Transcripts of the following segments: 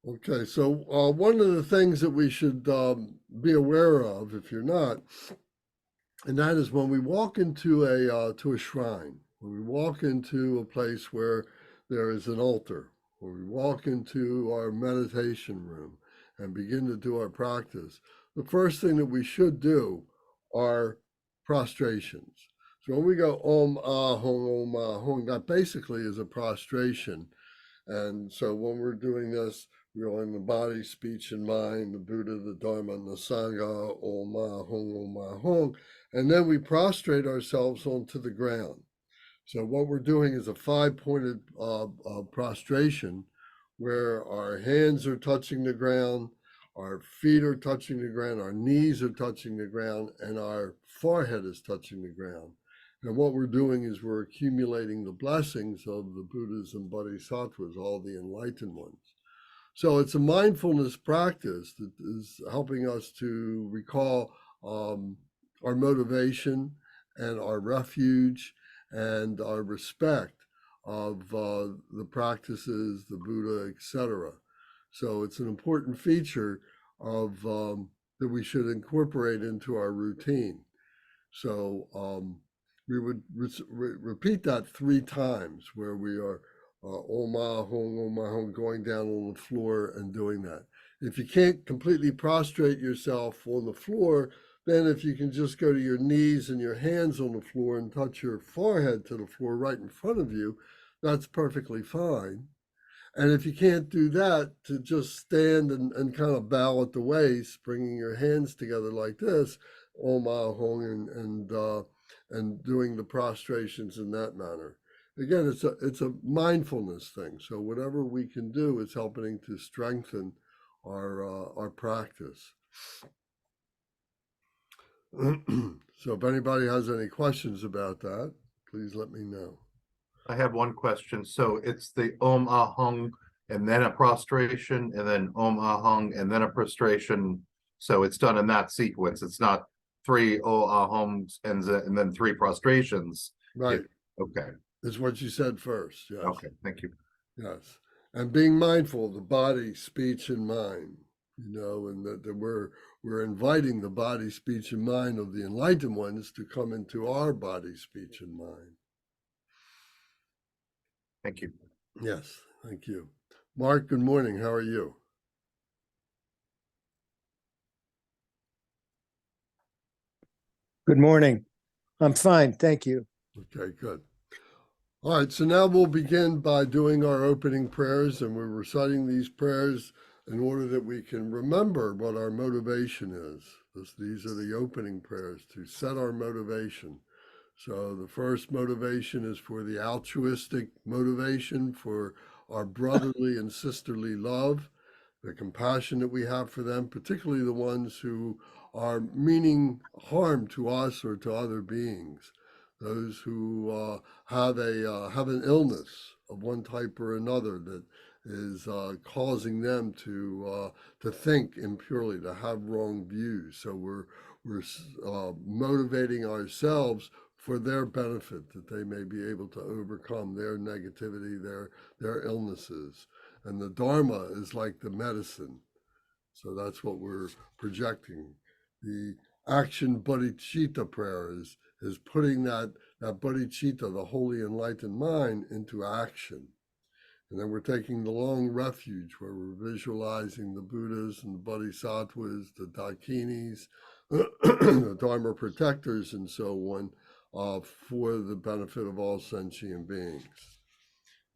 Okay, so one of the things that we should be aware of, if you're not, and that is when we walk into a shrine, when we walk into a place where there is an altar, when we walk into our meditation room and begin to do our practice, the first thing that we should do are prostrations. So when we go Om Ah Hung, that basically is a prostration. And so when we're doing this, we're in the body, speech, and mind, the Buddha, the Dharma, and the Sangha, Om Ah Hung, Om Ah Hung. And then we prostrate ourselves onto the ground. So what we're doing is a five-pointed prostration where our hands are touching the ground, our feet are touching the ground, our knees are touching the ground, and our forehead is touching the ground. And what we're doing is we're accumulating the blessings of the Buddhas and Bodhisattvas, all the enlightened ones. So it's a mindfulness practice that is helping us to recall our motivation and our refuge and our respect of the practices, the Buddha, etc. So it's an important feature of that we should incorporate into our routine. So we would repeat that three times where we are Om Ah Hung, going down on the floor and doing that. If you can't completely prostrate yourself on the floor, then if you can just go to your knees and your hands on the floor and touch your forehead to the floor right in front of you, that's perfectly fine. And if you can't do that, to just stand and kind of bow at the waist, bringing your hands together like this, Om Ah Hung, and doing the prostrations in that manner. Again, it's a mindfulness thing. So whatever we can do is helping to strengthen our practice. So if anybody has any questions about that, please let me know. I have one question. So it's the Om Ah Hung and then a prostration, and then Om Ah Hung and then a prostration. So it's done in that sequence. It's not three Om Ah Hungs and then three prostrations. Right. Okay. Is what you said first. Yes. Okay. Thank you. Yes. And being mindful of the body, speech, and mind, and that we're inviting the body, speech, and mind of the enlightened ones to come into our body, speech, and mind. Thank you. Yes, thank you. Mark, good morning. How are you? Good morning. I'm fine, thank you. Okay, good. All right, so now we'll begin by doing our opening prayers, and we're reciting these prayers in order that we can remember what our motivation is. These are the opening prayers to set our motivation. So the first motivation is for the altruistic motivation for our brotherly and sisterly love, the compassion that we have for them, particularly the ones who are meaning harm to us or to other beings, those who have an illness of one type or another that is causing them to think impurely, to have wrong views. So we're motivating ourselves for their benefit, that they may be able to overcome their negativity, their illnesses. And the Dharma is like the medicine. So that's what we're projecting. The action bodhicitta prayer is putting that bodhicitta, the holy enlightened mind, into action. And then we're taking the long refuge where we're visualizing the Buddhas and the Bodhisattvas, the Dakinis, the Dharma protectors, and so on, for the benefit of all sentient beings.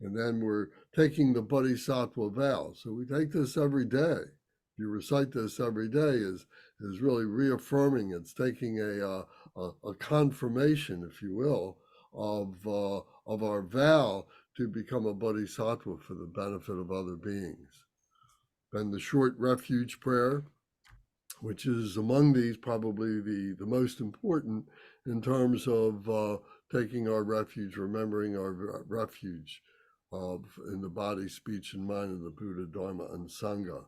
And then we're taking the Bodhisattva vow. So we take this every day. You recite this every day is really reaffirming. It's taking a confirmation, if you will, of our vow to become a bodhisattva for the benefit of other beings. Then the short refuge prayer, which is among these probably the most important in terms of taking our refuge, remembering our refuge in the body, speech, and mind of the Buddha, Dharma, and Sangha.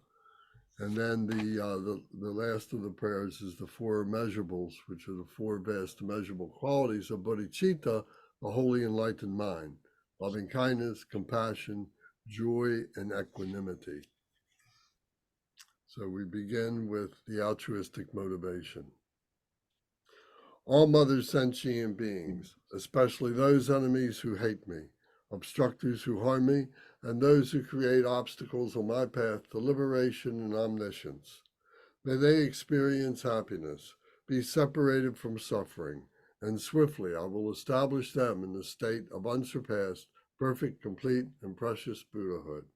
And then the last of the prayers is the four immeasurables, which are the four vast immeasurable qualities of bodhicitta, the holy enlightened mind: loving kindness, compassion, joy, and equanimity. So we begin with the altruistic motivation. All mother sentient beings, especially those enemies who hate me, obstructors who harm me, and those who create obstacles on my path to liberation and omniscience, may they experience happiness, be separated from suffering, and swiftly I will establish them in the state of unsurpassed, perfect, complete, and precious Buddhahood.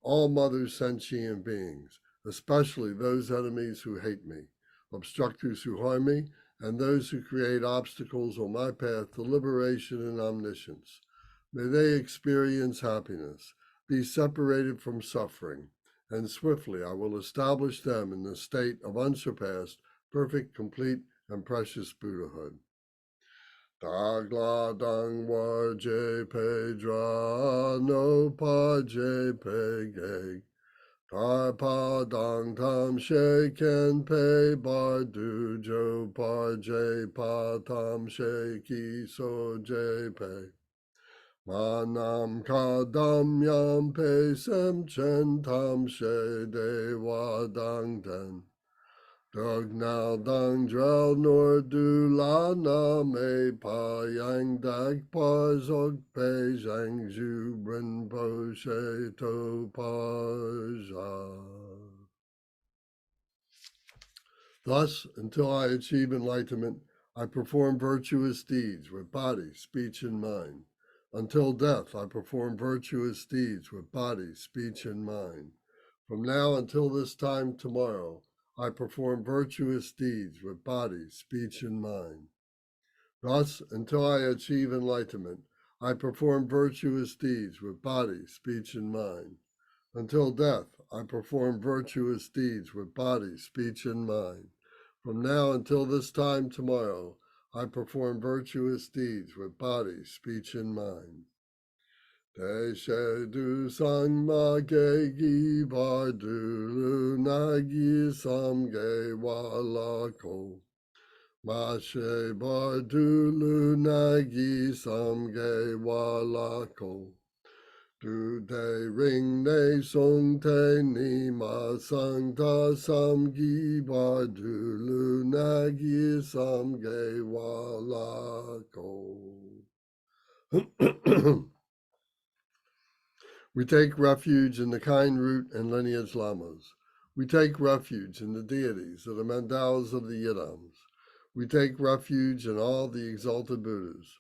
All mother sentient beings, especially those enemies who hate me, obstructors who harm me, and those who create obstacles on my path to liberation and omniscience, may they experience happiness, be separated from suffering, and swiftly I will establish them in the state of unsurpassed, perfect, complete, and precious Buddhahood. Dagla dang war je pe dra no pa je pe geg. Tar pa dang tam she ken pe bar du jo pa je pa tam she ki so je pe. Manam ka dam yam pe sem chen tam she de wa dang den. Dog now dang drel nor du la na me pa yang dag pa zog pe zhang zhu bren po she to pa zha. Thus, until I achieve enlightenment, I perform virtuous deeds with body, speech, and mind. Until death, I perform virtuous deeds with body, speech, and mind. From now until this time tomorrow, I perform virtuous deeds with body, speech, and mind. Thus, until I achieve enlightenment, I perform virtuous deeds with body, speech, and mind. Until death, I perform virtuous deeds with body, speech, and mind. From now until this time tomorrow, I perform virtuous deeds with body, speech, and mind. Te she du sang ma ge gi bar du lu na gi sam ge wa la ko. Ma she bar du lu na gi sam ge wa la ko. Du de ring ne song te ni ma sang ta sam gi bar du lu na gi sam ge wa la ko. We take refuge in the kind root and lineage lamas. We take refuge in the deities of the mandalas of the yidams. We take refuge in all the exalted Buddhas.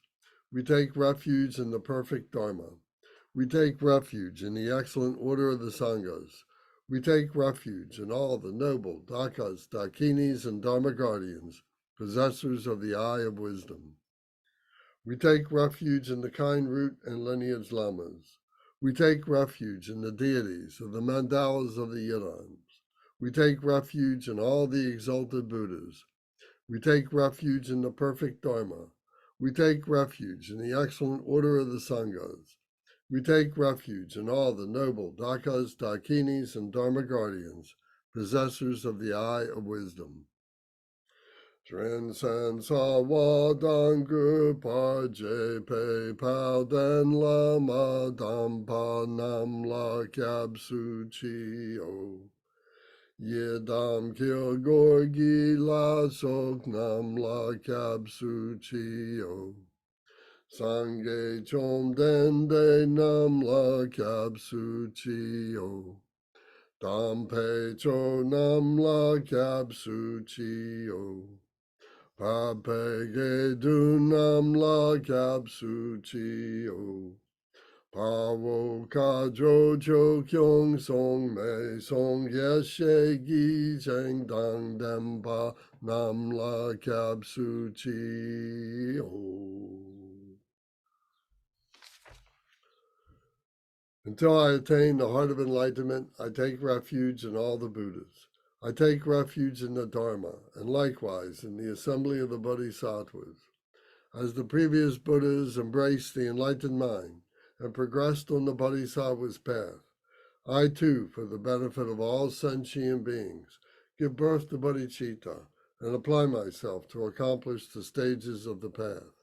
We take refuge in the perfect Dharma. We take refuge in the excellent order of the Sanghas. We take refuge in all the noble Dakas, Dakinis, and Dharma guardians, possessors of the eye of wisdom. We take refuge in the kind root and lineage lamas. We take refuge in the deities of the mandalas of the yidams. We take refuge in all the exalted Buddhas. We take refuge in the perfect Dharma. We take refuge in the excellent order of the Sanghas. We take refuge in all the noble Dakas, Dakinis, and Dharma guardians, possessors of the eye of wisdom. Tren san sa wa dang gu pa je pe pao den la ma dam pa nam la kyab su chi o. Ye dam kil gorgi la sok nam la kyab su chi o. Sangye chom den de nam la kyab su chi o. Dam pe cho nam la kyab su chi o. Pa pe ge du nam la kyab su chi o. Pa wo ka jo cho kyong song me song ye she gi cheng dang dem pa nam la kyab su chi o. Until I attain the heart of enlightenment, I take refuge in all the Buddhas. I take refuge in the Dharma, and likewise in the assembly of the Bodhisattvas. As the previous Buddhas embraced the enlightened mind and progressed on the Bodhisattva's path, I too, for the benefit of all sentient beings, give birth to bodhicitta and apply myself to accomplish the stages of the path.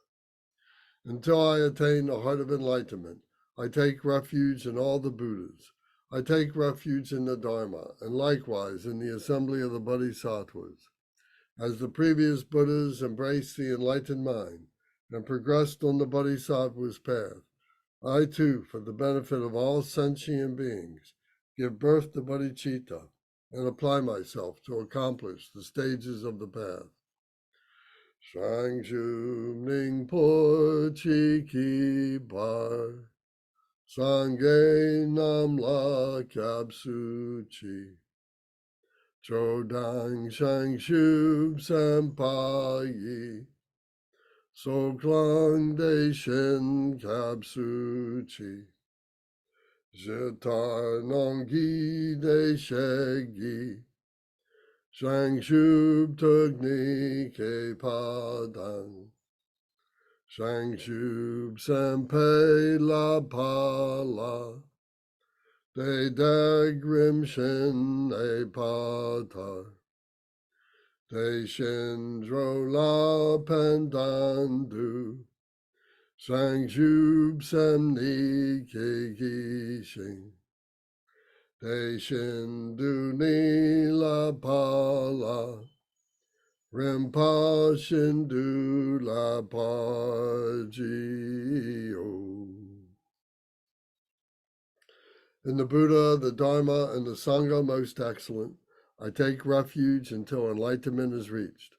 Until I attain the heart of enlightenment, I take refuge in all the Buddhas. I take refuge in the Dharma, and likewise in the assembly of the Bodhisattvas. As the previous Buddhas embraced the enlightened mind and progressed on the Bodhisattva's path, I too, for the benefit of all sentient beings, give birth to bodhicitta and apply myself to accomplish the stages of the path. Shangju Ning Po Chi Ki Bar Sangye Nam La Kyab Su Chi Chodang Shang Shub Sampa Yi So Klang De Shin Kyab Su Chi Jitar Nonggi De Shegi Shang Shub Tugni Ke Padang Shang Shub Sampe La Pala De Dagrim Shin E Patar De Shindro La Pandandu Shang Shub Samni Ke Gishing De Shindu Ni La Pala Rimpa Shindu La Pajio. In the Buddha, the Dharma, and the Sangha most excellent, I take refuge until enlightenment is reached.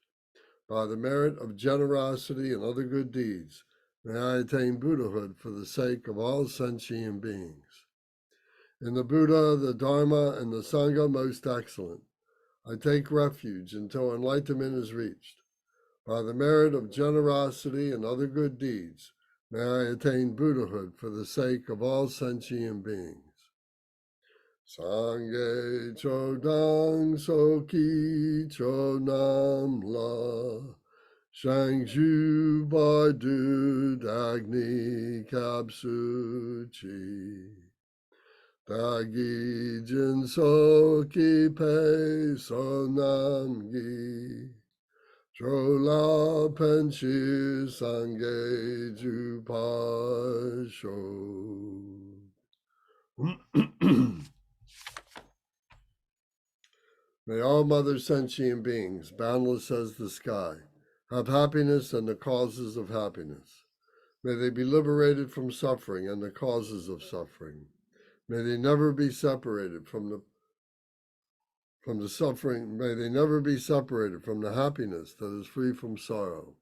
By the merit of generosity and other good deeds, may I attain Buddhahood for the sake of all sentient beings. In the Buddha, the Dharma, and the Sangha most excellent, I take refuge until enlightenment is reached. By the merit of generosity and other good deeds, may I attain Buddhahood for the sake of all sentient beings. Sangye Chodang Soki Chodam La Shang Shu Bardu Dagni Kapsu Chi Dagi Jin Soki Pe Sonam Gi Chola Penshi Sangye Ju Pasho. May all mother sentient beings, boundless as the sky, have happiness and the causes of happiness. May they be liberated from suffering and the causes of suffering. May they never be separated from the suffering. May they never be separated from the happiness that is free from sorrow.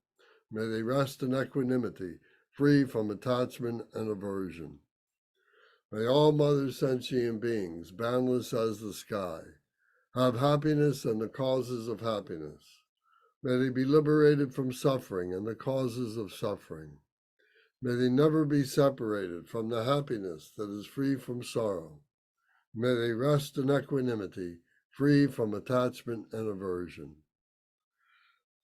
May they rest in equanimity, free from attachment and aversion. May all mother sentient beings, boundless as the sky, have happiness and the causes of happiness. May they be liberated from suffering and the causes of suffering. May they never be separated from the happiness that is free from sorrow. May they rest in equanimity, free from attachment and aversion.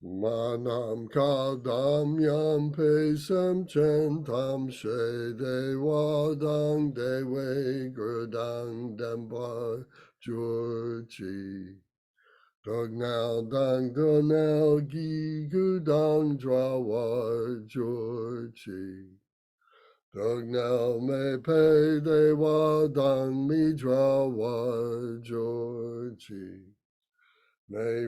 Manam kadam yam pesam chantam she dewadang dewe gurdang dembar jurchi. Dognal dang donal gi gudang drawar jurchi. Dognal me pe dewadang mi drawar jurchi. Nay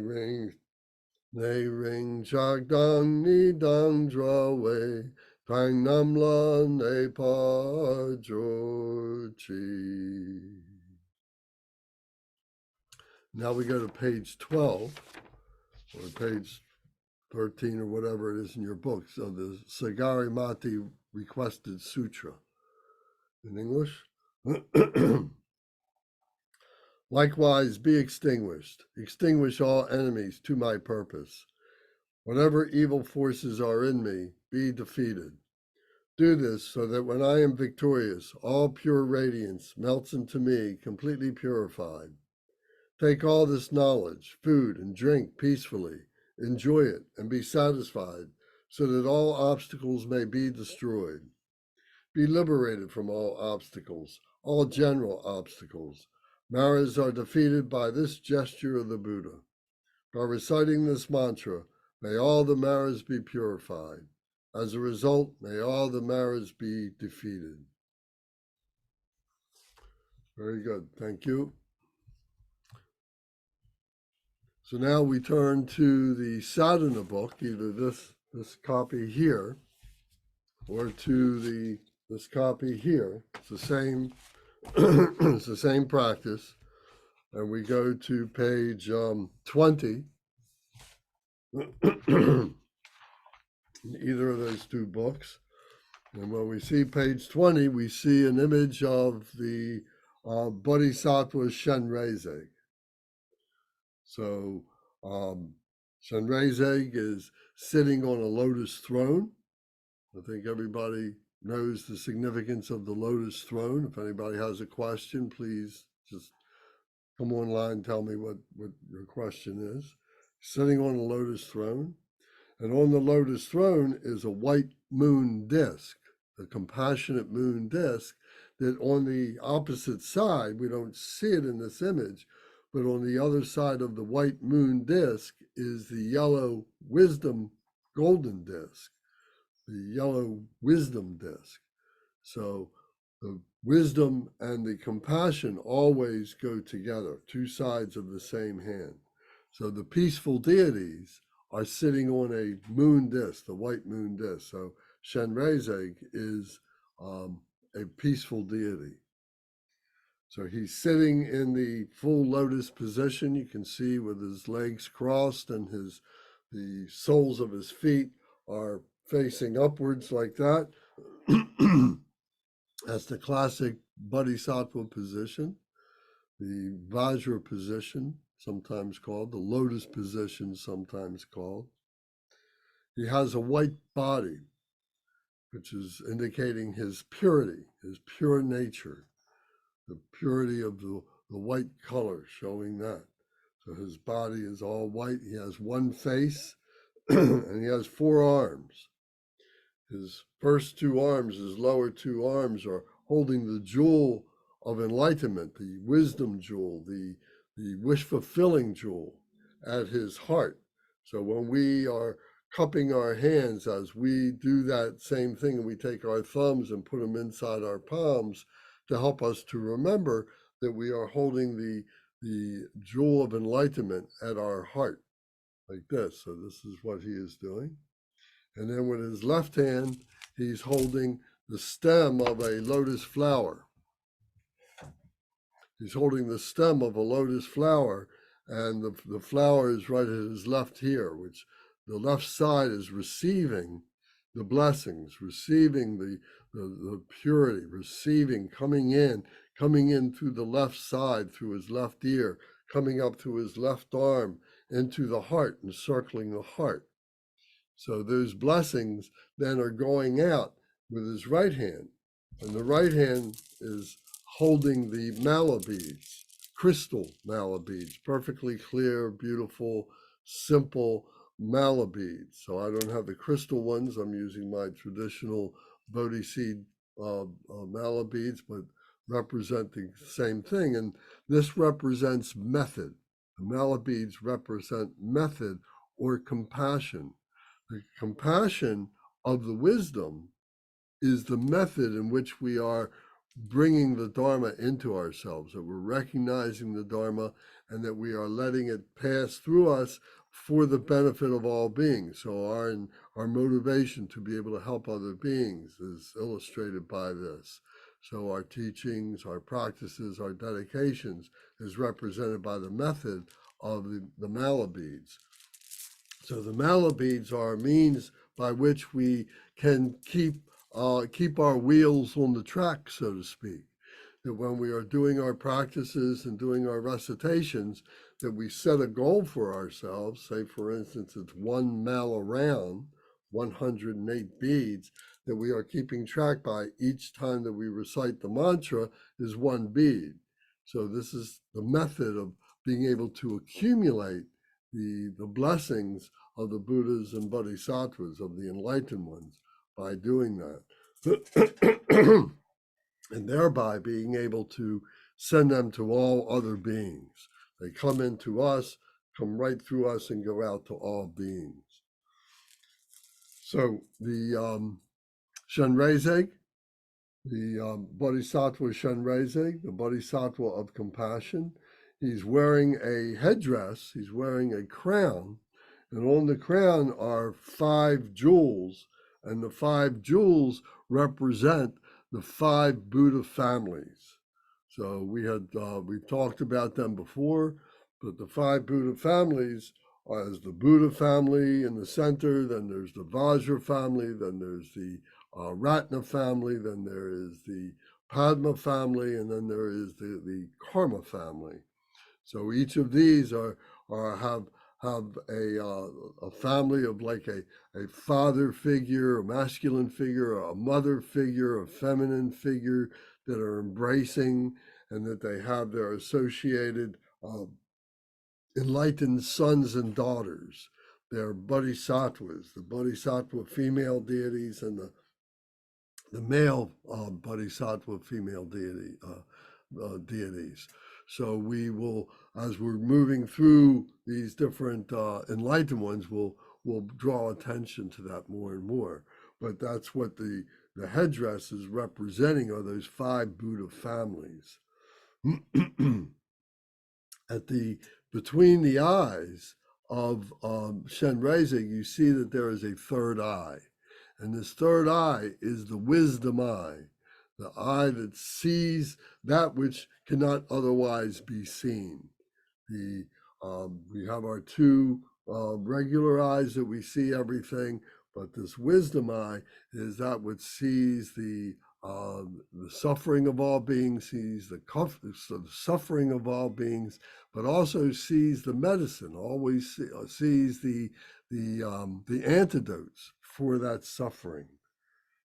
ring chak dang ni dang drawe, tang namla ne pa jorchi. Now we go to page 12, or page 13, or whatever it is in your books, of the Sagarimati Requested Sutra in English. Likewise, be extinguished. Extinguish all enemies to my purpose. Whatever evil forces are in me, be defeated. Do this so that when I am victorious, all pure radiance melts into me, completely purified. Take all this knowledge, food, and drink peacefully. Enjoy it and be satisfied so that all obstacles may be destroyed. Be liberated from all obstacles, all general obstacles. Maras are defeated by this gesture of the Buddha. By reciting this mantra, may all the Maras be purified. As a result, may all the Maras be defeated. Very good. Thank you. So now we turn to the Sadhana book, either this copy here or to this copy here. It's the same it's the same practice. And we go to page 20 in either of those two books. And when we see page 20, we see an image of the Bodhisattva Chenrezig. So Chenrezig is sitting on a lotus throne. I think everybody knows the significance of the lotus throne. If anybody has a question, please just come online, tell me what your question is. Sitting on a lotus throne. And on the lotus throne is a white moon disk, a compassionate moon disk, that on the opposite side, we don't see it in this image, but on the other side of the white moon disk is the yellow wisdom golden disk, the yellow wisdom disk. So the wisdom and the compassion always go together, two sides of the same hand. So the peaceful deities are sitting on a moon disk, the white moon disk. So Chenrezig is a peaceful deity. So he's sitting in the full lotus position. You can see with his legs crossed and the soles of his feet are facing upwards like that. That's the classic Bodhisattva position, the Vajra position, sometimes called, the lotus position, sometimes called. He has a white body, which is indicating his purity, his pure nature, the purity of the white color, showing that. So his body is all white. He has one face and he has 4 arms. His first 2 arms, his lower 2 arms, are holding the jewel of enlightenment, the wisdom jewel, the wish-fulfilling jewel at his heart. So when we are cupping our hands, as we do that same thing, and we take our thumbs and put them inside our palms to help us to remember that we are holding the jewel of enlightenment at our heart, like this. So this is what he is doing. And then with his left hand, he's holding the stem of a lotus flower. He's holding the stem of a lotus flower, and the flower is right at his left ear, which the left side is receiving the blessings, receiving the purity, receiving, coming in through the left side, through his left ear, coming up through his left arm, into the heart, and circling the heart. So those blessings then are going out with his right hand, and the right hand is holding the mala beads, crystal mala beads, perfectly clear, beautiful, simple mala beads. So I don't have the crystal ones. I'm using my traditional Bodhi seed mala beads, but represent the same thing. And this represents method. The mala beads represent method or compassion. The compassion of the wisdom is the method in which we are bringing the Dharma into ourselves, that we're recognizing the Dharma and that we are letting it pass through us for the benefit of all beings. So our motivation to be able to help other beings is illustrated by this. So our teachings, our practices, our dedications is represented by the method of the mala beads. So the mala beads are a means by which we can keep our wheels on the track, so to speak. That when we are doing our practices and doing our recitations, that we set a goal for ourselves. Say, for instance, it's 1 mala round, 108 beads, that we are keeping track by each time that we recite the mantra is 1 bead. So this is the method of being able to accumulate the blessings of the Buddhas and Bodhisattvas, of the enlightened ones, by doing that. And thereby being able to send them to all other beings. They come into us, come right through us, and go out to all beings. So the Chenrezig the Bodhisattva Chenrezig, the Bodhisattva of compassion. He's wearing a headdress, he's wearing a crown, and on the crown are 5 jewels, and the 5 jewels represent the 5 Buddha families. So we've talked about them before, but the 5 Buddha families are as the Buddha family in the center, then there's the Vajra family, then there's the Ratna family, then there is the Padma family, and then there is the Karma family. So each of these have a family of like a father figure, a masculine figure, a mother figure, a feminine figure that are embracing, and that they have their associated enlightened sons and daughters. They're bodhisattvas, the bodhisattva female deities and the male bodhisattva female deities. So we will, as we're moving through these different enlightened ones, we'll draw attention to that more and more. But that's what the headdress is representing, are those 5 Buddha families. Between the eyes of Chenrezig, you see that there is a third eye. And this third eye is the wisdom eye, the eye that sees that which cannot otherwise be seen. We have our 2 regular eyes that we see everything, but this wisdom eye is that which sees the suffering of all beings, sees the suffering of all beings, but also sees the medicine, always sees the antidotes for that suffering.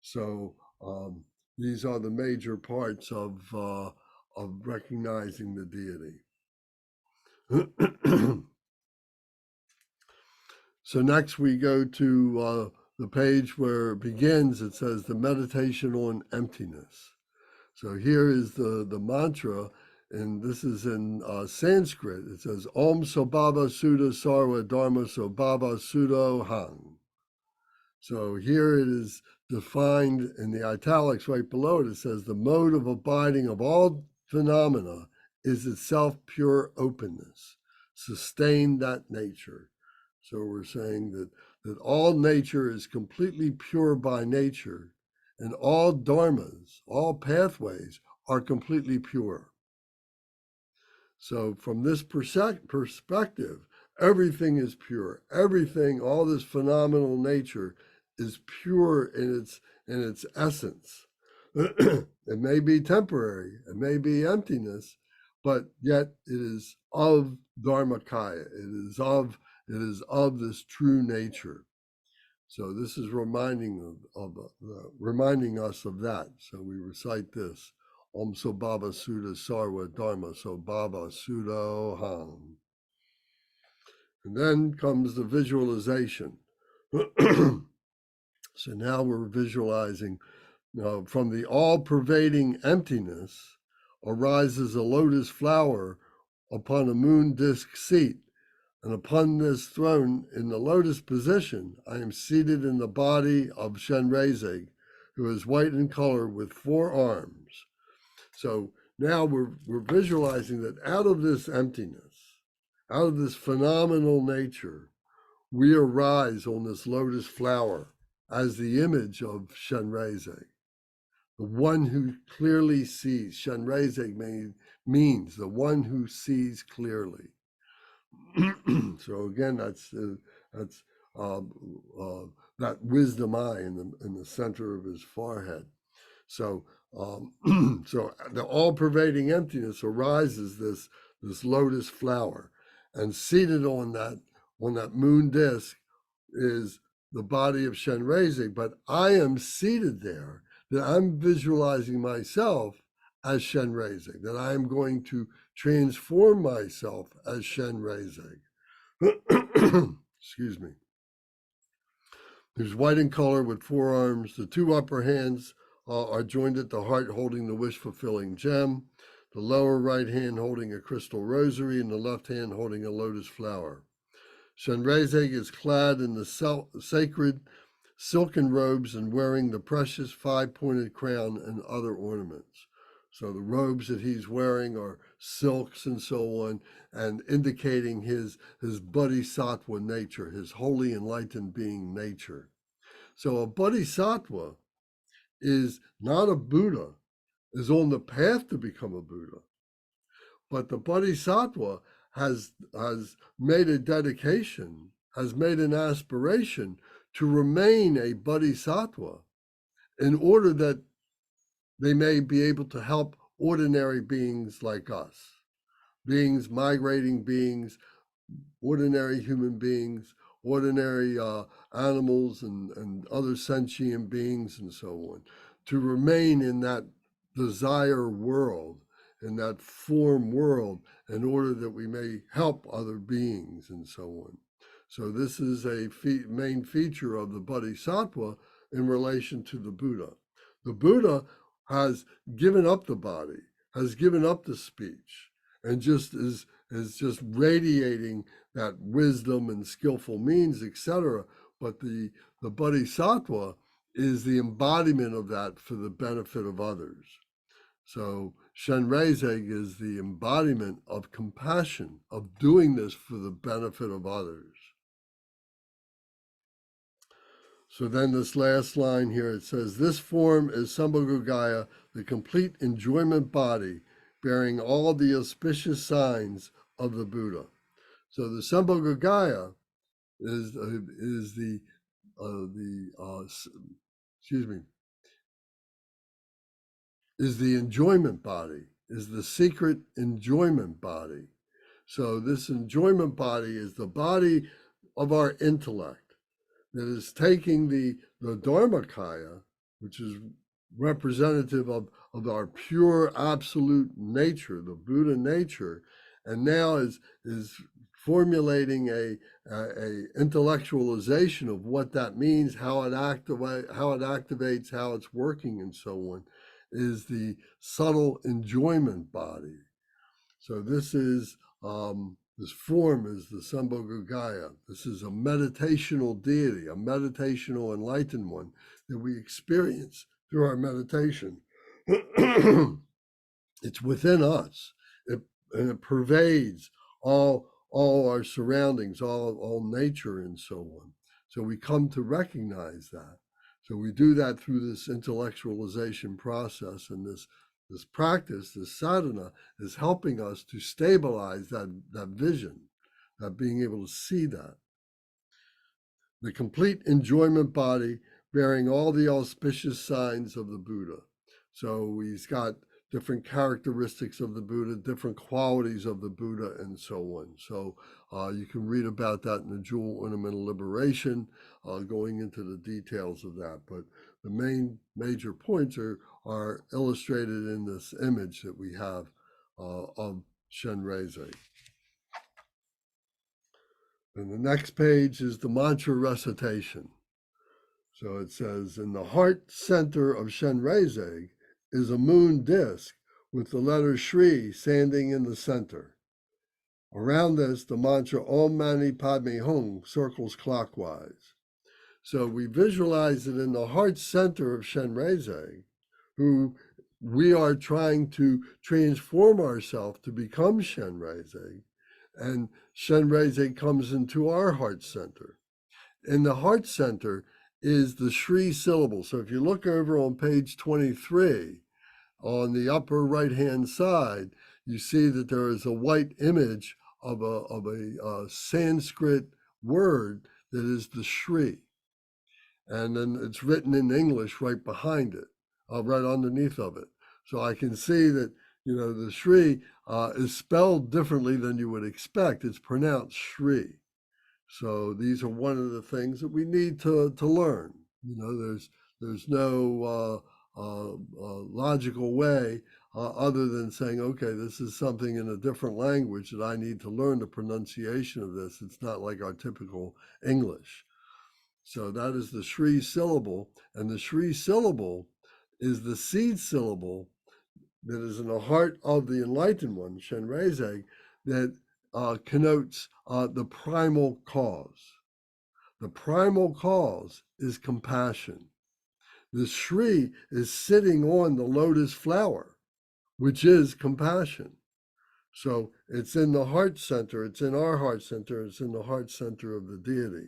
So these are the major parts of recognizing the deity. So next we go to the page where it begins. It says the meditation on emptiness. So here is the mantra, and this is in Sanskrit. It says Om Sobhava Sudha Sarva Dharma Sobhava Sudo Hang. So here it is defined in the italics right below it. It says the mode of abiding of all phenomena is itself pure openness. Sustain that nature. So we're saying that all nature is completely pure by nature, and all dharmas, all pathways are completely pure. So from this perspective, everything is pure. Everything, all this phenomenal nature is pure in its essence. It may be temporary, it may be emptiness, but yet it is of Dharmakaya. It is of this true nature. So this is reminding us of that. So we recite this: Om Sobhava Sudha Sarva Dharma Sobhava Sudo Ham. And then comes the visualization. So now we're visualizing from the all-pervading emptiness arises a lotus flower upon a moon disk seat. And upon this throne, in the lotus position, I am seated in the body of Chenrezig, who is white in color with 4 arms. So now we're visualizing that out of this emptiness, out of this phenomenal nature, we arise on this lotus flower as the image of Chenrezig, the one who clearly sees. Chenrezig means the one who sees clearly. So again, that's that wisdom eye in the center of his forehead. So so the all-pervading emptiness arises this lotus flower, and seated on that moon disk is the body of Chenrezig. But I am seated there, that I'm visualizing myself as Chenrezig, that I am going to transform myself as Chenrezig. Excuse me. He's white in color with 4 arms. The 2 upper hands are joined at the heart, holding the wish-fulfilling gem. The lower right hand holding a crystal rosary, and the left hand holding a lotus flower. Chenrezig is clad in the sacred silken robes and wearing the precious five-pointed crown and other ornaments. So the robes that he's wearing are silks and so on, and indicating his bodhisattva nature, his holy enlightened being nature. So a bodhisattva is not a Buddha, is on the path to become a Buddha. But the bodhisattva has made a dedication, has made an aspiration to remain a bodhisattva in order that they may be able to help ordinary beings like us, beings, migrating beings, ordinary human beings, ordinary animals and other sentient beings and so on, to remain in that desire world, in that form world, in order that we may help other beings and so on. So this is a main feature of the Bodhisattva in relation to the Buddha. The Buddha has given up the body, has given up the speech, and just is just radiating that wisdom and skillful means, etc. But the Bodhisattva is the embodiment of that for the benefit of others. So Chenrezig is the embodiment of compassion, of doing this for the benefit of others. So then this last line here, it says, this form is Sambhogaya, the complete enjoyment body, bearing all the auspicious signs of the Buddha. So the Sambhogaya is the enjoyment body, is the secret enjoyment body. So this enjoyment body is the body of our intellect that is taking the Dharmakaya, which is representative of our pure absolute nature, the Buddha nature, and now is formulating a intellectualization of what that means, how it activates, how it's working, and so on, is the subtle enjoyment body. So this is this form is the Sambhogaya. This is a meditational deity, a meditational enlightened one that we experience through our meditation. It's within us, and it pervades all our surroundings, all nature, and so on. So we come to recognize that. So we do that through this intellectualization process, and this practice, this sadhana, is helping us to stabilize that vision, that being able to see that. The complete enjoyment body bearing all the auspicious signs of the Buddha. So he's got different characteristics of the Buddha, different qualities of the Buddha, and so on. So you can read about that in the Jewel Ornamental Liberation, going into the details of that. But the major points are illustrated in this image that we have of Chenrezig. And the next page is the mantra recitation. So it says, in the heart center of Chenrezig is a moon disk with the letter Shri standing in the center. Around this, the mantra Om Mani Padme Hum circles clockwise. So we visualize it in the heart center of Chenrezig, who we are trying to transform ourselves to become Chenrezig, and Chenrezig comes into our heart center. In the heart center is the Shri syllable. So if you look over on page 23, on the upper right-hand side, you see that there is a white image of a Sanskrit word that is the Shri. And then it's written in English right behind it, right underneath of it. So I can see that, the Shri is spelled differently than you would expect. It's pronounced Shri. So these are one of the things that we need to learn. There's no logical way other than saying, okay, this is something in a different language that I need to learn the pronunciation of this. It's not like our typical English. So that is the Shri syllable, and the Shri syllable is the seed syllable that is in the heart of the enlightened one, Chenrezig, that connotes the primal cause. the primal cause, is compassion. The Shri is sitting on the lotus flower, which is compassion. So it's in the heart center, it's in our heart center, it's in the heart center of the deity.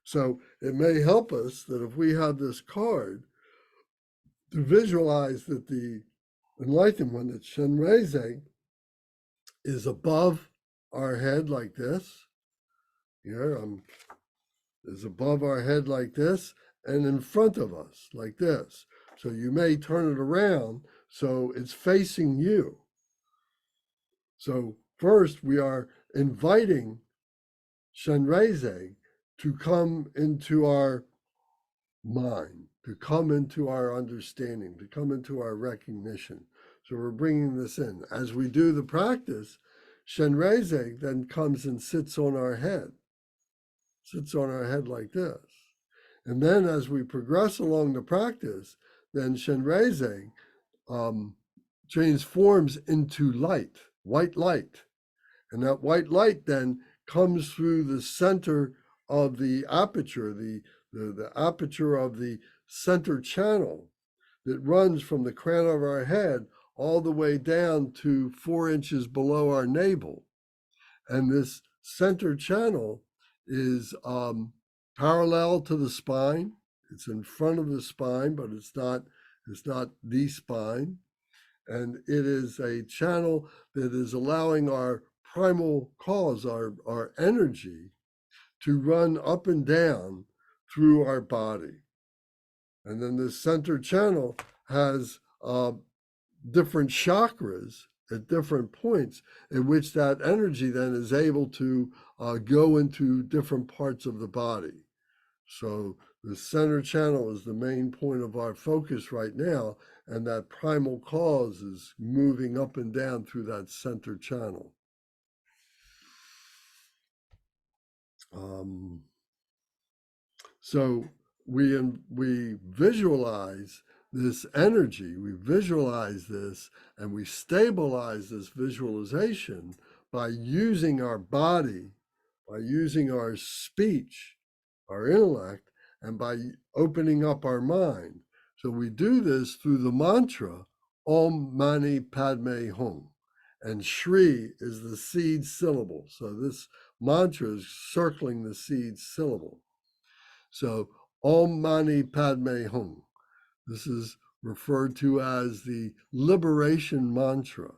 So it may help us that if we have this card, to visualize that the Enlightened One, that Chenrezig, is above our head like this. Here, is above our head like this, and in front of us like this. So you may turn it around so it's facing you. So first we are inviting Chenrezig to come into our mind, to come into our understanding, to come into our recognition. So we're bringing this in. As we do the practice, Chenrezig then comes and sits on our head like this. And then as we progress along the practice, then Chenrezig transforms into light, white light. And that white light then comes through the center of the aperture, the aperture of the center channel that runs from the crown of our head all the way down to 4 inches below our navel. And this center channel is parallel to the spine. It's in front of the spine, but it's not the spine. And it is a channel that is allowing our primal cause, our energy, to run up and down through our body. And then the center channel has different chakras at different points in which that energy then is able to go into different parts of the body. So the center channel is the main point of our focus right now, and that primal cause is moving up and down through that center channel. So we visualize this energy, we visualize this, and we stabilize this visualization by using our body, by using our speech, our intellect, and by opening up our mind. So we do this through the mantra, Om Mani Padme Hum. And Shri is the seed syllable. So this mantra is circling the seed syllable. So Om Mani Padme Hum. This is referred to as the liberation mantra,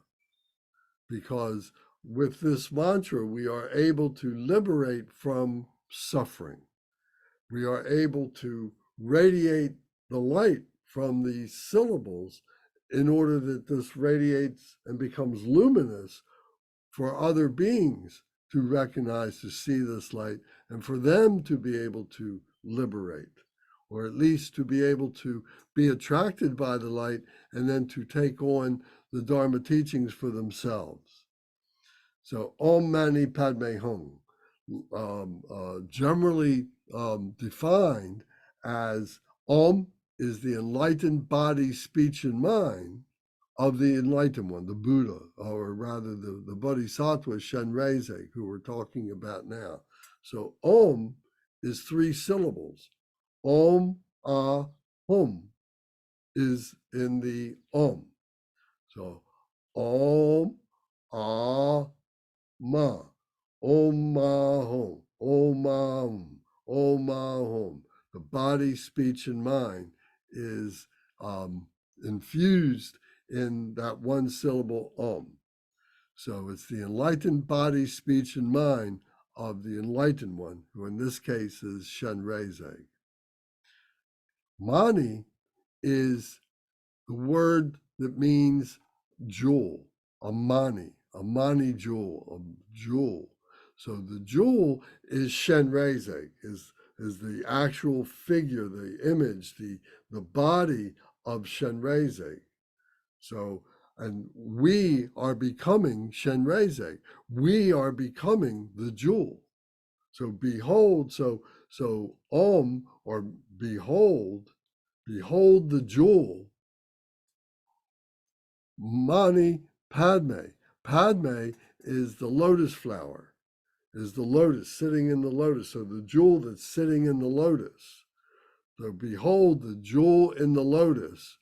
because with this mantra, we are able to liberate from suffering. We are able to radiate the light from these syllables in order that this radiates and becomes luminous for other beings to recognize, to see this light, and for them to be able to liberate, or at least to be able to be attracted by the light and then to take on the Dharma teachings for themselves. So Om Mani Padme Hum, generally defined as Om is the enlightened body, speech, and mind of the Enlightened One, the Buddha, or rather the Bodhisattva Chenrezig, who we're talking about now. So Om is 3 syllables. Om, Ah, Hum is in the Om. So Om, Ah, Ma, Om Ma Hum, Om Ma Hum, Om Ma Hum. The body, speech, and mind is infused in that 1 syllable Om. So it's the enlightened body, speech, and mind of the Enlightened One, who in this case is Chenrezig. Mani is the word that means jewel, a mani jewel, a jewel. So the jewel is Chenrezig, is the actual figure, the image, the body of Chenrezig. So, and we are becoming Chenrezig. We are becoming the jewel. So behold, so Om, or behold the jewel. Mani Padme. Padme is the lotus flower. is the lotus, sitting in the lotus. So the jewel that's sitting in the lotus. So behold the jewel in the lotus.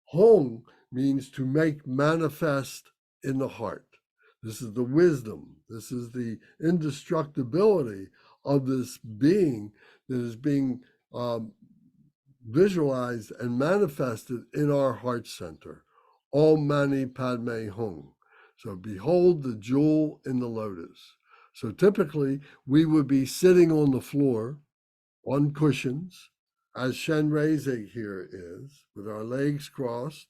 Hong means to make manifest in the heart. This is the wisdom. This is the indestructibility of this being that is being visualized and manifested in our heart center. Om Mani Padme Hung. So behold the jewel in the lotus. So typically we would be sitting on the floor on cushions, as Chenrezig here is, with our legs crossed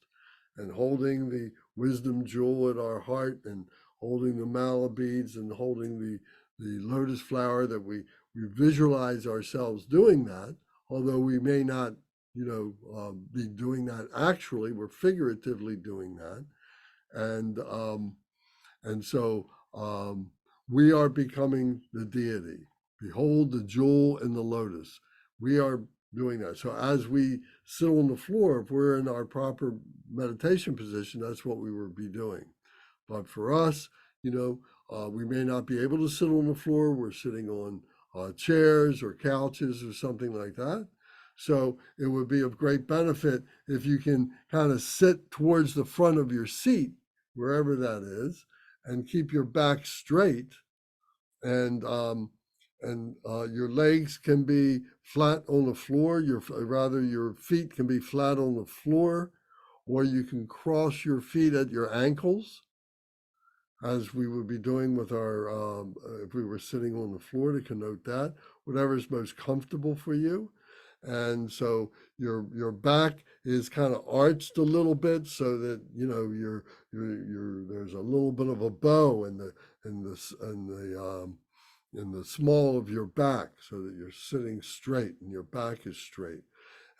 and holding the wisdom jewel at our heart and holding the mala beads and holding the lotus flower, that we visualize ourselves doing that, although we may not, be doing that actually. We're figuratively doing that. And so we are becoming the deity. Behold the jewel in the lotus. We are doing that. So as we sit on the floor, if we're in our proper meditation position, that's what we would be doing. But for us, we may not be able to sit on the floor. We're sitting on chairs or couches or something like that. So it would be of great benefit if you can kind of sit towards the front of your seat, wherever that is, and keep your back straight, and your legs can be flat on the floor. Your feet can be flat on the floor, or you can cross your feet at your ankles, as we would be doing with our if we were sitting on the floor, to connote that. Whatever is most comfortable for you. And so your back is kind of arched a little bit, so that you're there's a little bit of a bow in the small of your back, so that you're sitting straight and your back is straight,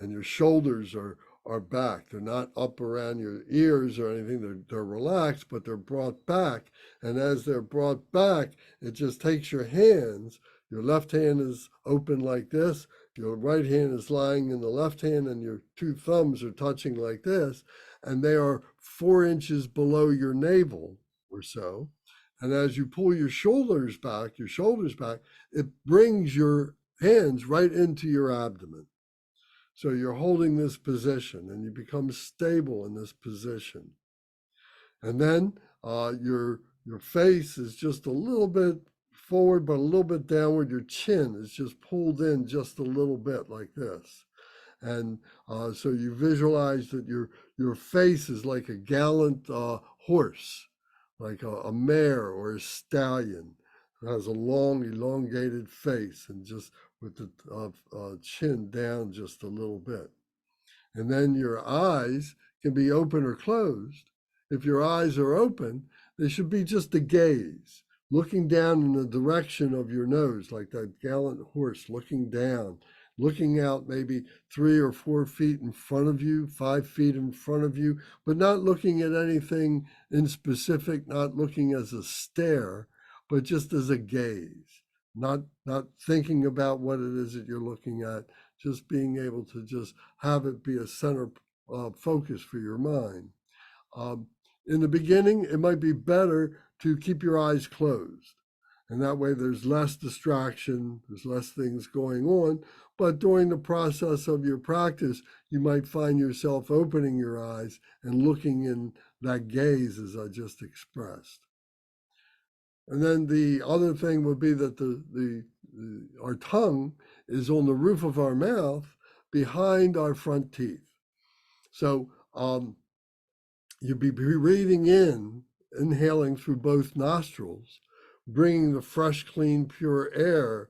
and your shoulders are back. They're not up around your ears or anything. They're relaxed, but they're brought back. And as they're brought back, it just takes your hands. Your left hand is open like this. Your right hand is lying in the left hand, and your two thumbs are touching like this, and they are 4 inches below your navel or so. And as you pull your shoulders back, it brings your hands right into your abdomen. So you're holding this position, and you become stable in this position. And then your face is just a little bit forward, but a little bit downward. Your chin is just pulled in just a little bit like this. And so you visualize that your face is like a gallant horse, like a mare or a stallion. It has a long, elongated face, and just with the chin down just a little bit. And then your eyes can be open or closed. If your eyes are open, they should be just a gaze, looking down in the direction of your nose, like that gallant horse looking down, looking out maybe 3 or 4 feet in front of you, 5 feet in front of you, but not looking at anything in specific, not looking as a stare, but just as a gaze, not thinking about what it is that you're looking at, just being able to just have it be a center focus for your mind. In the beginning, it might be better to keep your eyes closed. And that way there's less distraction, there's less things going on. But during the process of your practice, you might find yourself opening your eyes and looking in that gaze, as I just expressed. And then the other thing would be that our tongue is on the roof of our mouth behind our front teeth. So you'd be breathing in, inhaling through both nostrils, bringing the fresh, clean, pure air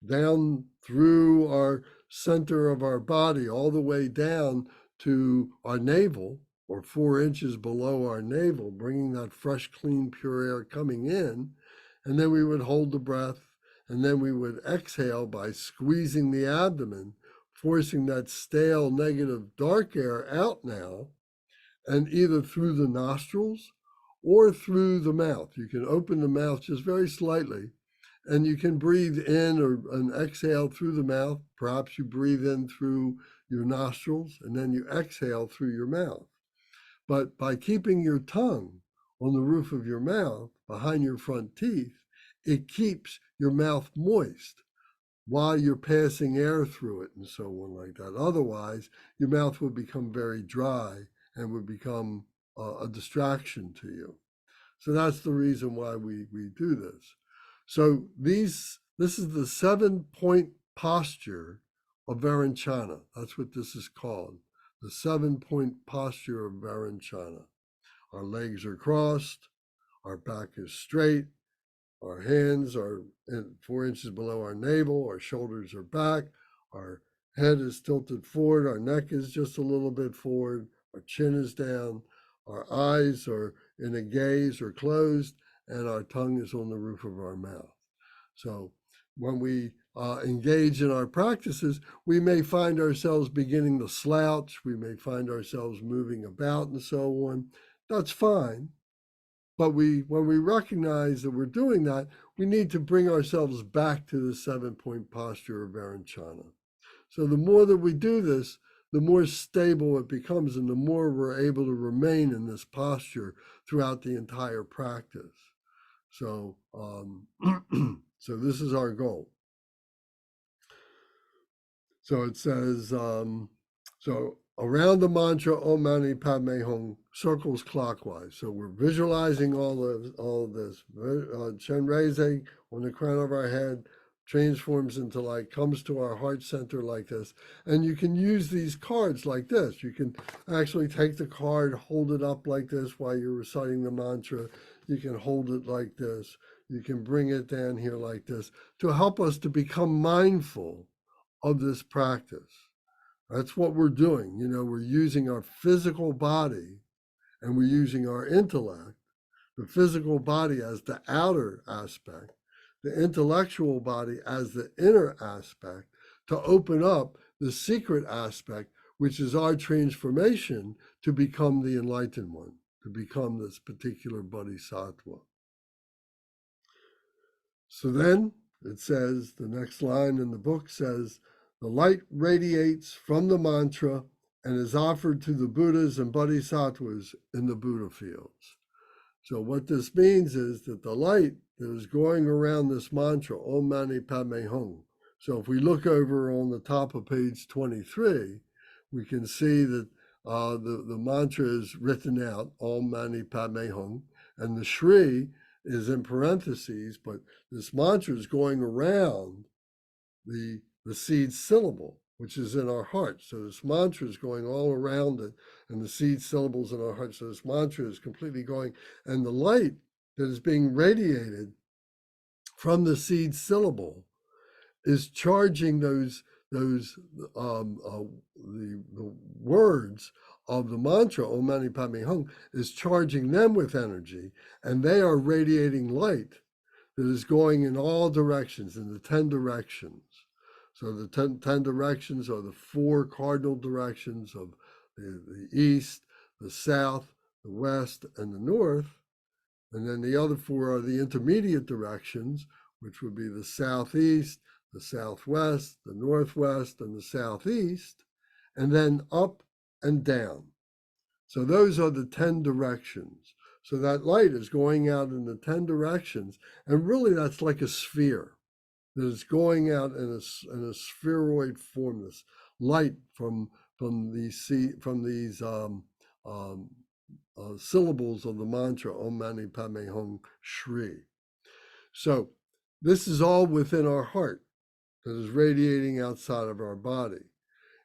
down through our center of our body, all the way down to our navel, or 4 inches below our navel, bringing that fresh, clean, pure air coming in. And then we would hold the breath, and then we would exhale by squeezing the abdomen, forcing that stale, negative, dark air out now, and either through the nostrils or through the mouth. You can open the mouth just very slightly, and you can breathe in and exhale through the mouth. Perhaps you breathe in through your nostrils, and then you exhale through your mouth. But by keeping your tongue on the roof of your mouth, behind your front teeth, it keeps your mouth moist while you're passing air through it and so on like that. Otherwise, your mouth would become very dry and would become a distraction to you. So that's the reason why we do this. So this is the 7-point posture of Varanchana. That's what this is called, the 7-point posture of Varanchana. Our legs are crossed, our back is straight, our hands are 4 inches below our navel, our shoulders are back, our head is tilted forward, our neck is just a little bit forward, our chin is down, our eyes are in a gaze or closed, and our tongue is on the roof of our mouth. So when we engage in our practices, we may find ourselves beginning to slouch, we may find ourselves moving about and so on. That's fine. But when we recognize that we're doing that, we need to bring ourselves back to the 7-point posture of Varanchana. So the more that we do this, the more stable it becomes and the more we're able to remain in this posture throughout the entire practice. So, so this is our goal. So it says, so around the mantra Om Mani Padme Hum circles clockwise. So we're visualizing all of this. Chenrezig on the crown of our head transforms into light, comes to our heart center like this. And you can use these cards like this. You can actually take the card, hold it up like this while you're reciting the mantra. You can hold it like this. You can bring it down here like this to help us to become mindful of this practice. That's what we're doing. You know, we're using our physical body and we're using our intellect, the physical body as the outer aspect, the intellectual body as the inner aspect, to open up the secret aspect, which is our transformation to become the enlightened one, to become this particular Bodhisattva. So then it says, the next line in the book says, the light radiates from the mantra and is offered to the Buddhas and Bodhisattvas in the Buddha fields. So what this means is that the light that is going around this mantra, Om Mani Padme Hum. So if we look over on the top of page 23, we can see that the mantra is written out, Om Mani Padme Hum, and the Shri is in parentheses, but this mantra is going around the seed syllable, which is in our heart. So this mantra is going all around it, and the seed syllables in our heart. So this mantra is completely going, and the light that is being radiated from the seed syllable is charging the words of the mantra, Om Mani Padme Hum, is charging them with energy, and they are radiating light that is going in all directions, in the 10 directions. So the 10 directions are the 4 cardinal directions of the east, the south, the west, and the north. And then the other 4 are the intermediate directions, which would be the southeast, the southwest, the northwest, and the southeast, and then up and down. So those are the 10 directions. So that light is going out in the 10 directions, and really that's like a sphere that is going out in a spheroid form. This light from these syllables of the mantra Om Mani Padme Hum Shri. So this is all within our heart that is radiating outside of our body.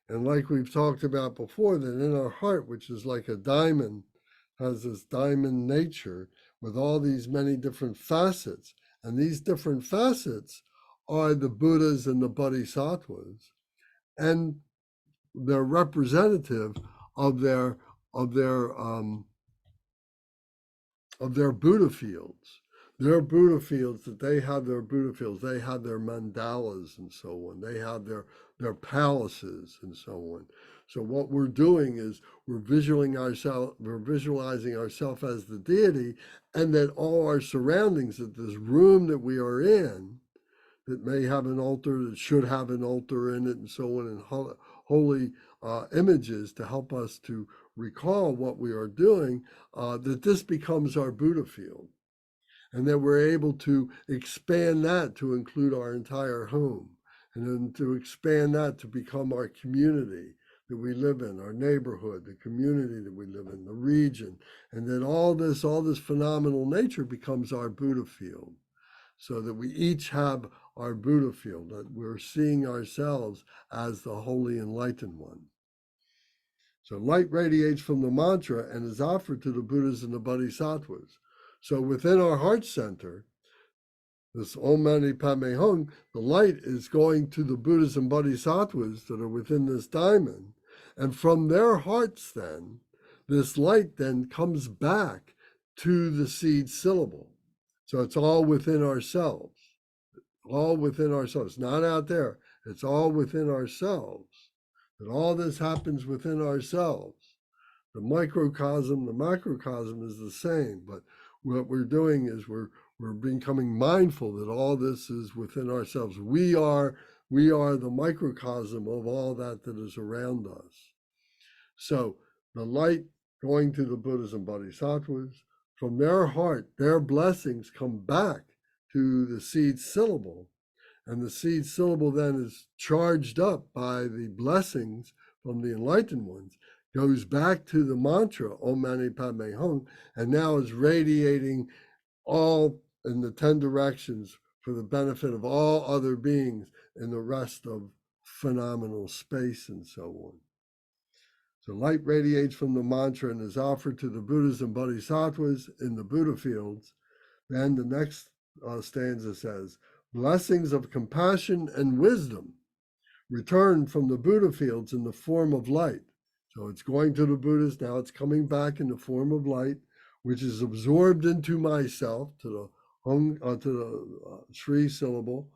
And like we've talked about before, that in our heart, which is like a diamond, has this diamond nature with all these many different facets. And these different facets are the Buddhas and the Bodhisattvas, and they're representative of their Buddha fields. Their Buddha fields, that they have their Buddha fields, they have their mandalas and so on. They have their palaces and so on. So what we're doing is we're visualizing ourselves as the deity, and that all our surroundings, that this room that we are in, that may have an altar, that should have an altar in it and so on, and holy images to help us to recall what we are doing, that this becomes our Buddha field. And then we're able to expand that to include our entire home, and then to expand that to become our community that we live in, our neighborhood, the community that we live in, the region. And then all this phenomenal nature becomes our Buddha field, so that we each have our Buddha field, that we're seeing ourselves as the holy enlightened one. So light radiates from the mantra and is offered to the Buddhas and the Bodhisattvas. So within our heart center, this Om Mani Padme Hum, the light is going to the Buddhas and Bodhisattvas that are within this diamond. And from their hearts then, this light then comes back to the seed syllable. So it's all within ourselves, all within ourselves, not out there. It's all within ourselves. And all this happens within ourselves. The microcosm, the macrocosm is the same, but what we're doing is we're becoming mindful that all this is within ourselves. We are the microcosm of all that is around us. So the light going to the Buddhas and Bodhisattvas, from their heart, their blessings come back to the seed syllable. And the seed syllable then is charged up by the blessings from the enlightened ones, goes back to the mantra, Om Mani Padme Hum, and now is radiating all in the 10 directions for the benefit of all other beings in the rest of phenomenal space and so on. So light radiates from the mantra and is offered to the Buddhas and Bodhisattvas in the Buddha fields. Then the next stanza says, blessings of compassion and wisdom return from the Buddha fields in the form of light. So it's going to the Buddhas, now it's coming back in the form of light, which is absorbed into myself, to the Sri syllable.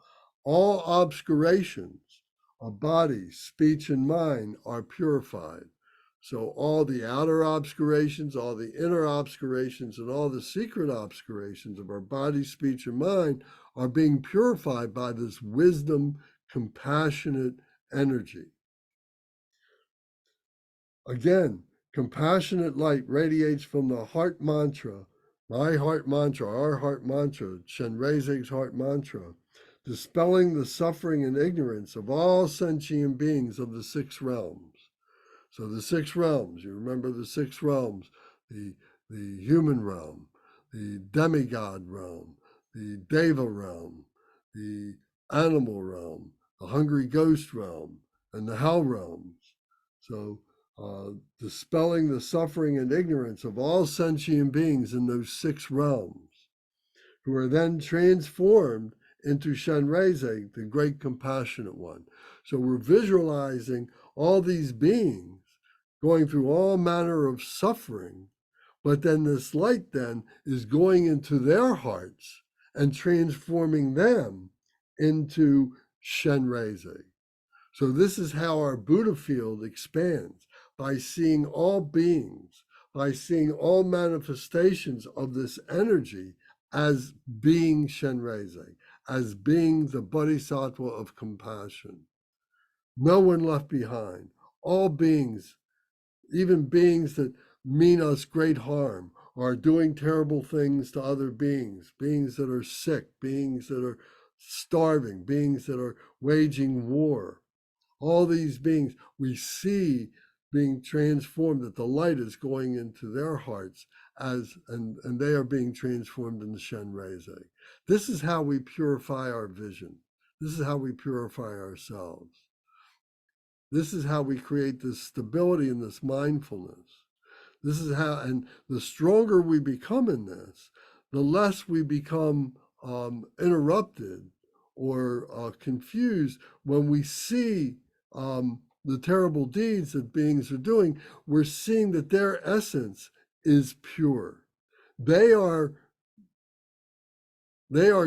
All obscurations of body, speech, and mind are purified. So all the outer obscurations, all the inner obscurations, and all the secret obscurations of our body, speech, and mind are being purified by this wisdom, compassionate energy. Again, compassionate light radiates from the heart mantra, my heart mantra, our heart mantra, Chenrezig's heart mantra, dispelling the suffering and ignorance of all sentient beings of the 6 realms. So the 6 realms, you remember the 6 realms, the human realm, the demigod realm, the deva realm, the animal realm, the hungry ghost realm, and the hell realms. So dispelling the suffering and ignorance of all sentient beings in those 6 realms, who are then transformed into Chenrezig, the great compassionate one. So we're visualizing all these beings going through all manner of suffering, but then this light then is going into their hearts and transforming them into Chenrezig. So this is how our Buddha field expands, by seeing all beings, by seeing all manifestations of this energy as being Chenrezig, as being the Bodhisattva of compassion. No one left behind. All beings, even beings that mean us great harm, are doing terrible things to other beings, beings that are sick, beings that are starving, beings that are waging war. All these beings we see being transformed, that the light is going into their hearts and they are being transformed into Chenrezig. This is how we purify our vision. This is how we purify ourselves. This is how we create this stability and this mindfulness. This is how, and the stronger we become in this, the less we become interrupted or confused when we see the terrible deeds that beings are doing. We're seeing that their essence is pure. They are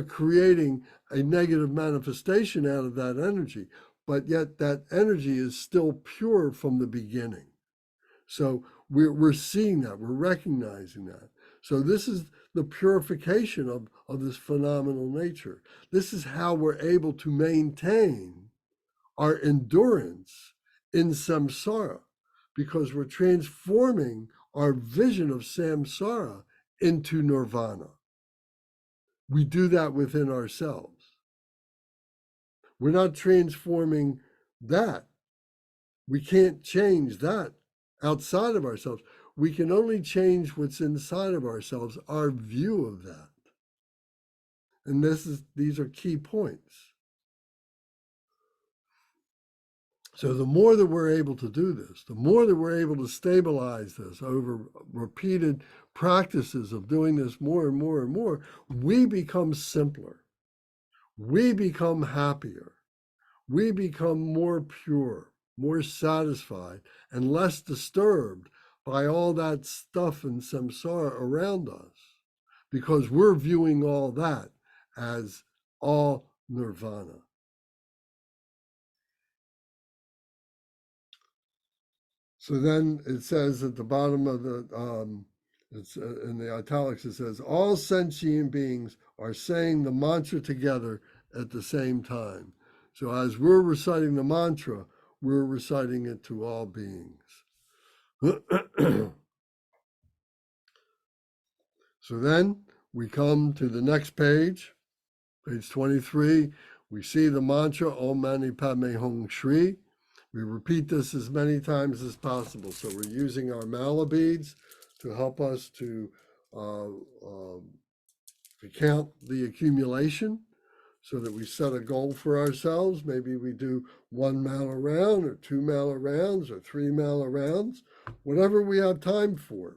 creating a negative manifestation out of that energy, but yet that energy is still pure from the beginning. So we're seeing that, we're recognizing that. So this is the purification of this phenomenal nature. This is how we're able to maintain our endurance in samsara, because we're transforming our vision of samsara into nirvana. We do that within ourselves. We're not transforming that. We can't change that outside of ourselves. We can only change what's inside of ourselves, our view of that. And these are key points. So the more that we're able to do this, the more that we're able to stabilize this over repeated practices of doing this more and more and more, we become simpler. We become happier. We become more pure, more satisfied, and less disturbed by all that stuff and samsara around us, because we're viewing all that as all nirvana. So then it says at the bottom of the, it's in the italics, it says, all sentient beings are saying the mantra together at the same time. So as we're reciting the mantra, we're reciting it to all beings. So then we come to the next page, page 23. We see the mantra, Om Mani Padme Hum Shri. We repeat this as many times as possible. So we're using our mala beads to help us to count the accumulation, so that we set a goal for ourselves. Maybe we do 1 mala round or 2 mala rounds or 3 mala rounds, whatever we have time for.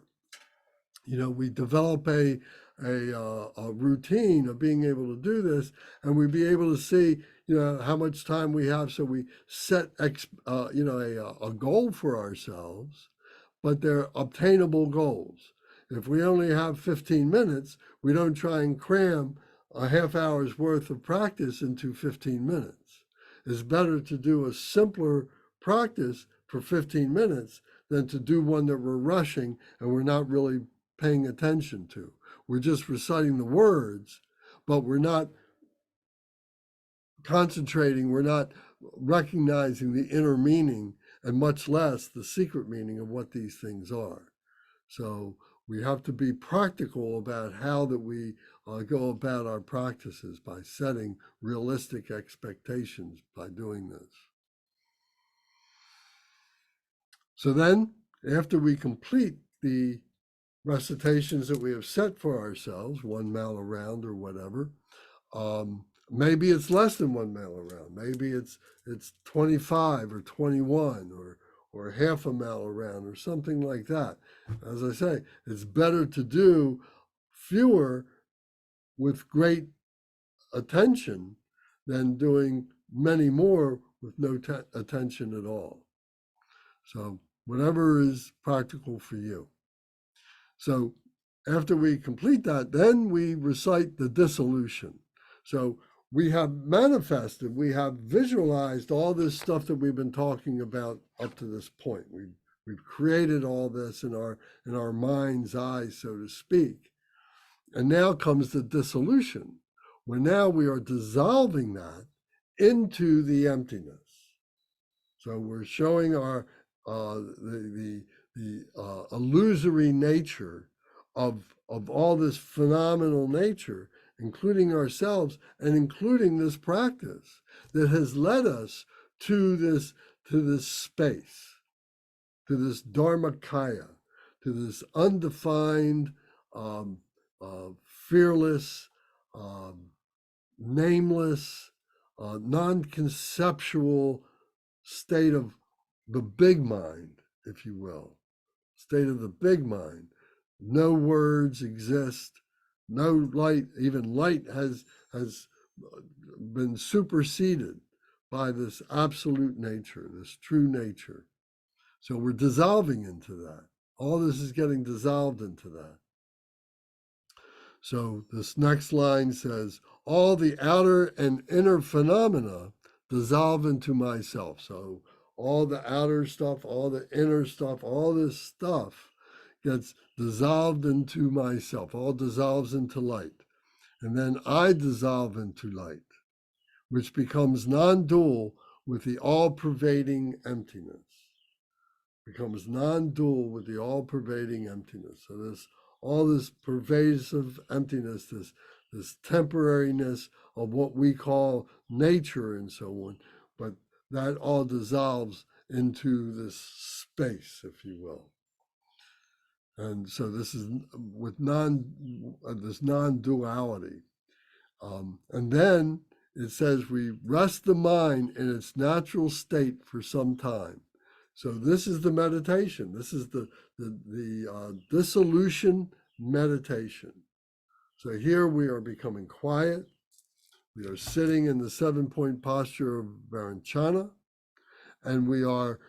You know, we develop a routine of being able to do this, and we be able to see, you know, how much time we have. So we set, you know, a goal for ourselves, but they're obtainable goals. If we only have 15 minutes, we don't try and cram a half hour's worth of practice into 15 minutes. It's better to do a simpler practice for 15 minutes than to do one that we're rushing and we're not really paying attention to. We're just reciting the words, but we're not concentrating, we're not recognizing the inner meaning, and much less the secret meaning of what these things are. So we have to be practical about how that we go about our practices by setting realistic expectations by doing this. So then, after we complete the recitations that we have set for ourselves, 1 mala round or whatever, maybe it's less than 1 mala round. Maybe it's 25 or 21 or half a mala round or something like that. As I say, it's better to do fewer with great attention than doing many more with no attention at all. So whatever is practical for you. So after we complete that, then we recite the dissolution. So we have manifested, we have visualized all this stuff that we've been talking about up to this point. We've created all this in our mind's eye, so to speak. And now comes the dissolution, where now we are dissolving that into the emptiness. So we're showing our the illusory nature of all this phenomenal nature, including ourselves and including this practice that has led us to this space, to this dharmakaya, to this undefined, fearless, nameless, non-conceptual state of the big mind, if you will, state of the big mind. No words exist. No light, even light has been superseded by this absolute nature, this true nature. So we're dissolving into that. All this is getting dissolved into that. So this next line says, all the outer and inner phenomena dissolve into myself. So all the outer stuff, all the inner stuff, all this stuff gets dissolved into myself, all dissolves into light. And then I dissolve into light, which becomes non-dual with the all-pervading emptiness. Becomes non-dual with the all-pervading emptiness. So all this pervasive emptiness, this this temporariness of what we call nature and so on, but that all dissolves into this space, if you will. And so this is with this non-duality. And then it says we rest the mind in its natural state for some time. So this is the meditation. This is the dissolution meditation. So here we are becoming quiet. We are sitting in the 7-point posture of Varanchana, and we are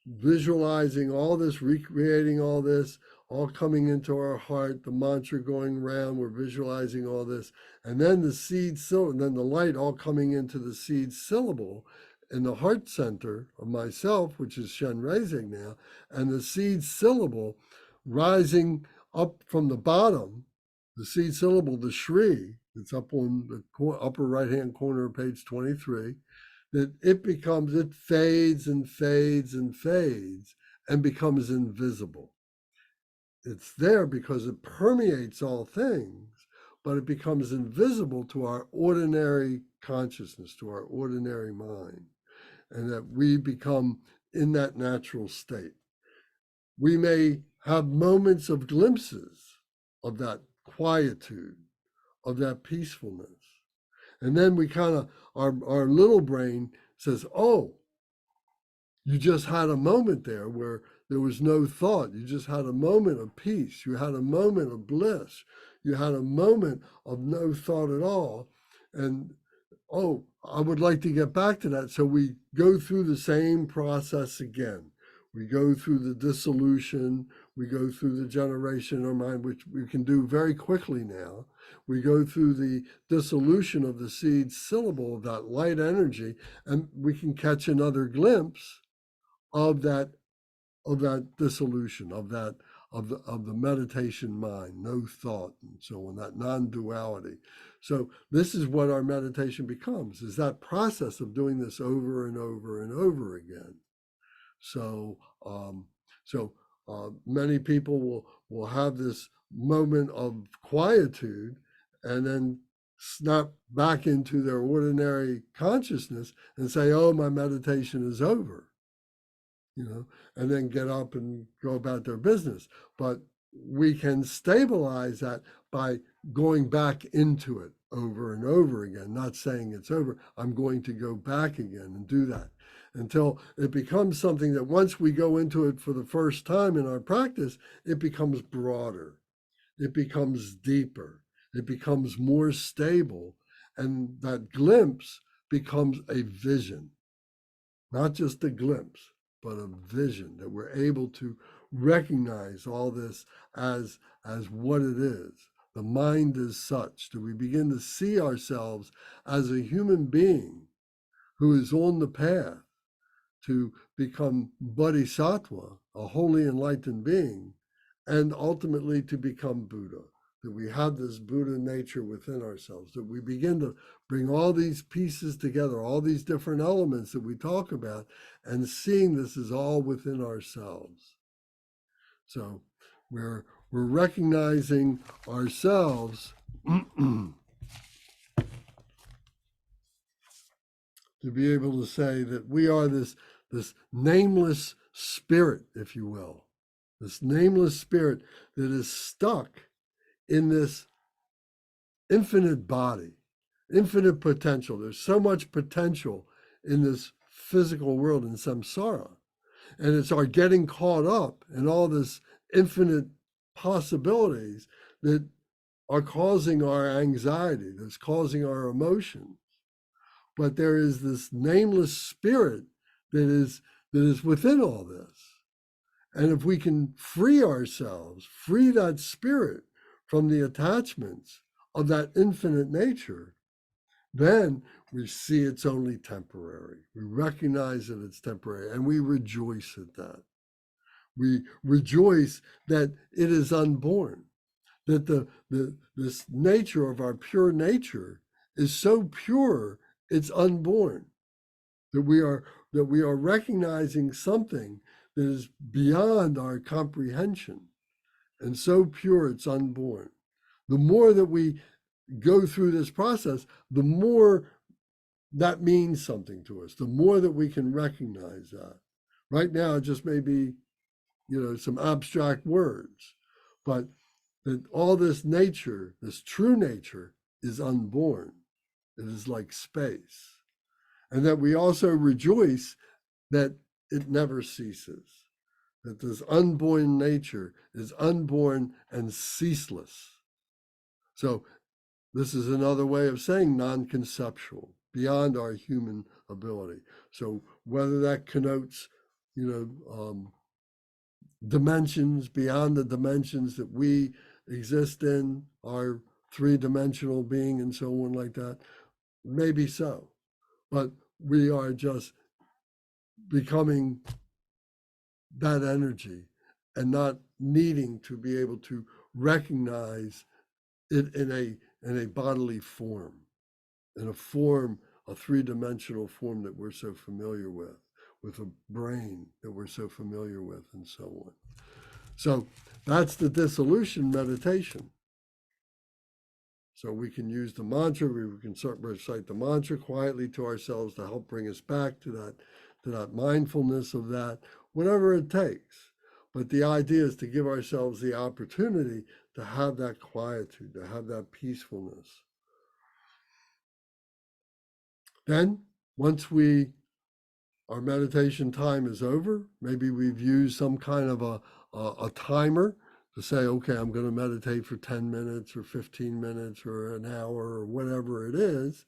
visualizing all this, recreating all this, all coming into our heart, the mantra going around, we're visualizing all this. And then the seed syllable, and then the light all coming into the seed syllable in the heart center of myself, which is Chenrezig now, and the seed syllable rising up from the bottom, the seed syllable, the Shri, it's up on the upper right-hand corner of page 23, that it fades and fades and fades and becomes invisible. It's there because it permeates all things, but it becomes invisible to our ordinary consciousness, to our ordinary mind, and that we become in that natural state. We may have moments of glimpses of that quietude, of that peacefulness. And then we kind of, our little brain says, oh, you just had a moment there where there was no thought. You just had a moment of peace. You had a moment of bliss. You had a moment of no thought at all. And, oh, I would like to get back to that. So we go through the same process again. We go through the dissolution. We go through the generation of our mind, which we can do very quickly now. We go through the dissolution of the seed syllable, of that light energy, and we can catch another glimpse of that dissolution, of the meditation mind, no thought, and so on, that non-duality. So this is what our meditation becomes, is that process of doing this over and over and over again. So many people will have this moment of quietude and then snap back into their ordinary consciousness and say, oh, my meditation is over, and then get up and go about their business. But we can stabilize that by going back into it over and over again, not saying it's over. I'm going to go back again and do that until it becomes something that once we go into it for the first time in our practice, it becomes broader, it becomes deeper, it becomes more stable, and that glimpse becomes a vision, not just a glimpse, but a vision, that we're able to recognize all this as what it is. The mind is such that we begin to see ourselves as a human being who is on the path to become Bodhisattva, a holy enlightened being, and ultimately to become Buddha, that we have this Buddha nature within ourselves, that we begin to bring all these pieces together, all these different elements that we talk about, and seeing this is all within ourselves. So we're recognizing ourselves to be able to say that we are this nameless spirit, if you will, this nameless spirit that is stuck in this infinite body, infinite potential. There's so much potential in this physical world, in samsara. And it's our getting caught up in all this infinite possibilities that are causing our anxiety, that's causing our emotions. But there is this nameless spirit that is within all this. And if we can free ourselves, free that spirit from the attachments of that infinite nature, then we see it's only temporary. We recognize that it's temporary, and we rejoice at that. We rejoice that it is unborn, that this nature of our pure nature is so pure, it's unborn, that we are recognizing something that is beyond our comprehension, and so pure it's unborn. the more that we go through this process, the more that means something to us, the more that we can recognize that. Right now, it just may be, some abstract words, but that all this nature, this true nature, is unborn. It is like space. And that we also rejoice that it never ceases, that this unborn nature is unborn and ceaseless. So this is another way of saying non-conceptual, beyond our human ability. So whether that connotes, dimensions beyond the dimensions that we exist in, our three-dimensional being and so on like that, maybe so. But we are just becoming that energy and not needing to be able to recognize it in a bodily form, in a three-dimensional form that we're so familiar with a brain that we're so familiar with, and so on. So that's the dissolution meditation. So we can use the mantra, we can recite the mantra quietly to ourselves to help bring us back to that mindfulness of that, whatever it takes. But the idea is to give ourselves the opportunity to have that quietude, to have that peacefulness. Then, once our meditation time is over, maybe we've used some kind of a timer to say, okay, I'm going to meditate for 10 minutes or 15 minutes or an hour or whatever it is.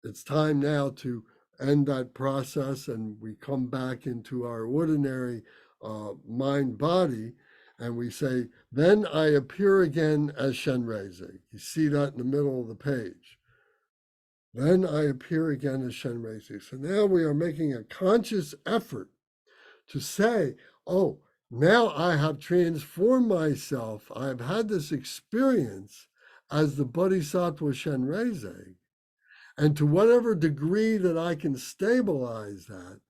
It's time now to end that process, and we come back into our ordinary mind body, and we say, then I appear again as Chenrezig. You see that in the middle of the page. Then I appear again as Chenrezig. So now we are making a conscious effort to say, oh, now I have transformed myself. I've had this experience as the Bodhisattva Chenrezig. And to whatever degree that I can stabilize that,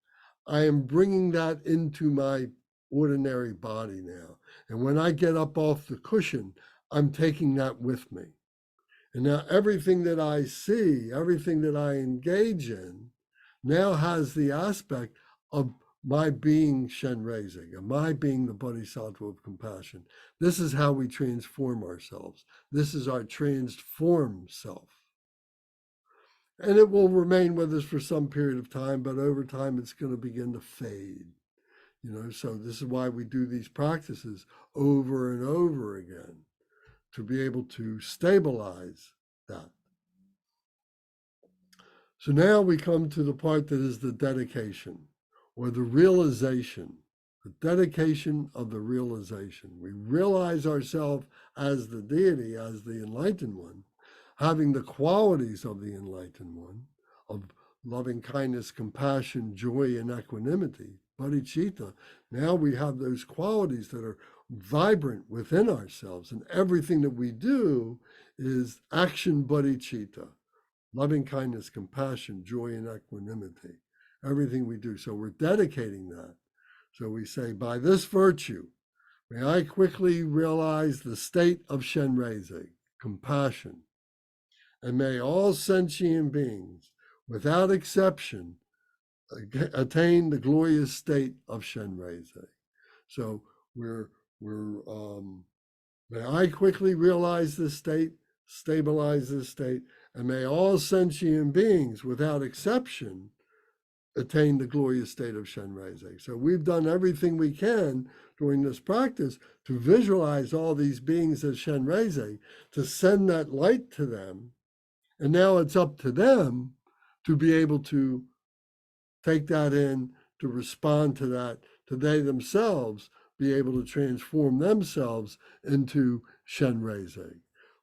I am bringing that into my ordinary body now. And when I get up off the cushion, I'm taking that with me. And now everything that I see, everything that I engage in, now has the aspect of my being Chenrezig, and my being the Bodhisattva of compassion. This is how we transform ourselves. This is our transformed self. And it will remain with us for some period of time, but over time it's going to begin to fade. So this is why we do these practices over and over again, to be able to stabilize that. So now we come to the part that is the dedication, or the realization, the dedication of the realization. We realize ourselves as the deity, as the Enlightened One, having the qualities of the Enlightened One, of loving kindness, compassion, joy, and equanimity, bodhicitta. Now we have those qualities that are vibrant within ourselves, and everything that we do is action bodhicitta, loving kindness, compassion, joy, and equanimity. Everything we do. So we're dedicating that. So we say, by this virtue, may I quickly realize the state of Chenrezig, compassion, and may all sentient beings, without exception, attain the glorious state of Chenrezig. So may I quickly realize this state, stabilize this state, and may all sentient beings, without exception, attain the glorious state of Chenrezig. So we've done everything we can during this practice to visualize all these beings as Chenrezig, to send that light to them. And now it's up to them to be able to take that in, to respond to that, to they themselves be able to transform themselves into Chenrezig.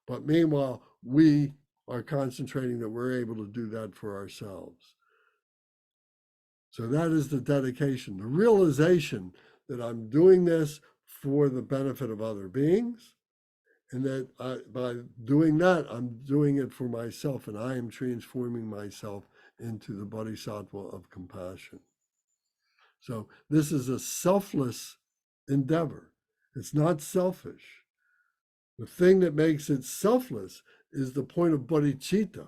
But meanwhile, we are concentrating that we're able to do that for ourselves. So that is the dedication, the realization that I'm doing this for the benefit of other beings, and that by doing that, I'm doing it for myself, and I am transforming myself into the Bodhisattva of compassion. So this is a selfless endeavor. It's not selfish. The thing that makes it selfless is the point of bodhicitta,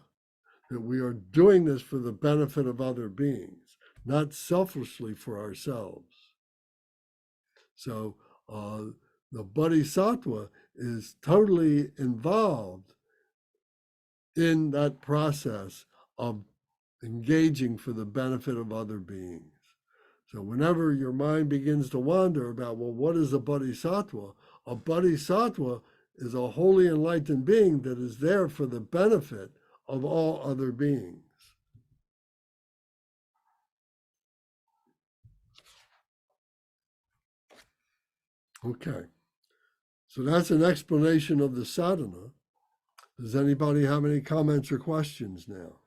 that we are doing this for the benefit of other beings, not selfishly for ourselves. So the bodhisattva is totally involved in that process of engaging for the benefit of other beings. So whenever your mind begins to wander about, well, what is a bodhisattva? A bodhisattva is a wholly enlightened being that is there for the benefit of all other beings. Okay, so that's an explanation of the sadhana. Does anybody have any comments or questions now?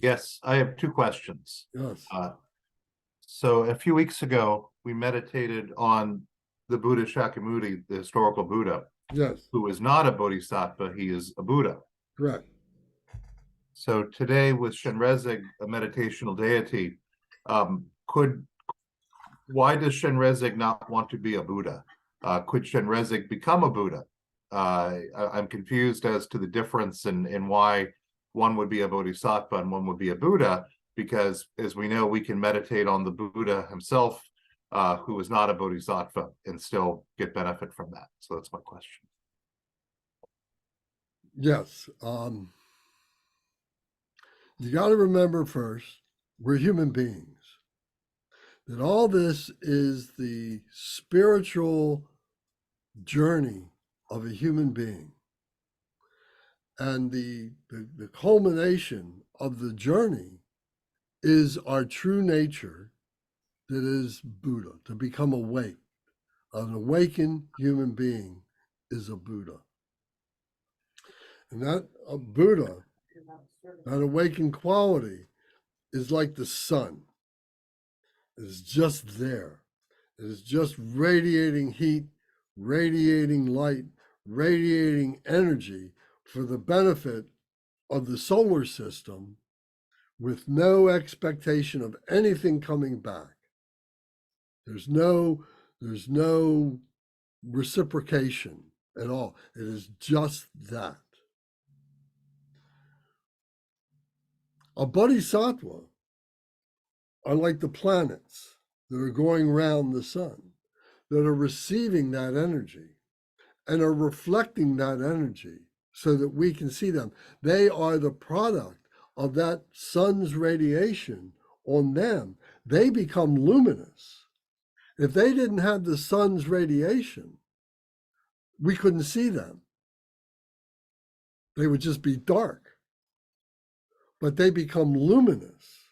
Yes, I have two questions. Yes. So a few weeks ago, we meditated on the Buddha Shakyamuni, the historical Buddha, Yes, who is not a bodhisattva, he is a Buddha. correct. So today with Chenrezig, a meditational deity, why does Chenrezig not want to be a Buddha? Could Chenrezig become a Buddha? I'm confused as to the difference in why one would be a bodhisattva and one would be a Buddha, because as we know, we can meditate on the Buddha himself, who is not a bodhisattva, and still get benefit from that. So that's my question. Yes. You got to remember first, we're human beings. That all this is the spiritual journey of a human being. And the culmination of the journey is our true nature, that is Buddha, to become awake. An awakened human being is a Buddha. And that a Buddha, that awakened quality, is like the sun. It is just there. It is just radiating heat, radiating light, radiating energy for the benefit of the solar system, with no expectation of anything coming back. There's no reciprocation at all. It is just that. A bodhisattva are like the planets that are going around the sun, that are receiving that energy and are reflecting that energy so that we can see them. They are the product of that sun's radiation on them. They become luminous. If they didn't have the sun's radiation, we couldn't see them. They would just be dark. But they become luminous.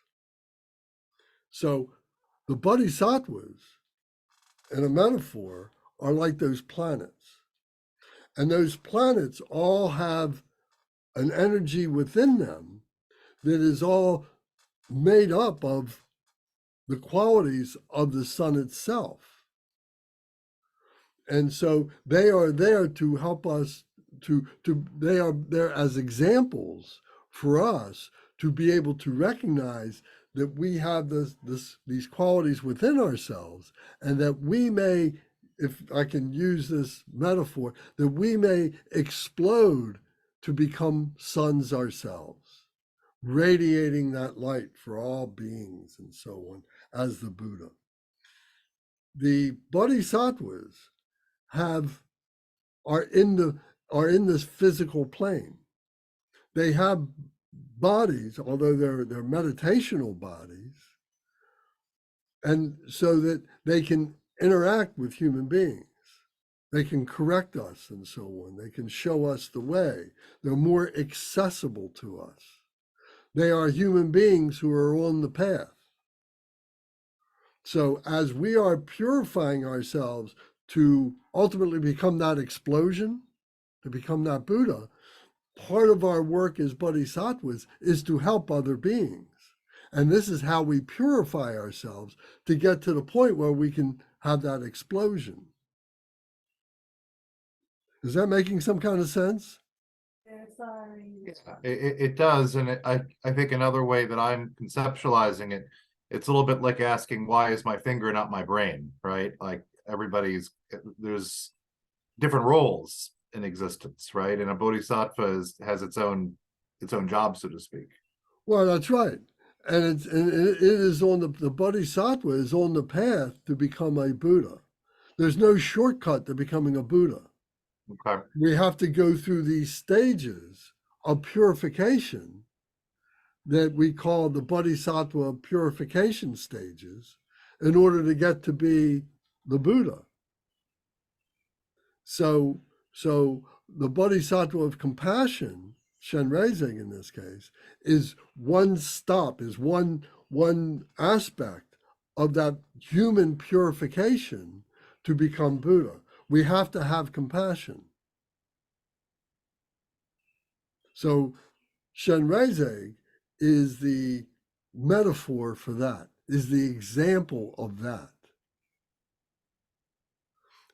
So the bodhisattvas, in a metaphor, are like those planets. And those planets all have an energy within them that is all made up of the qualities of the sun itself. And so they are there to help us they are there as examples for us to be able to recognize that we have these qualities within ourselves, and that we may, if I can use this metaphor, that we may explode to become suns ourselves, radiating that light for all beings and so on, as the Buddha. The bodhisattvas are in this physical plane. They have bodies, although they're meditational bodies, and so that they can interact with human beings. They can correct us and so on. They can show us the way. They're more accessible to us. They are human beings who are on the path. So as we are purifying ourselves to ultimately become that explosion, to become that Buddha, part of our work as bodhisattvas is to help other beings. And this is how we purify ourselves to get to the point where we can have that explosion. Is that making some kind of sense? It does. And I think another way that I'm conceptualizing it, it's a little bit like asking, why is my finger not my brain, right? Like there's different roles in existence, right? And a bodhisattva has its own job, so to speak. Well, that's right. And it is on the Bodhisattva is on the path to become a Buddha. There's no shortcut to becoming a Buddha. Okay. We have to go through these stages of purification that we call the Bodhisattva purification stages in order to get to be the Buddha. So the Bodhisattva of compassion, Chenrezig in this case, is one stop, is one aspect of that human purification to become Buddha. We have to have compassion. So Chenrezig is the metaphor for that, is the example of that.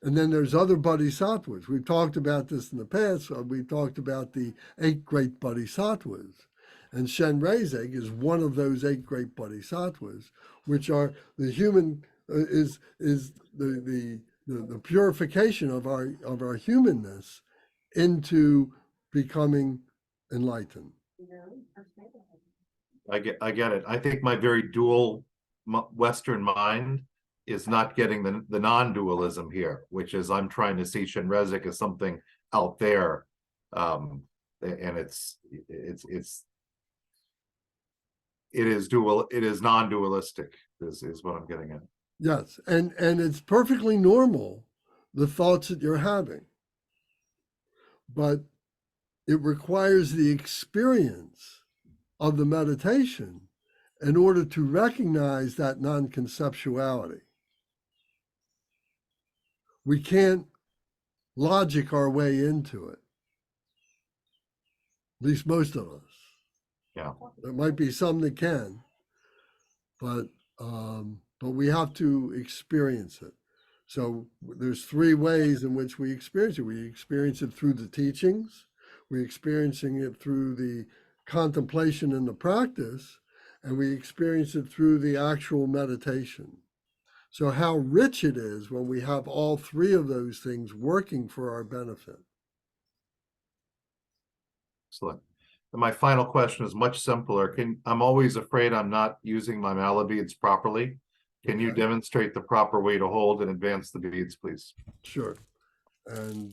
And then there's other bodhisattvas. We've talked about this in the past. We talked about the 8 great bodhisattvas. And Chenrezig is one of those 8 great bodhisattvas, which are the human, is the purification of our humanness into becoming enlightened. I get it. I think my very dual Western mind is not getting the non-dualism here, which is I'm trying to see Chenrezig as something out there, and it is dual. It is non-dualistic. Is what I'm getting at. Yes, and it's perfectly normal, the thoughts that you're having, but it requires the experience of the meditation in order to recognize that non-conceptuality. We can't logic our way into it. At least most of us. Yeah. There might be some that can, but we have to experience it. So there's 3 ways in which we experience it. We experience it through the teachings, we're experiencing it through the contemplation and the practice, and we experience it through the actual meditation. So how rich it is when we have all 3 of those things working for our benefit. Excellent. And my final question is much simpler. I'm always afraid I'm not using my mallet beads properly. Can you demonstrate the proper way to hold and advance the beads, please? Sure. And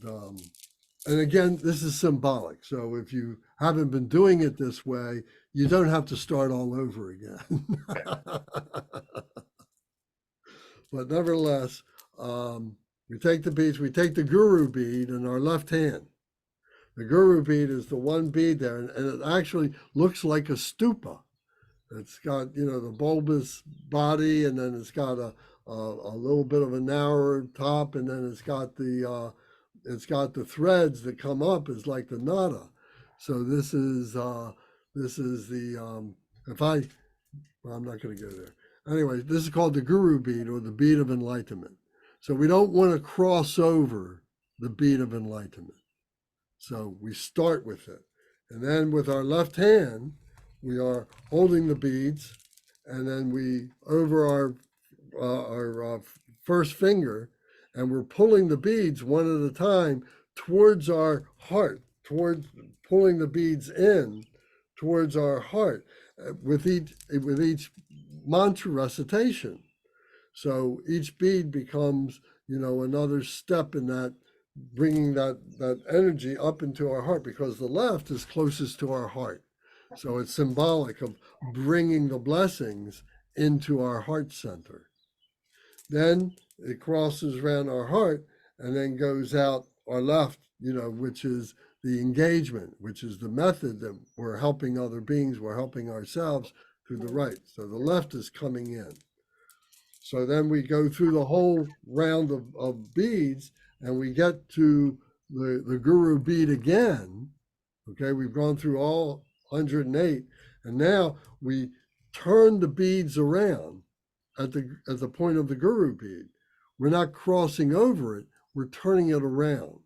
again, this is symbolic. So if you haven't been doing it this way, you don't have to start all over again. But nevertheless, we take the beads, we take the guru bead in our left hand. The guru bead is the one bead there, and it actually looks like a stupa. It's got, the bulbous body, and then it's got a little bit of a narrower top, and then it's got the threads that come up as like the nada. So this is the I'm not going to go there. Anyway, this is called the guru bead, or the bead of enlightenment. So we don't want to cross over the bead of enlightenment. So we start with it. And then with our left hand, we are holding the beads, and then we, over our first finger, and we're pulling the beads one at a time towards our heart, towards pulling the beads in towards our heart with each mantra recitation. So each bead becomes, another step in that, bringing that energy up into our heart, because the left is closest to our heart. So it's symbolic of bringing the blessings into our heart center. Then it crosses around our heart and then goes out our left, which is the engagement, which is the method that we're helping other beings, we're helping ourselves through the right. So the left is coming in. So then we go through the whole round of beads, and we get to the guru bead again. Okay, we've gone through all 108, and now we turn the beads around at the point of the guru bead. We're not crossing over it, we're turning it around,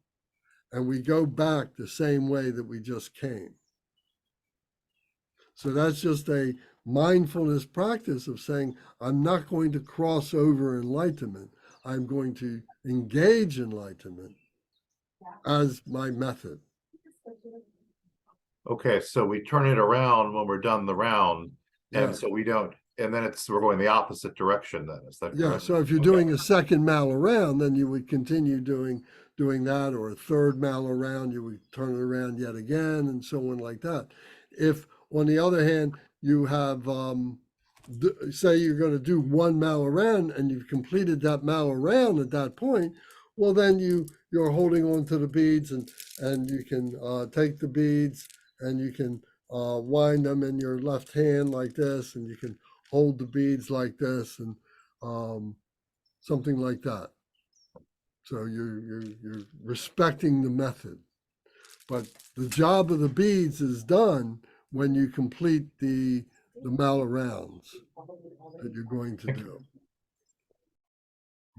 and we go back the same way that we just came. So that's just a mindfulness practice of saying, I'm not going to cross over enlightenment, I'm going to engage enlightenment as my method. Okay, so we turn it around when we're done the round, and Yeah. so we don't, and then we're going the opposite direction then, is that Yeah, correct? so if you're Okay. doing a second mile around, then you would continue doing that, or a third mile around, you would turn it around yet again, and so on like that. If, on the other hand, you have, say you're going to do 1 mile around and you've completed that mile around at that point, well, then you're holding on to the beads, and you can take the beads and you can wind them in your left hand like this, and you can hold the beads like this, and something like that. So you're respecting the method, but the job of the beads is done when you complete the mile rounds that you're going to do.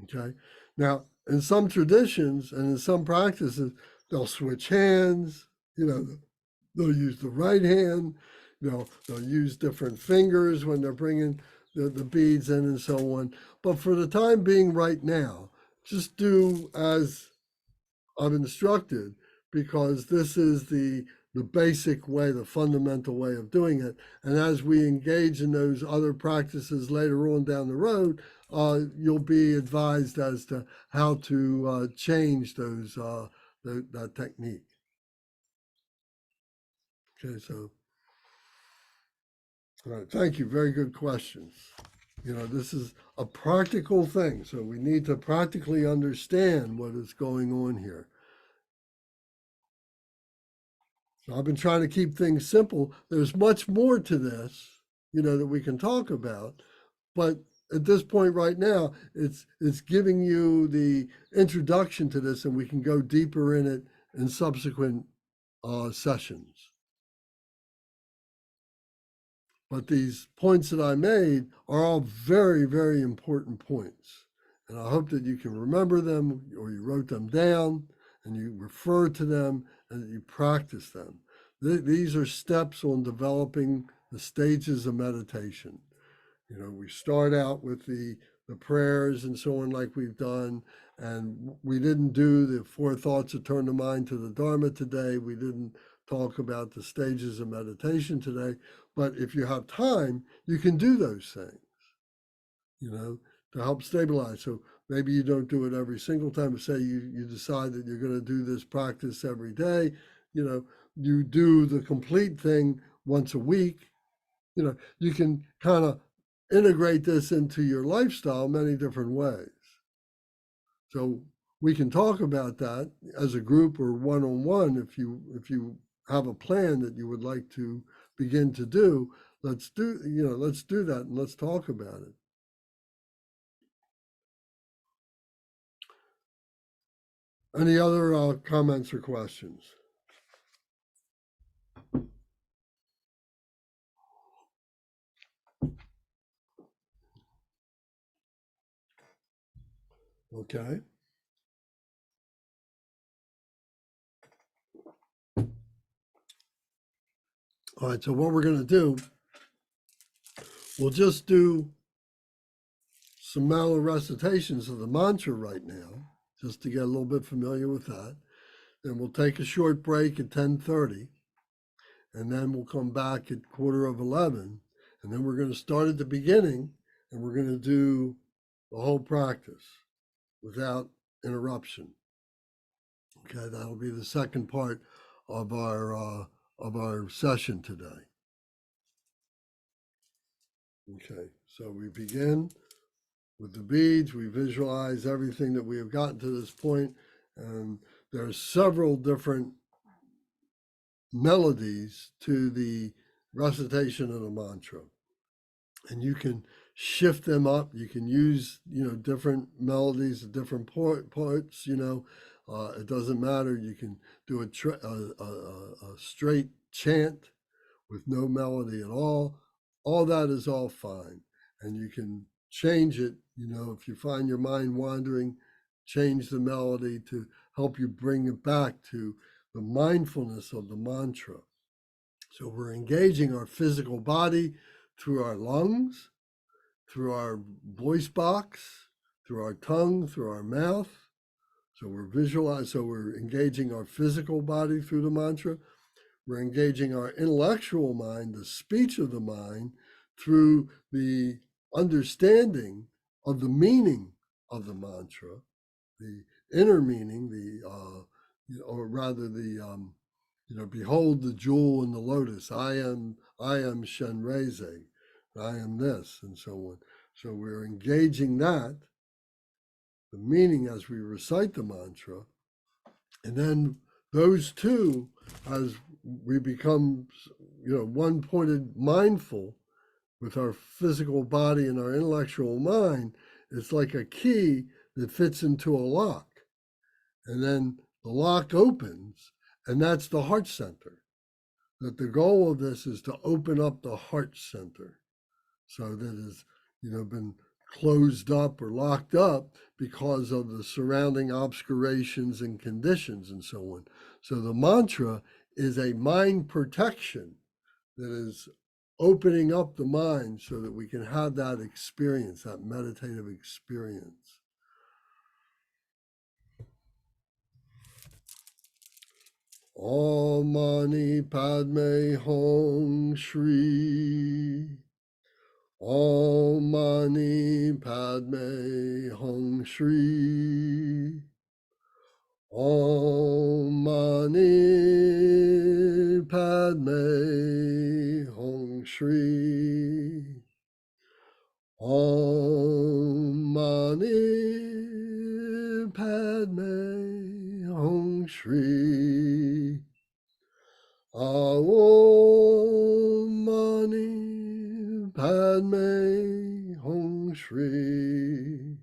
Okay. Now, in some traditions and in some practices, they'll switch hands. You know, they'll use the right hand. They'll use different fingers when they're bringing the beads in and so on. But for the time being, right now, just do as I've instructed, because this is the basic way, the fundamental way of doing it. And as we engage in those other practices later on down the road, you'll be advised as to how to change those that technique. Okay, so all right, thank you. Very good questions. This is a practical thing, so we need to practically understand what is going on here. So I've been trying to keep things simple. There's much more to this, that we can talk about, but at this point right now, it's giving you the introduction to this, and we can go deeper in it in subsequent sessions. But these points that I made are all very, very important points. And I hope that you can remember them, or you wrote them down and you refer to them and that you practice them. These are steps on developing the stages of meditation. We start out with the prayers and so on, like we've done. And we didn't do the 4 thoughts that turn the mind to the Dharma today. We didn't talk about the stages of meditation today. But if you have time, you can do those things, to help stabilize. So maybe you don't do it every single time. Say you decide that you're going to do this practice every day. You do the complete thing once a week. You can kind of integrate this into your lifestyle many different ways. So we can talk about that as a group or one-on-one. If you have a plan that you would like to begin to do, let's do that, and let's talk about it. Any other comments or questions? Okay. All right, so what we're going to do, we'll just do some mala recitations of the mantra right now, just to get a little bit familiar with that. Then we'll take a short break at 10:30, and then we'll come back at 11:15, and then we're going to start at the beginning, and we're going to do the whole practice without interruption. Okay, that'll be the second part of our session today. Okay, so we begin with the beads. We visualize everything that we have gotten to this point, and there are several different melodies to the recitation of the mantra, and you can shift them up. You can use different melodies at different parts. It doesn't matter. You can do a straight chant with no melody at all. All that is all fine, and you can change it. If you find your mind wandering, change the melody to help you bring it back to the mindfulness of the mantra. So we're engaging our physical body through our lungs, through our voice box, through our tongue, through our mouth. So we're engaging our physical body through the mantra. We're engaging our intellectual mind, the speech of the mind, through the understanding of the meaning of the mantra, the inner meaning, or rather behold the jewel in the lotus. I am Chenrezig. I am this, and so on. So we're engaging that, the meaning as we recite the mantra, and then those two, as we become, one-pointed mindful with our physical body and our intellectual mind, it's like a key that fits into a lock. And then the lock opens, and that's the heart center. That the goal of this is to open up the heart center so that has, been closed up or locked up because of the surrounding obscurations and conditions and so on. So the mantra is a mind protection that is opening up the mind so that we can have that experience, that meditative experience. Om Mani Padme Hum Shri. Om Mani Padme Hum Shri. Om Mani Padme Hum Shri. Om Mani Padme Hum Shri. Om Mani Padme Hum Shri.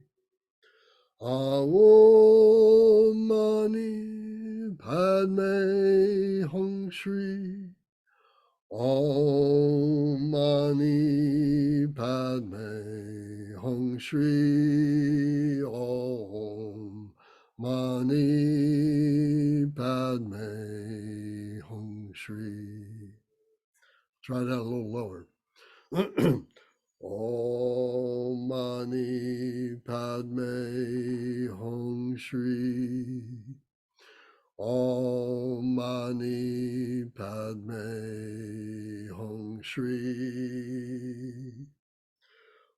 Om Mani Padme Hum Shri. Om Mani Padme Hum Shri. Om Mani Padme Hum Shri. Try that a little lower. Om Mani Padme Hum Shri. Om Mani Padme Hum Shri.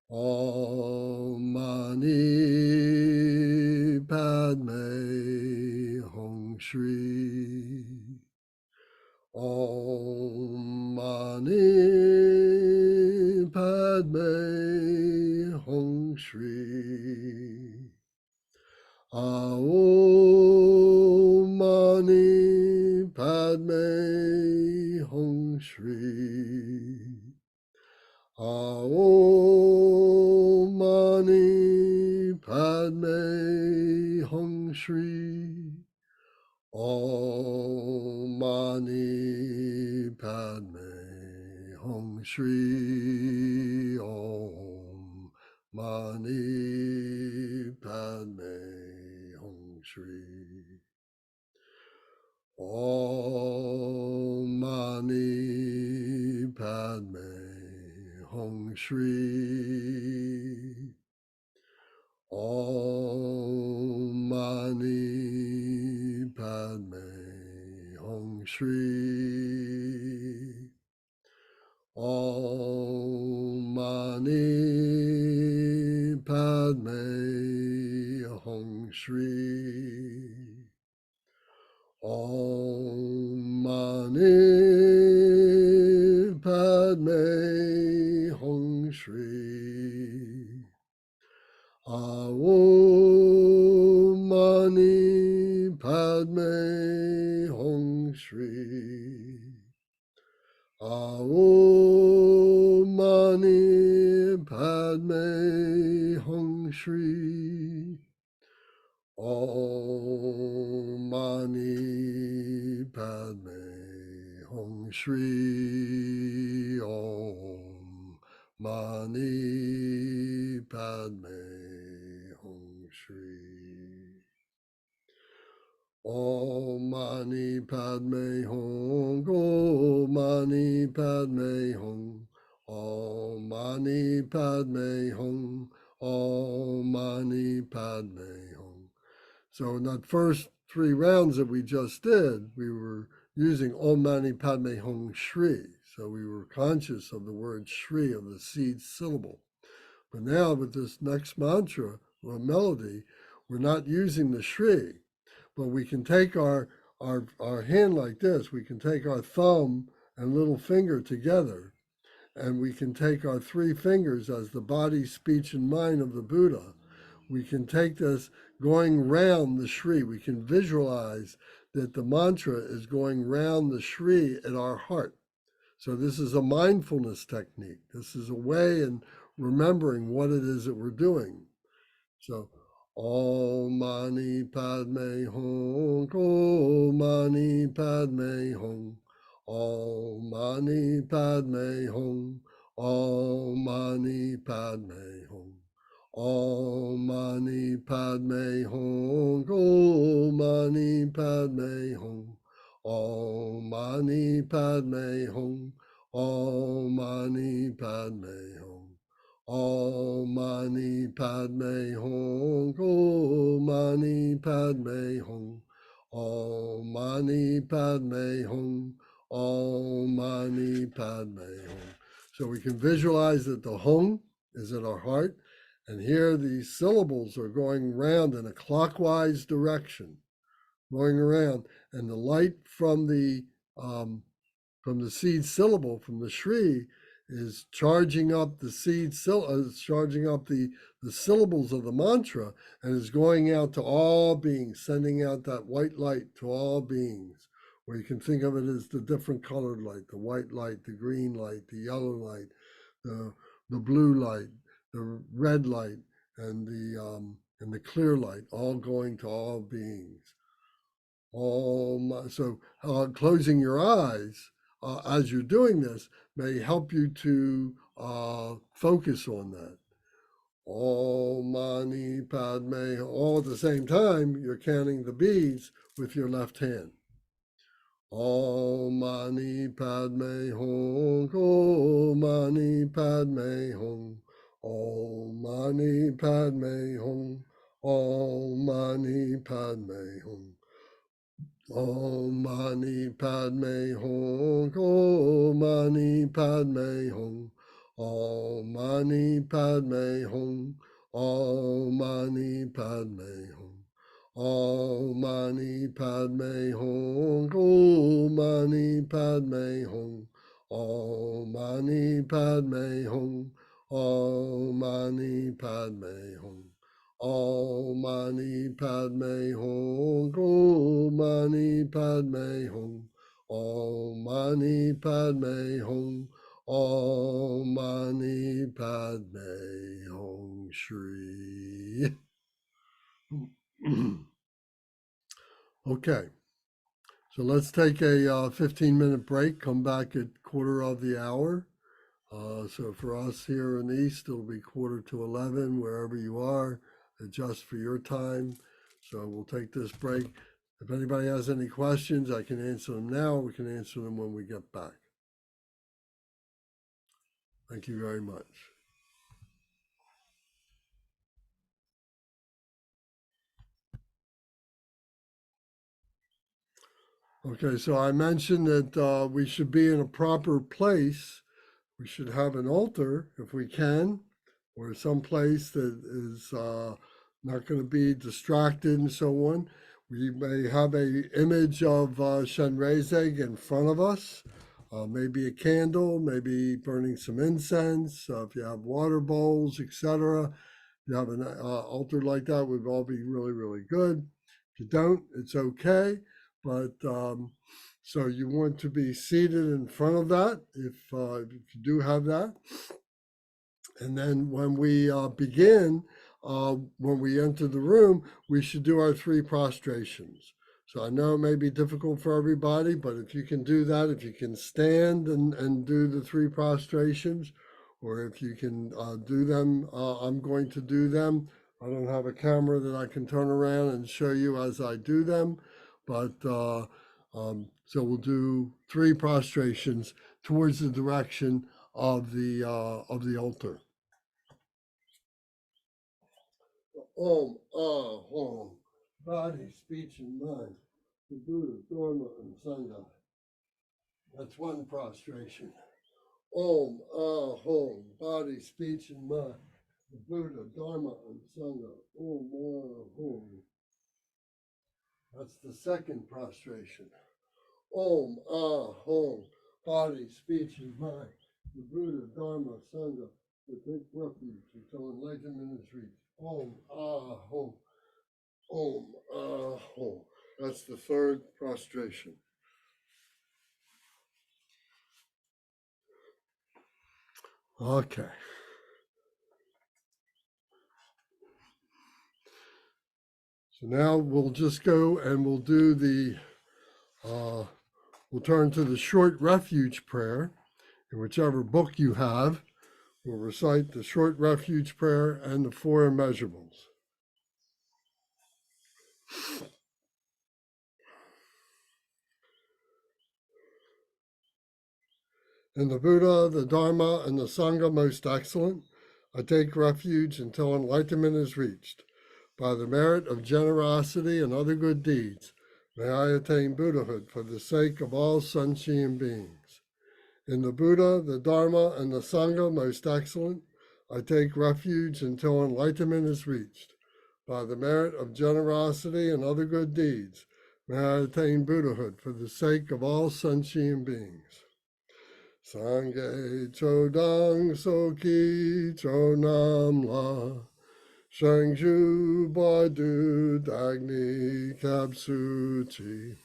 Om Mani Padme Hum Shri. Om Mani Padme Hum Shri. Om Mani Padme Hum Shri. Om Mani Padme Hum Shri. Om Mani Padme Hum Shri. Om Mani Padme Hum Shri. Om Mani Padme Hum Shri. Om Mani Padme Hum Shri. Om Mani Padme Hum Shri. Om Mani Padme Hum Shri. Om Mani Padme Hum Shri. Om Mani Padme Hum Shri. Om Mani Padme Hum Shri. Om Mani Padme Hum Shri. Om Mani Padme Hum. Om Mani Padme Hum. Om Mani Padme Hum. Om Mani Padme Hum. So in that first 3 rounds that we just did, we were using Om Mani Padme Hum Shri. So we were conscious of the word Shri, of the seed syllable. But now with this next mantra or melody, we're not using the Shri, but we can take our hand like this. We can take our thumb and little finger together, and we can take our 3 fingers as the body, speech, and mind of the Buddha. We can take this going round the Shri. We can visualize that the mantra is going round the Shri in our heart. So this is a mindfulness technique. This is a way in remembering what it is that we're doing. So Om Mani Padme Hum, Om Mani Padme Hum, Om Mani Padme Hum, Om Mani Padme Hum, Om Mani Padme Hum, Om Mani Padme Hum, Om Mani Padme Hum, Om Mani Padme Hum. Om Mani Padme Hum, Om Mani Padme Hum, Om Mani Padme Hum, Om Mani Padme Hum. So we can visualize that the Hum is in our heart, and here these syllables are going round in a clockwise direction, going around, and the light from the seed syllable, from the Shri, is charging up the charging up the syllables of the mantra, and is going out to all beings, sending out that white light to all beings. Or you can think of it as the different colored light, the white light, the green light, the yellow light, the blue light, the red light, and the clear light, all going to all beings. So closing your eyes as you're doing this may help you to focus on that. Om Mani Padme, all at the same time, you're counting the beads with your left hand. Om Mani Padme Hum, Om Mani Padme Hum, Om Mani Padme Hum, Om Mani Padme Hum. Om Mani Padme Hum, Om Mani Padme Hum, Om Mani Padme Hum, Om Mani Padme Hum, Om Mani Padme Hum, Om Mani Padme Hum, Om Mani Padme Hum, Om Mani Padme Hum. Om Mani Padme Hum, Om Mani Padme Hum, Om Mani Padme Hum, Om Mani Padme Hum Shri. Okay, so let's take a 15-minute break, come back at 1/4 so for us here in the East, it'll be 11:15, wherever you are. Adjust for your time. So we'll take this break. If anybody has any questions, I can answer them now. We can answer them when we get back. Thank you very much. Okay, so I mentioned that we should be in a proper place. We should have an altar if we can, or some place that is not going to be distracted and so on. We may have a image of Chenrezig in front of us, maybe a candle, maybe burning some incense. If you have water bowls, etc., if you have an altar like that, would all be really, really good. If you don't, it's okay. But so you want to be seated in front of that if you do have that. And then when we begin, when we enter the room, we should do our 3 prostrations. So I know it may be difficult for everybody, but if you can do that, if you can stand and do the 3 prostrations, or if you can do them, I'm going to do them. I don't have a camera that I can turn around and show you as I do them, but so we'll do 3 prostrations towards the direction of the altar. Om, Hum, body, speech, and mind, the Buddha, Dharma, and Sangha. That's one prostration. Om, Ah, Hom, body, speech, and mind, the Buddha, Dharma, and Sangha. Om, Ah, Hom. That's the second prostration. Om, Ah, Hom, body, speech, and mind, the Buddha, Dharma, Sangha, to take refuge until enlightenment is reached. Om, Ah, Hom. Om, Ah, Hom. That's the third prostration. Okay. So now we'll just go and we'll do we'll turn to the short refuge prayer. In whichever book you have, we'll recite the short refuge prayer and the four immeasurables. In the Buddha, the Dharma, and the Sangha most excellent, I take refuge until enlightenment is reached. By the merit of generosity and other good deeds, may I attain Buddhahood for the sake of all sentient beings. In the Buddha, the Dharma, and the Sangha most excellent, I take refuge until enlightenment is reached. By the merit of generosity and other good deeds, may I attain Buddhahood for the sake of all sentient beings. Sangye chodang soki chonam la, shangju badu dagni kapsuchi,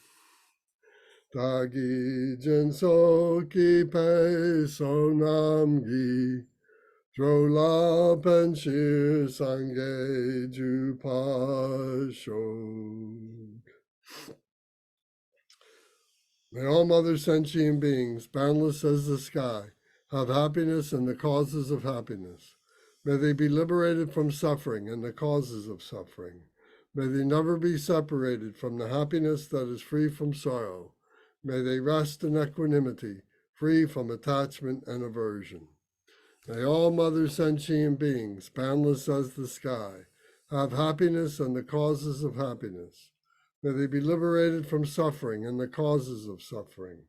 dagi jinsoki pe sonam gi, drola penshir sangye ju pasho. May all mother sentient beings, boundless as the sky, have happiness and the causes of happiness. May they be liberated from suffering and the causes of suffering. May they never be separated from the happiness that is free from sorrow. May they rest in equanimity, free from attachment and aversion. May all mother sentient beings, boundless as the sky, have happiness and the causes of happiness. May they be liberated from suffering and the causes of suffering.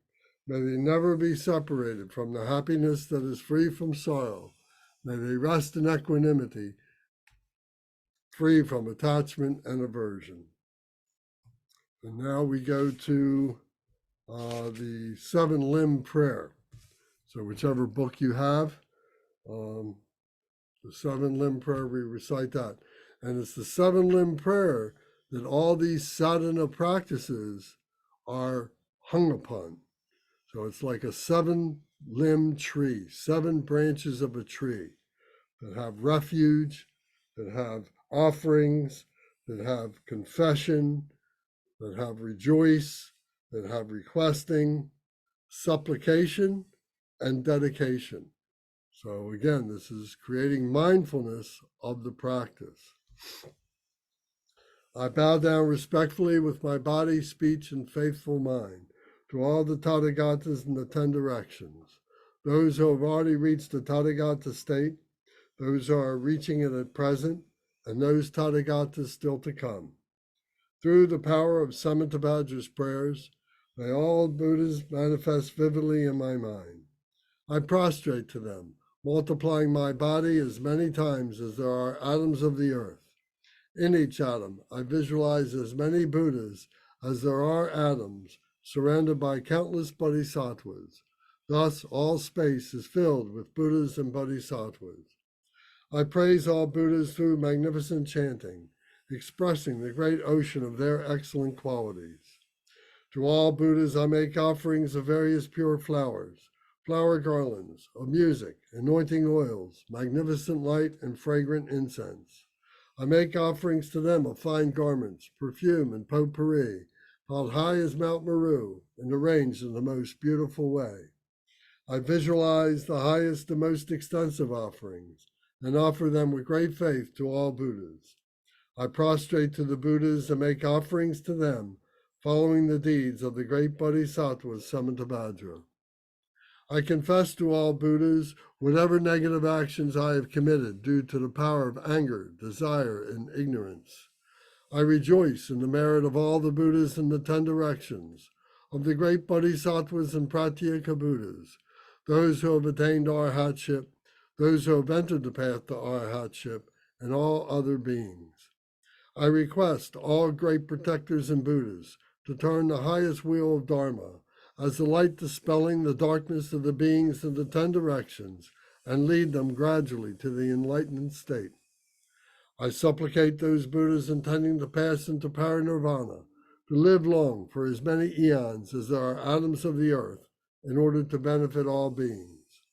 May they never be separated from the happiness that is free from sorrow. May they rest in equanimity, free from attachment and aversion. And now we go to the seven-limb prayer. So whichever book you have, the seven-limb prayer, we recite that. And it's the seven-limb prayer that all these sadhana practices are hung upon. So it's like a seven-limb tree, seven branches of a tree that have refuge, that have offerings, that have confession, that have rejoice, that have requesting, supplication, and dedication. So again, this is creating mindfulness of the practice. I bow down respectfully with my body, speech, and faithful mind to all the Tathagatas in the 10 directions, those who have already reached the Tathagata state, those who are reaching it at present, and those Tathagatas still to come. Through the power of Samantabhadra's prayers, may all Buddhas manifest vividly in my mind. I prostrate to them, multiplying my body as many times as there are atoms of the earth. In each atom, I visualize as many Buddhas as there are atoms, surrounded by countless Bodhisattvas. Thus, all space is filled with Buddhas and Bodhisattvas. I praise all Buddhas through magnificent chanting, expressing the great ocean of their excellent qualities. To all Buddhas, I make offerings of various pure flowers, flower garlands, of music, anointing oils, magnificent light, and fragrant incense. I make offerings to them of fine garments, perfume, and potpourri, piled high as Mount Meru, and arranged in the most beautiful way. I visualize the highest and most extensive offerings, and offer them with great faith to all Buddhas. I prostrate to the Buddhas and make offerings to them, following the deeds of the great Bodhisattva Samantabhadra. I confess to all Buddhas whatever negative actions I have committed due to the power of anger, desire, and ignorance. I rejoice in the merit of all the Buddhas in the 10 directions, of the great Bodhisattvas and Pratyeka Buddhas, those who have attained Arhatship, those who have entered the path to Arhatship, and all other beings. I request all great protectors and Buddhas to turn the highest wheel of Dharma as the light dispelling the darkness of the beings in the 10 directions and lead them gradually to the enlightened state. I supplicate those Buddhas intending to pass into parinirvana to live long for as many eons as there are atoms of the earth in order to benefit all beings.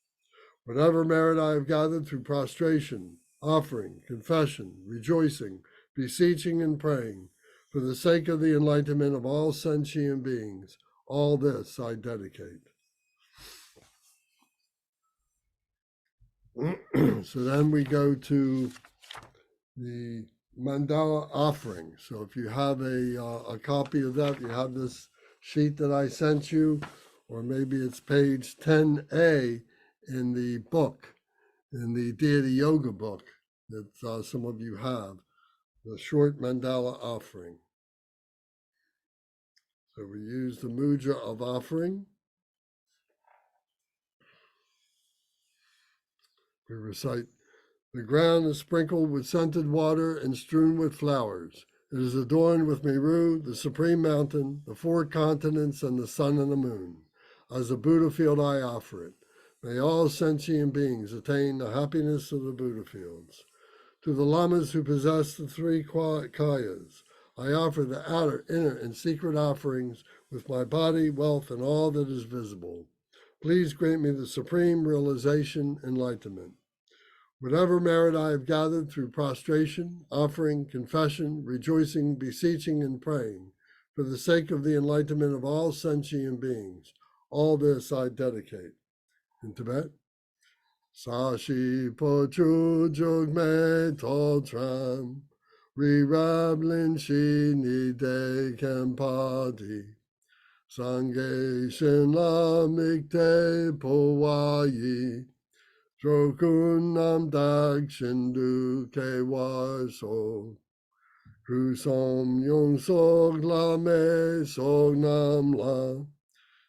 Whatever merit I have gathered through prostration, offering, confession, rejoicing, beseeching, and praying, for the sake of the enlightenment of all sentient beings, all this I dedicate. So then we go to the mandala offering. So if you have a copy of that, you have this sheet that I sent you, or maybe it's page 10A in the book, in the Deity Yoga book that some of you have, the short mandala offering. So we use the mudra of offering. We recite, "The ground is sprinkled with scented water and strewn with flowers. It is adorned with Meru, the supreme mountain, the 4 continents, and the sun and the moon. As a Buddha field I offer it. May all sentient beings attain the happiness of the Buddha fields. To the lamas who possess the 3 kayas, I offer the outer, inner, and secret offerings with my body, wealth, and all that is visible. Please grant me the supreme realization, enlightenment. Whatever merit I have gathered through prostration, offering, confession, rejoicing, beseeching, and praying, for the sake of the enlightenment of all sentient beings, all this I dedicate." In Tibet, Sashi Pochu Jugme Totram, Rirablin Shini De Kempadi, Sange Shinla Mikte Powayi, Drokunam Dag Shindu Kewaso, Krusom Yung Sog La Me Sog Nam La,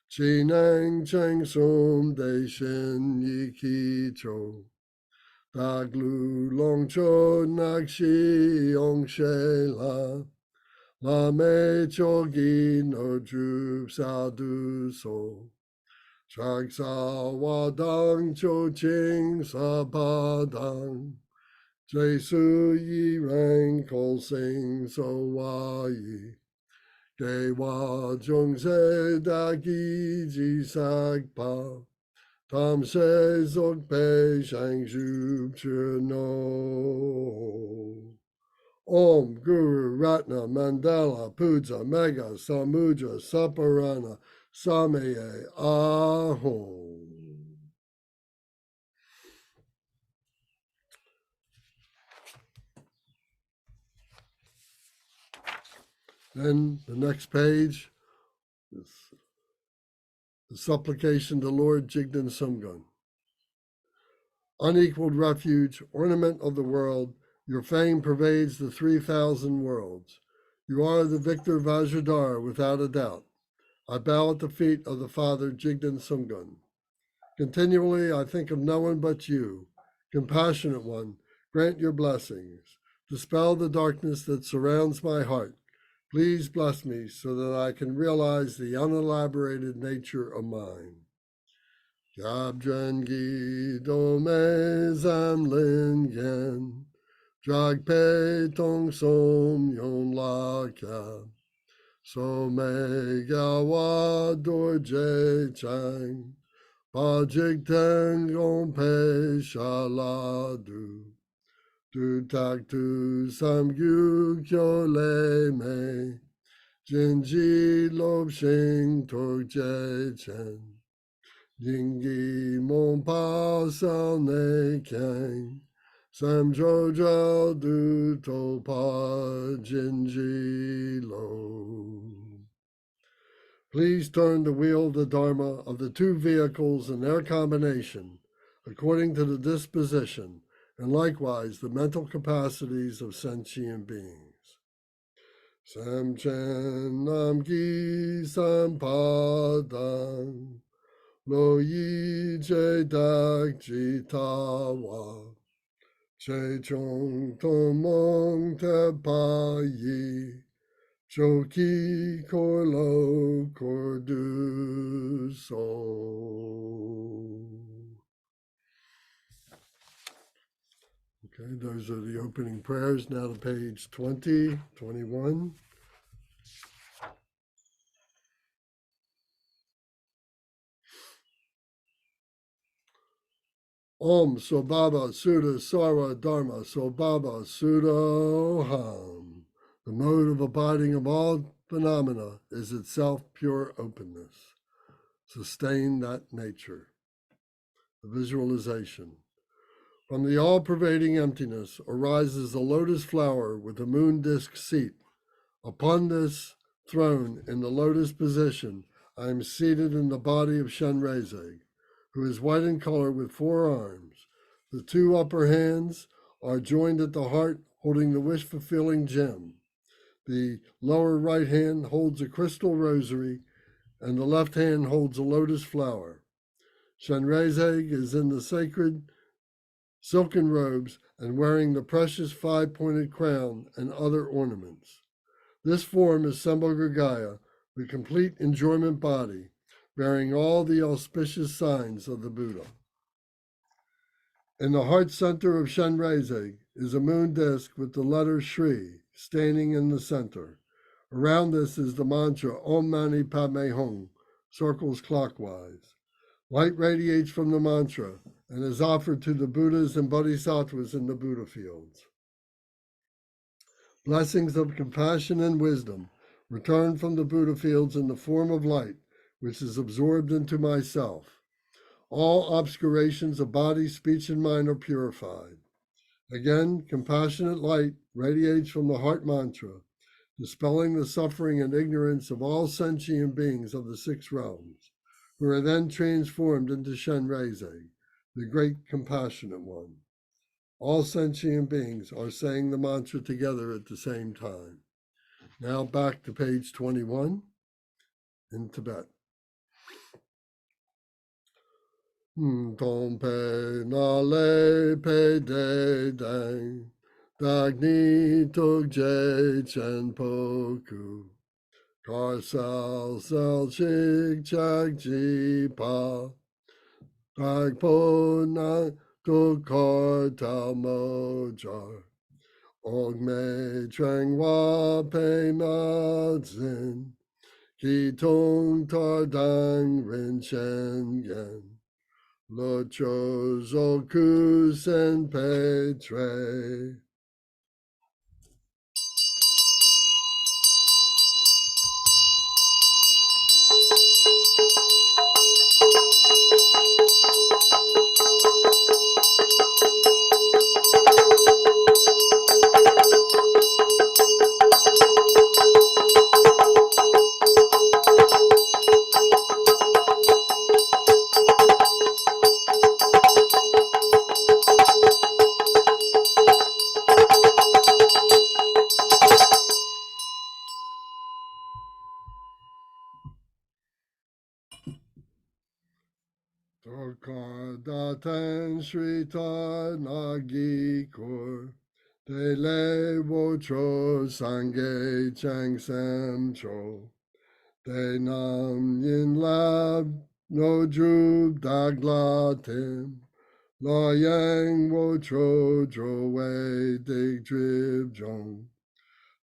Chinang Cheng Sum De Shin Yiki Cho, Daglu Long Cho Nakshi Yong She La, La Me Chogi No Drup Sadu So, Chag Sa Wadang Cho Ching Sa Padang, Jesu Yi Rang Kol Sing So Wa Yi, Ge Wa Jung Se Da Gi Ji Sag Pa, Tam Se Zog Pe Shang Zhu Chu No. Om Guru Ratna Mandala Puja Mega Samudra Saparana Sameye Ahom. Then the next page is the supplication to Lord Jigdan Sumgun. Unequaled refuge, ornament of the world, your fame pervades the 3,000 worlds. You are the victor Vajradhara without a doubt. I bow at the feet of the Father Jigdan Sumgun. Continually I think of no one but you. Compassionate one, grant your blessings. Dispel the darkness that surrounds my heart. Please bless me so that I can realize the unelaborated nature of mine. Gyabdren Dome Zam Lin Gen, Dragpe Tong Som Yon La Kya, So Me Gawa Dorje Chang, Pajik Teng Gong Pe Shaladu, Tu Tak Tu Sam Gyu Kyo Le Me, Jinji Lob Shing Tok Je Chen, Yingi Mon Pa Sao Ne Kang, Sam Jojo Du To Pa Jinji Lo. Please turn the wheel of the Dharma of the 2 vehicles and their combination according to the disposition and likewise the mental capacities of sentient beings. Samchen Namgi Sampadang Lo Yi Je Dak Jitawa Che Chong Tomong Te Pa Yi Choki Korlo Kordu So. Okay, those are the opening prayers. Now to page 20, 21. Om Sobaba Sudha Sarva Dharma Sobaba Sudoham. The mode of abiding of all phenomena is itself pure openness. Sustain that nature. The visualization. From the all-pervading emptiness arises a lotus flower with a moon disk seat. Upon this throne, in the lotus position, I am seated in the body of Chenrezig, who is white in color with 4 arms. The 2 upper hands are joined at the heart, holding the wish-fulfilling gem. The lower right hand holds a crystal rosary, and the left hand holds a lotus flower. Chenrezig is in the sacred silken robes and wearing the precious 5-pointed crown and other ornaments. This form is Sambhogagaya, the complete enjoyment body, bearing all the auspicious signs of the Buddha. In the heart center of Chenrezig is a moon disk with the letter Shri standing in the center. Around this is the mantra Om Mani Padme Hum, circles clockwise. Light radiates from the mantra and is offered to the Buddhas and Bodhisattvas in the Buddha fields. Blessings of compassion and wisdom return from the Buddha fields in the form of light, which is absorbed into myself. All obscurations of body, speech, and mind are purified. Again, compassionate light radiates from the heart mantra, dispelling the suffering and ignorance of all sentient beings of the 6 realms, who are then transformed into Chenrezig, the great compassionate one. All sentient beings are saying the mantra together at the same time. Now back to page 21 in Tibet. Tom pe na le pe de dang, dagni tuk je chen poku, kar sal sal chik chak ji pa, dag po na tuk kar tal mo jar. Og me trang wa pe na zin, ki tong tar dang rin chen gen. Lo cho zoku sen pe tre. Torkar daten shritar nagi kor, de le wo tro sange chang sam tro, de nam yin lab no drub daglatim, la yang wo tro dro we dig drib jong.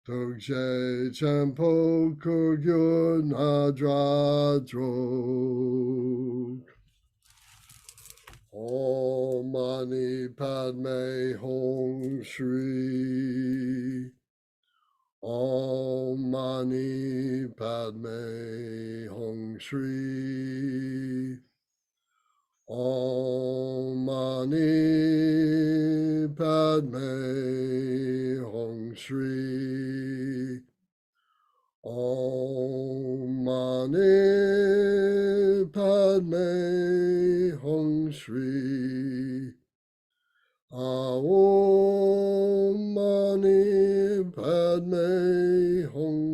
Tugje champo kugyo nadra drog. Om Mani Padme Hum Shri. Om Mani Padme Hum Shri. Om Mani Padme Hum Shri. Om Mani Padme Hum Shri. Om Mani Padme Hum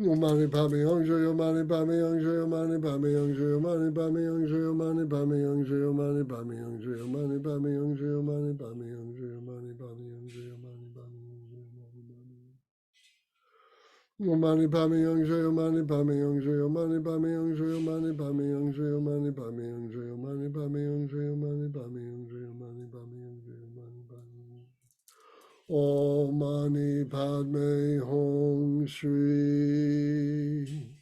Yo mani pami yongsho, yo mani pami yongsho, yo mani pami yongsho, yo mani pami yongsho, yo mani pami yongsho, yo mani pami yongsho, yo mani pami yongsho, yo mani pami yongsho, yo mani pami yongsho, yo mani pami yongsho, yo mani pami yongsho, yo mani pami yongsho, yo mani pami yongsho, yo mani pami yongsho, yo mani pami yongsho, yo mani pami yongsho, yo mani pami yongsho, yo mani pami yongsho, yo mani pami yongsho. Om Mani Padme Hum Shri.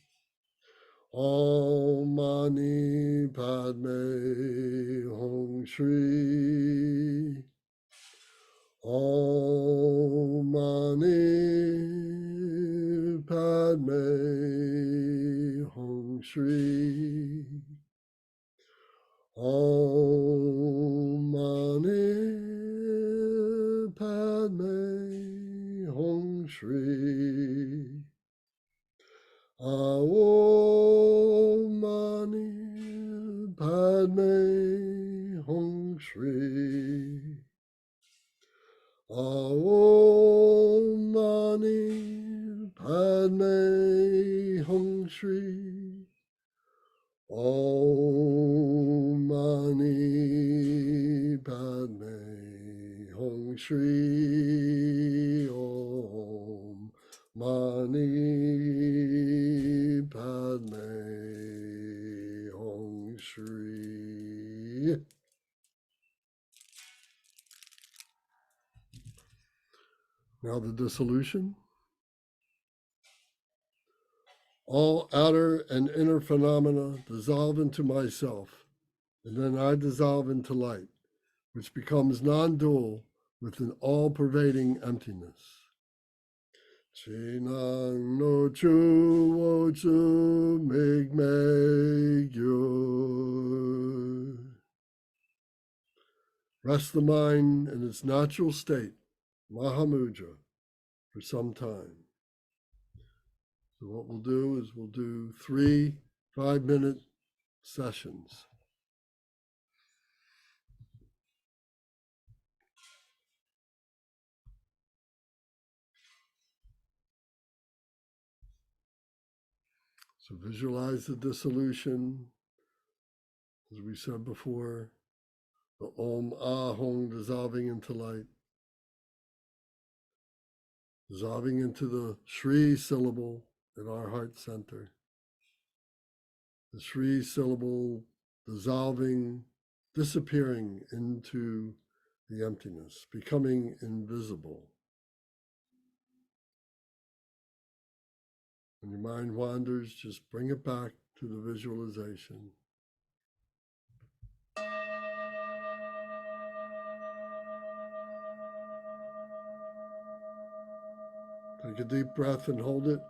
Om Mani Padme Hum Shri. Om Mani Padme Hum Shri. Om Mani Padme Hum Shri. Om Mani Padme Hum Shri. Om Mani Padme Hum Shri. Om Mani Padme Hum Shri. Om Mani Padme Hum Shri. Now the dissolution. All outer and inner phenomena dissolve into myself, and then I dissolve into light, which becomes non-dual with an all-pervading emptiness. Chinang no chu wo chu mig meg yu. Rest the mind in its natural state, Mahamudra, for some time. So what we'll do is we'll do 3 5-minute sessions. So visualize the dissolution, as we said before, the Om Ahong dissolving into light, dissolving into the Shri syllable at our heart center. The Shri syllable dissolving, disappearing into the emptiness, becoming invisible. When your mind wanders, just bring it back to the visualization. Take a deep breath and hold it.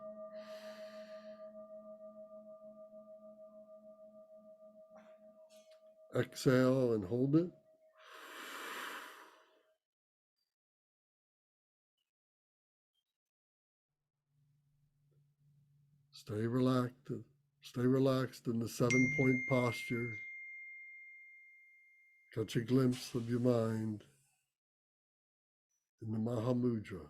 Exhale and hold it. Stay relaxed. Stay relaxed in the 7-point posture. Catch a glimpse of your mind in the Mahamudra.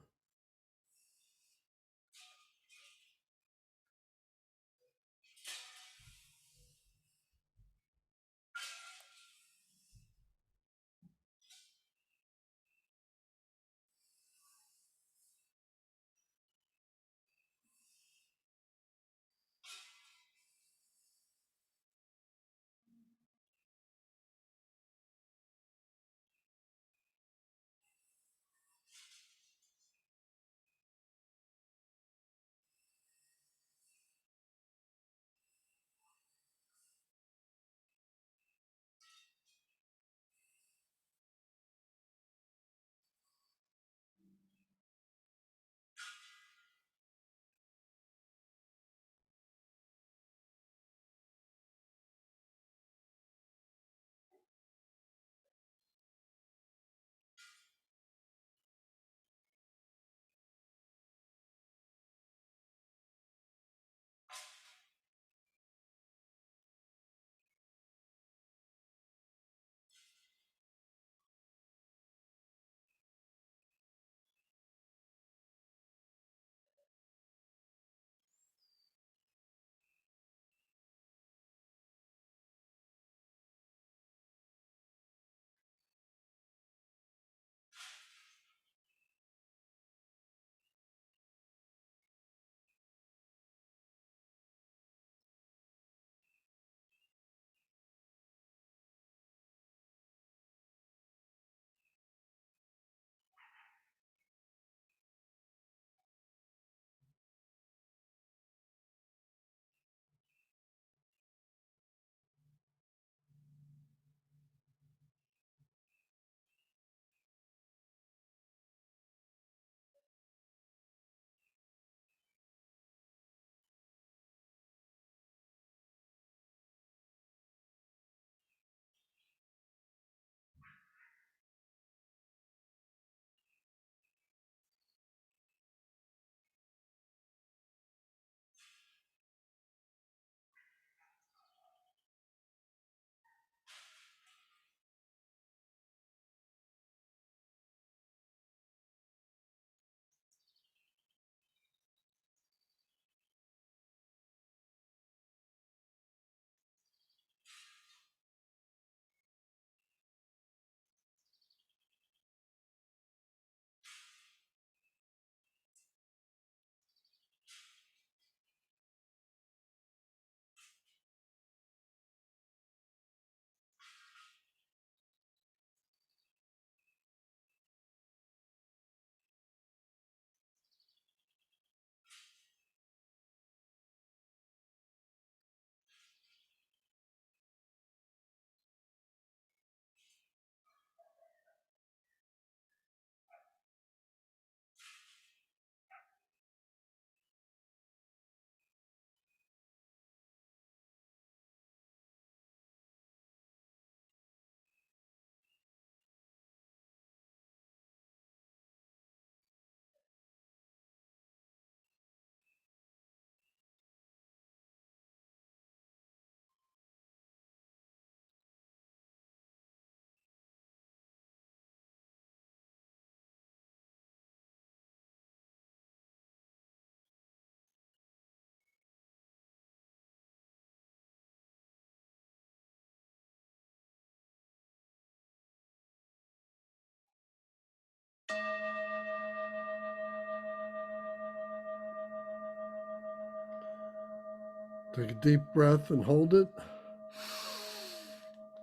Take a deep breath and hold it.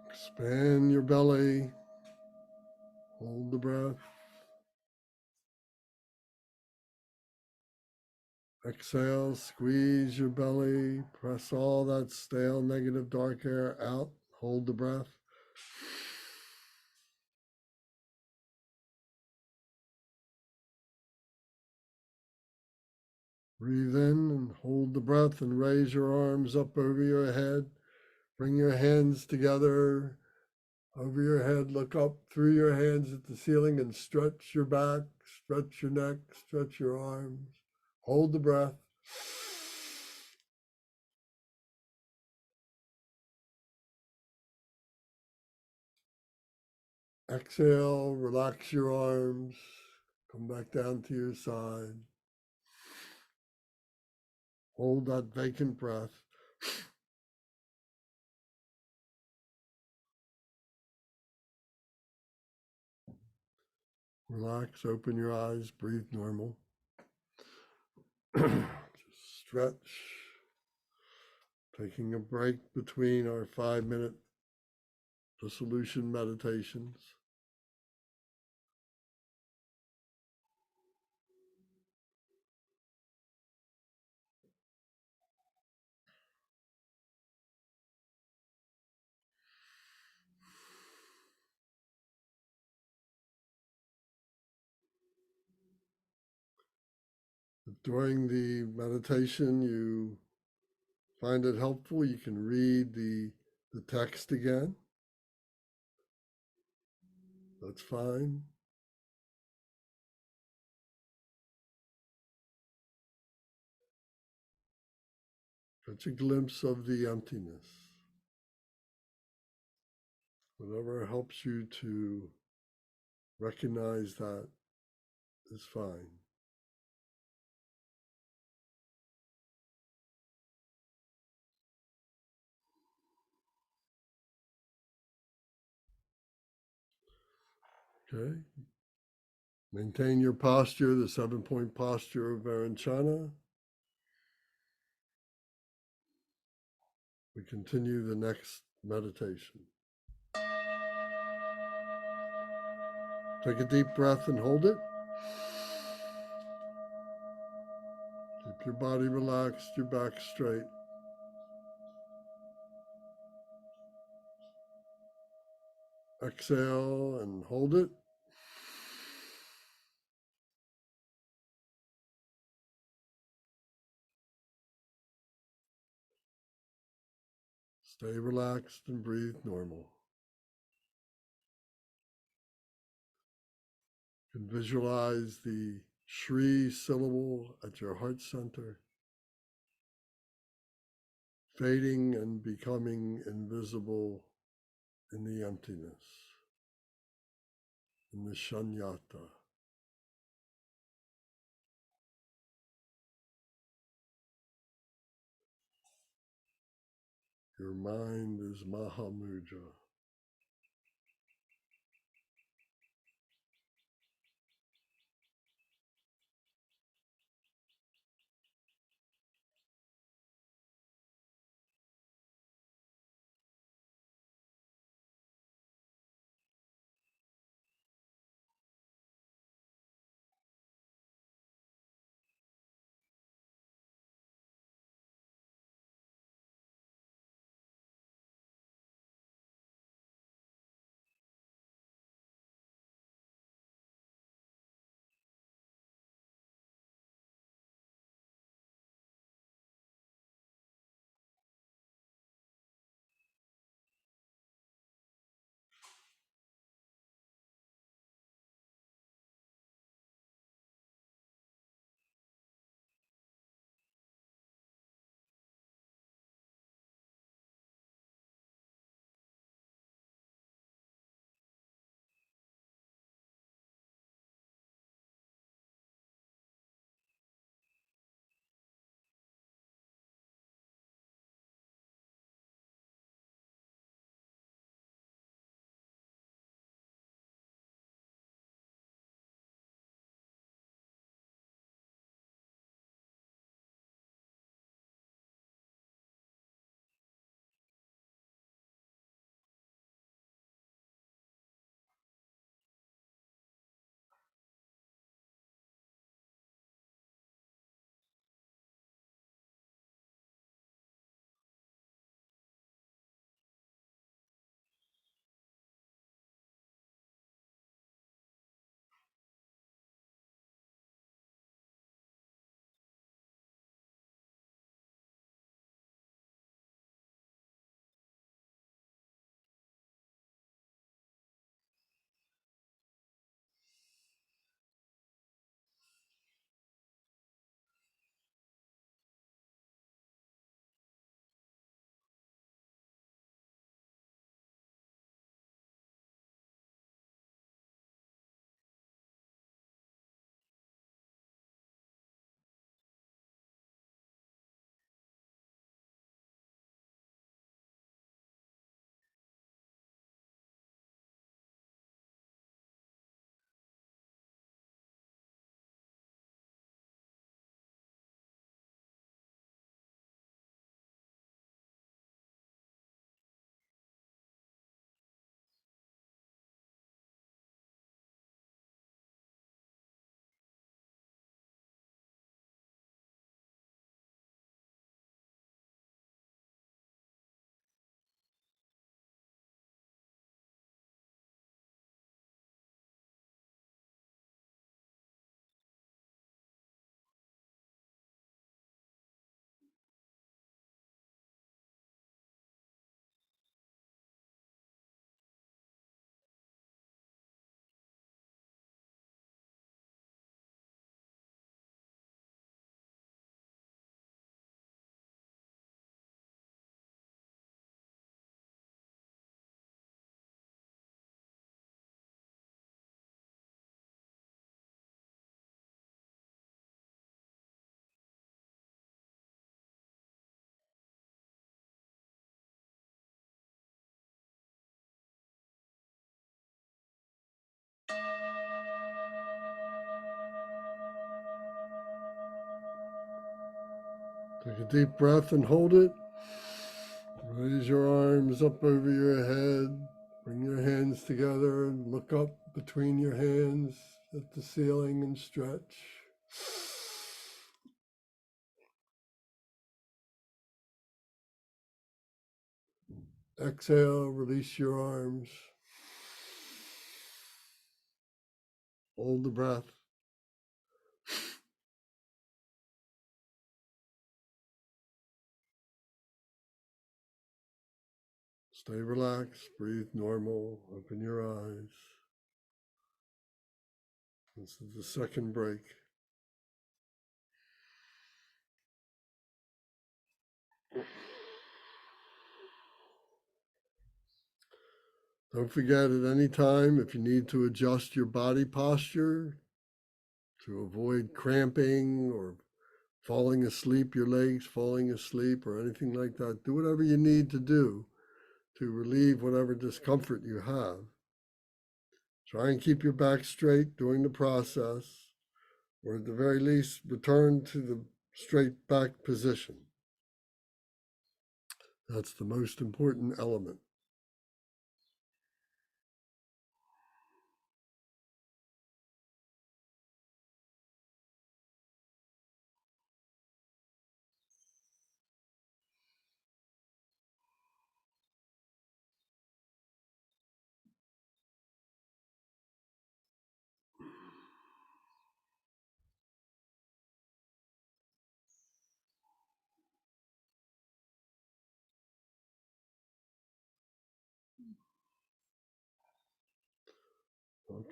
Expand your belly. Hold the breath. Exhale, squeeze your belly. Press all that stale, negative, dark air out. Hold the breath. Breathe in and hold the breath and raise your arms up over your head. Bring your hands together over your head. Look up through your hands at the ceiling and stretch your back, stretch your neck, stretch your arms. Hold the breath. Exhale, relax your arms. Come back down to your side. Hold that vacant breath. Relax, open your eyes, breathe normal. Just stretch. Taking a break between our 5-minute dissolution meditations. If during the meditation you find it helpful, you can read the text again. That's fine. Catch a glimpse of the emptiness. Whatever helps you to recognize that is fine. Okay. Maintain your posture, the 7-point posture of Varanchana. We continue the next meditation. Take a deep breath and hold it. Keep your body relaxed, your back straight. Exhale and hold it. Stay relaxed and breathe normal. You can visualize the Shri syllable at your heart center, fading and becoming invisible in the emptiness, in the shunyata. Your mind is Mahamudra. Take a deep breath and hold it. Raise your arms up over your head. Bring your hands together and look up between your hands at the ceiling and stretch. Exhale, release your arms. Hold the breath. Stay relaxed, breathe normal, open your eyes. This is the second break. Don't forget at any time if you need to adjust your body posture to avoid cramping or falling asleep, your legs falling asleep or anything like that, do whatever you need to do to relieve whatever discomfort you have. Try and keep your back straight during the process, or at the very least, return to the straight back position. That's the most important element.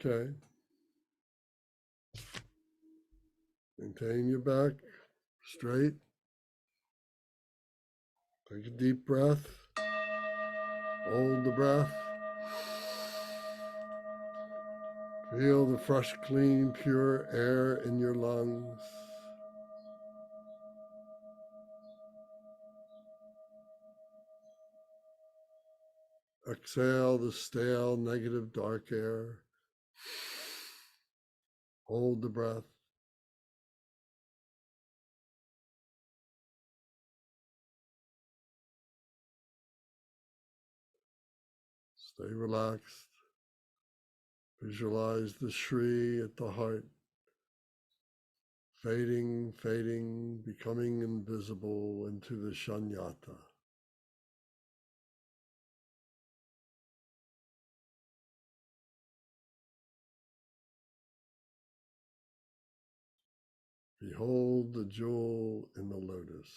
Okay. Maintain your back straight. Take a deep breath. Hold the breath. Feel the fresh, clean, pure air in your lungs. Exhale the stale, negative, dark air. Hold the breath. Stay relaxed. Visualize the Shri at the heart, fading, fading, becoming invisible into the Shunyata. Behold the jewel in the lotus.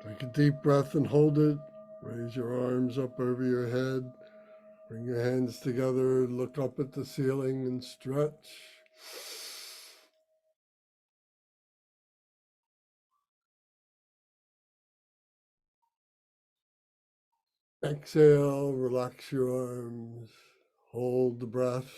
Take a deep breath and hold it. Raise your arms up over your head. Bring your hands together, look up at the ceiling and stretch. Exhale, relax your arms. Hold the breath.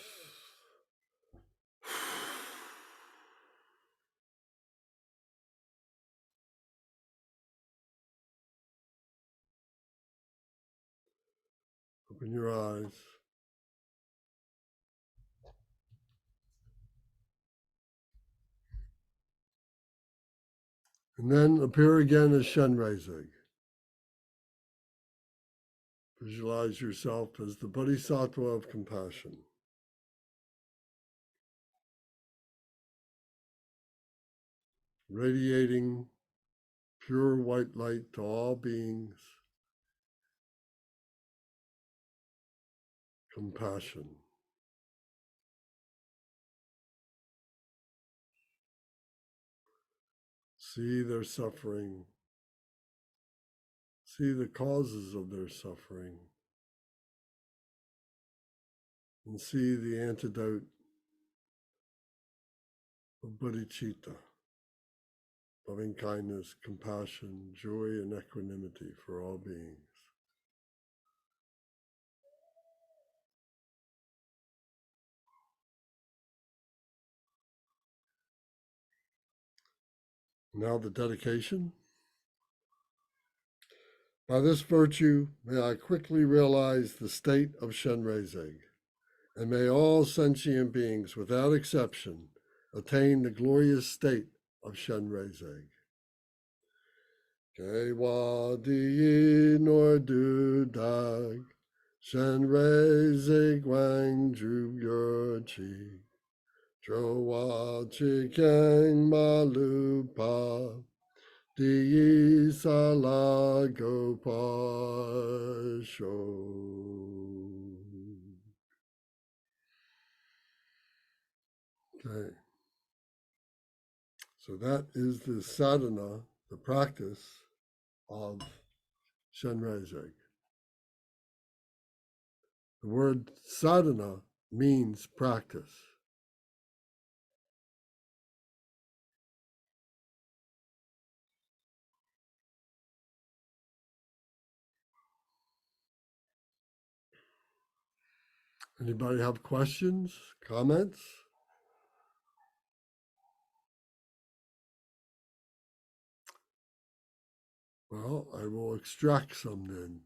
Open your eyes. And then appear again as Chenrezig. Visualize yourself as the Bodhisattva of compassion. Radiating pure white light to all beings. Compassion. See their suffering. See the causes of their suffering. And see the antidote of bodhicitta, loving kindness, compassion, joy, and equanimity for all beings. Now the dedication. By this virtue, may I quickly realize the state of Chenrezig, and may all sentient beings, without exception, attain the glorious state of Chenrezig. Kewa di nor du dag, Chenrezig wang ju yor chi, Jowa chi keng ma lu pa, Di sala go pa sho. Okay. So that is the sadhana, the practice of Chenrezig. The word sadhana means practice. Anybody have questions, comments? Well, I will extract some then.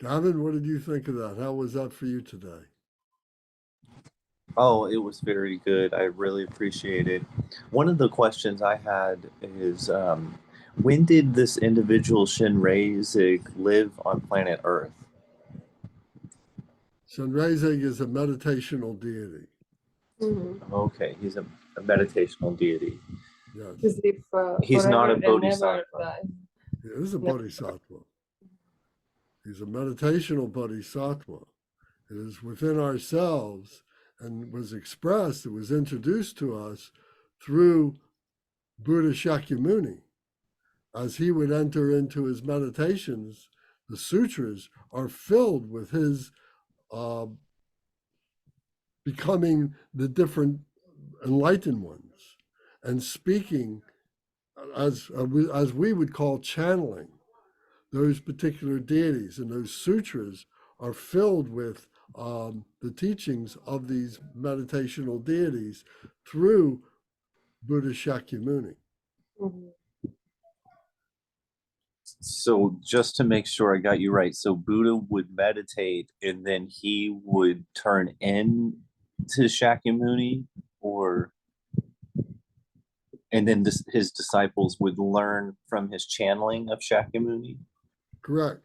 Gavin, what did you think of that? How was that for you today? Oh, it was very good. I really appreciate it. One of the questions I had is, when did this individual Chenrezig live on planet Earth? Chenrezig is a meditational deity. Okay, he's a meditational deity. Yes. He's not a bodhisattva. He is a bodhisattva. He's a meditational bodhisattva. It is within ourselves and was expressed, it was introduced to us through Buddha Shakyamuni. As he would enter into his meditations, the sutras are filled with his becoming the different enlightened ones and speaking as we would call channeling those particular deities, and those sutras are filled with the teachings of these meditational deities through Buddha Shakyamuni. So just to make sure I got you right, so Buddha would meditate and then he would turn in to Shakyamuni, and then his disciples would learn from his channeling of Shakyamuni? Correct.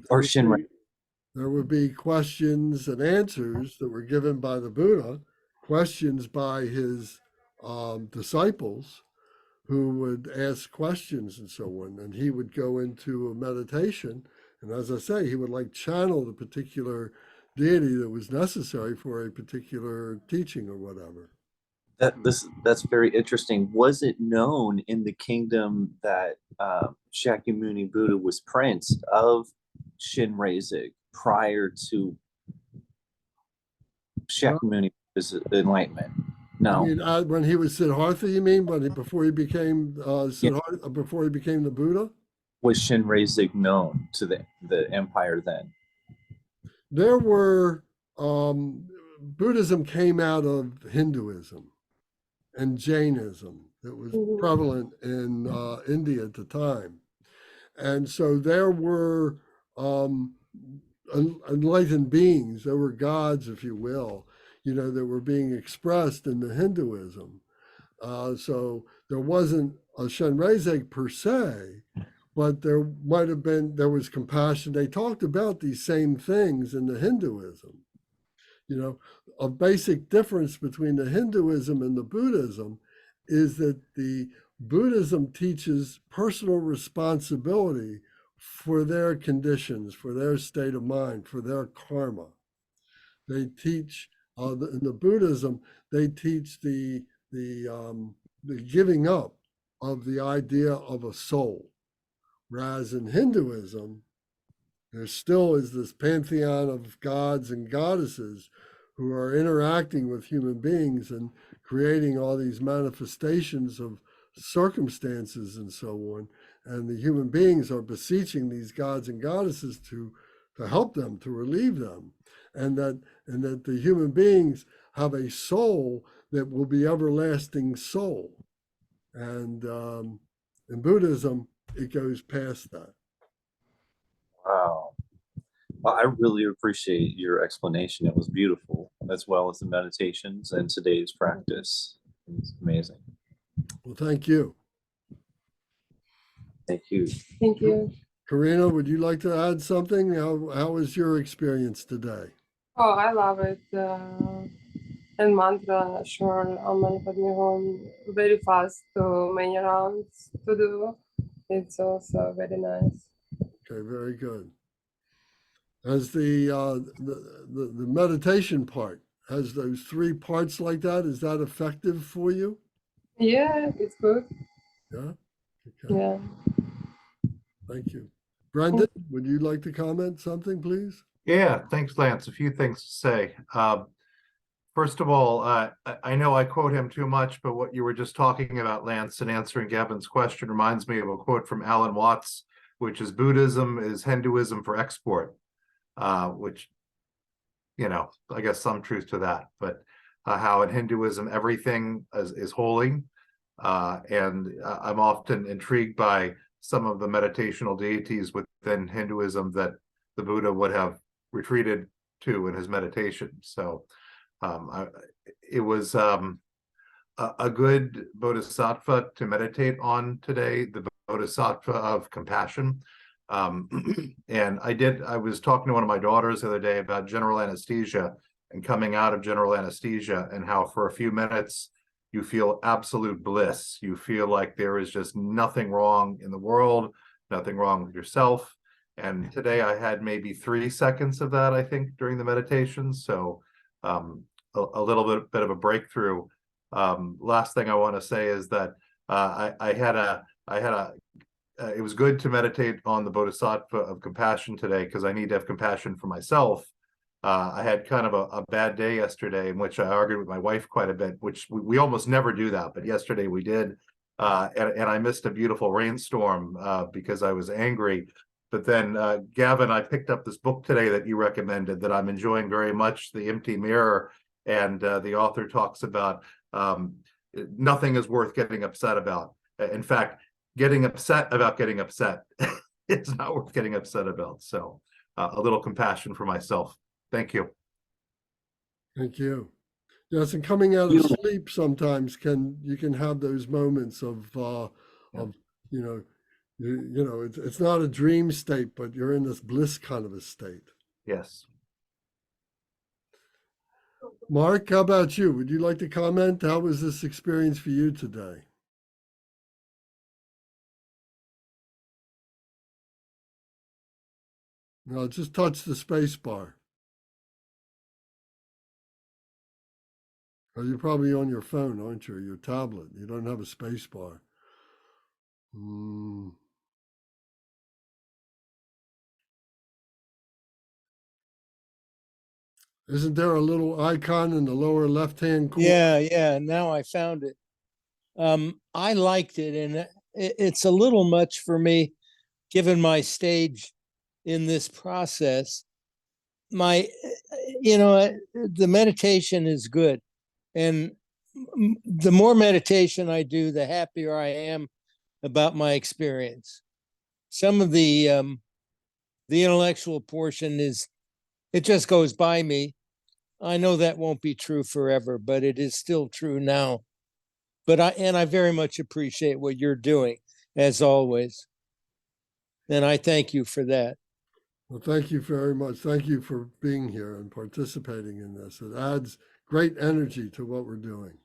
Or Shinrei? There would be questions and answers that were given by the Buddha, questions by his disciples who would ask questions and so on. And he would go into a meditation. And as I say, he would like channel the particular deity that was necessary for a particular teaching or whatever. That's very interesting. Was it known in the kingdom that Shakyamuni Buddha was prince of Chenrezig prior to Well, Shakyamuni Buddha's enlightenment? you No. mean when he was Siddhartha? You mean before he became Yeah. Siddhartha, before he became the Buddha? Was Chenrezig known to the empire then? There were Buddhism came out of Hinduism and Jainism that was prevalent in India at the time. And so there were enlightened beings, there were gods, if you will, that were being expressed in the Hinduism. So there wasn't a Chenrezig per se, but there was compassion. They talked about these same things in the Hinduism. A basic difference between the Hinduism and the Buddhism is that the Buddhism teaches personal responsibility for their conditions, for their state of mind, for their karma. They teach in the Buddhism, they teach the giving up of the idea of a soul, whereas in Hinduism, there still is this pantheon of gods and goddesses who are interacting with human beings and creating all these manifestations of circumstances and so on. And the human beings are beseeching these gods and goddesses to help them, to relieve them. And that the human beings have a soul that will be everlasting soul. And in Buddhism, it goes past that. Wow. Well, I really appreciate your explanation. It was beautiful, as well as the meditations and today's practice. It's amazing. Well, thank you. Thank you. Thank you. Karina, would you like to add something? How was your experience today? Oh, I love it. And mantra, sure, Om Mani Padme Hum, very fast, too many rounds to do. It's also very nice. Okay, very good. As the meditation part, has those three parts like that, is that effective for you? Yeah, it's good. Yeah? Okay, Yeah. thank you. Brendan, would you like to comment something, please? Yeah, thanks, Lance. A few things to say. First of all, I know I quote him too much, but what you were just talking about, Lance, and answering Gavin's question reminds me of a quote from Alan Watts, which is Buddhism is Hinduism for export, which, I guess some truth to that, but how in Hinduism, everything is holy. And I'm often intrigued by some of the meditational deities within Hinduism that the Buddha would have retreated to in his meditation. So it was a good bodhisattva to meditate on today, the bodhisattva of compassion. And I was talking to one of my daughters the other day about general anesthesia and coming out of general anesthesia, and how for a few minutes you feel absolute bliss. You feel like there is just nothing wrong in the world, nothing wrong with yourself. And today I had maybe 3 seconds of that, I think, during the meditation. So a little bit of a breakthrough. Last thing I want to say is that it was good to meditate on the bodhisattva of compassion today, because I need to have compassion for myself. I had kind of a bad day yesterday in which I argued with my wife quite a bit, which we almost never do that, but yesterday we did. And I missed a beautiful rainstorm because I was angry. But then, Gavin, I picked up this book today that you recommended that I'm enjoying very much, The Empty Mirror. And the author talks about nothing is worth getting upset about. In fact, getting upset about getting upset is not worth getting upset about. So a little compassion for myself. Thank you. Thank you. Yes, and coming out of sleep sometimes you can have those moments of it's not a dream state, but you're in this bliss kind of a state. Yes. Mark, how about you? Would you like to comment? How was this experience for you today? No, just touch the space bar. Oh, you're probably on your phone, aren't you? Your tablet. You don't have a space bar. Isn't there a little icon in the lower left-hand corner? Yeah. Now I found it. I liked it, and it's a little much for me, given my stage in this process. My, the meditation is good, and the more meditation I do, the happier I am about my experience. Some of the intellectual portion it just goes by me. I know that won't be true forever, but it is still true now. But I very much appreciate what you're doing, as always. And I thank you for that. Well, thank you very much. Thank you for being here and participating in this. It adds great energy to what we're doing.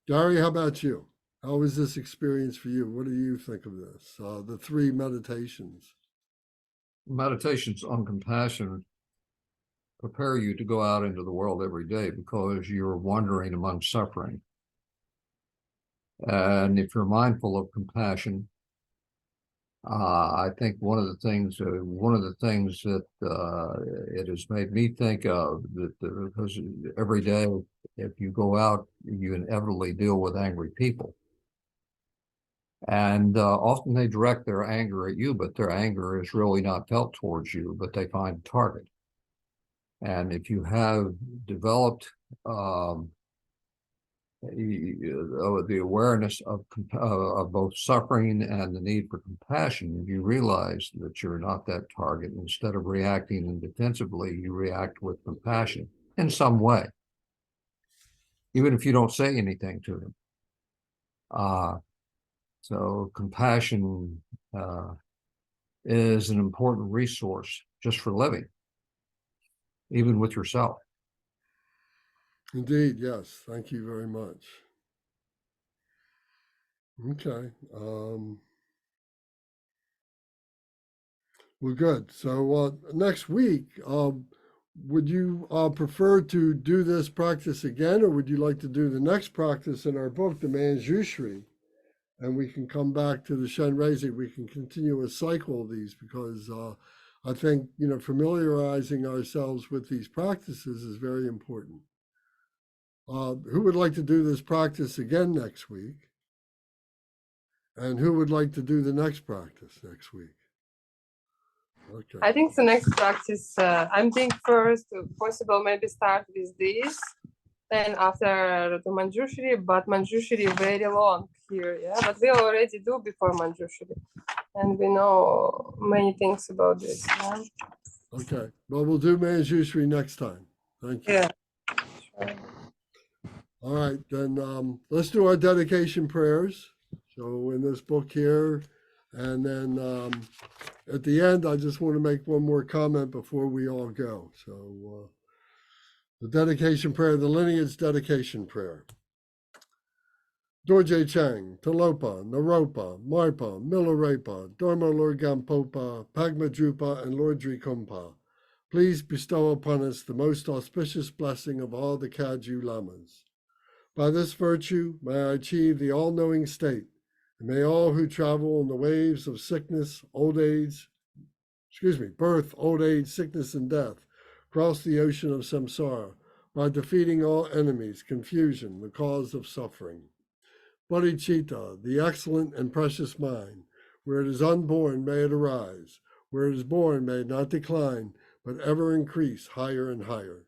Gary, how about you? How was this experience for you? What do you think of this? The 3 meditations. Meditations on compassion prepare you to go out into the world every day because you're wandering among suffering. And if you're mindful of compassion, I think one of the things that it has made me think of that because every day, if you go out, you inevitably deal with angry people. And often they direct their anger at you, but their anger is really not felt towards you, but they find a target. And if you have developed the awareness of both suffering and the need for compassion, you realize that you're not that target. Instead of reacting defensively, you react with compassion in some way, even if you don't say anything to them. So compassion is an important resource just for living, even with yourself. Indeed, yes. Thank you very much. Okay. Well, good. So next week, would you prefer to do this practice again, or would you like to do the next practice in our book, the Manjushri? And we can come back to the Chenrezig. We can continue a cycle of these because I think, familiarizing ourselves with these practices is very important. Who would like to do this practice again next week? And who would like to do the next practice next week? Okay. I think the next practice, I'm thinking first, possible maybe start with this, then after the Manjushri, but Manjushri very long here, yeah. But we already do before Manjushri, and we know many things about this. Yeah? Okay. Well, we'll do Manjushri next time. Thank you. Yeah. Sure. All right, then let's do our dedication prayers. So in this book here, and then at the end, I just want to make one more comment before we all go. So the dedication prayer, the lineage dedication prayer. Dorje Chang, Talopa, Naropa, Marpa, Milarepa, Dharma Lord Gampopa, Pagmadrupa, and Lord Drikumpa. Please bestow upon us the most auspicious blessing of all the Kagyu Lamas. By this virtue, may I achieve the all-knowing state, and may all who travel on the waves of sickness, birth, old age, sickness, and death, cross the ocean of samsara by defeating all enemies, confusion, the cause of suffering. Bodhicitta, the excellent and precious mind, where it is unborn, may it arise, where it is born, may it not decline, but ever increase higher and higher.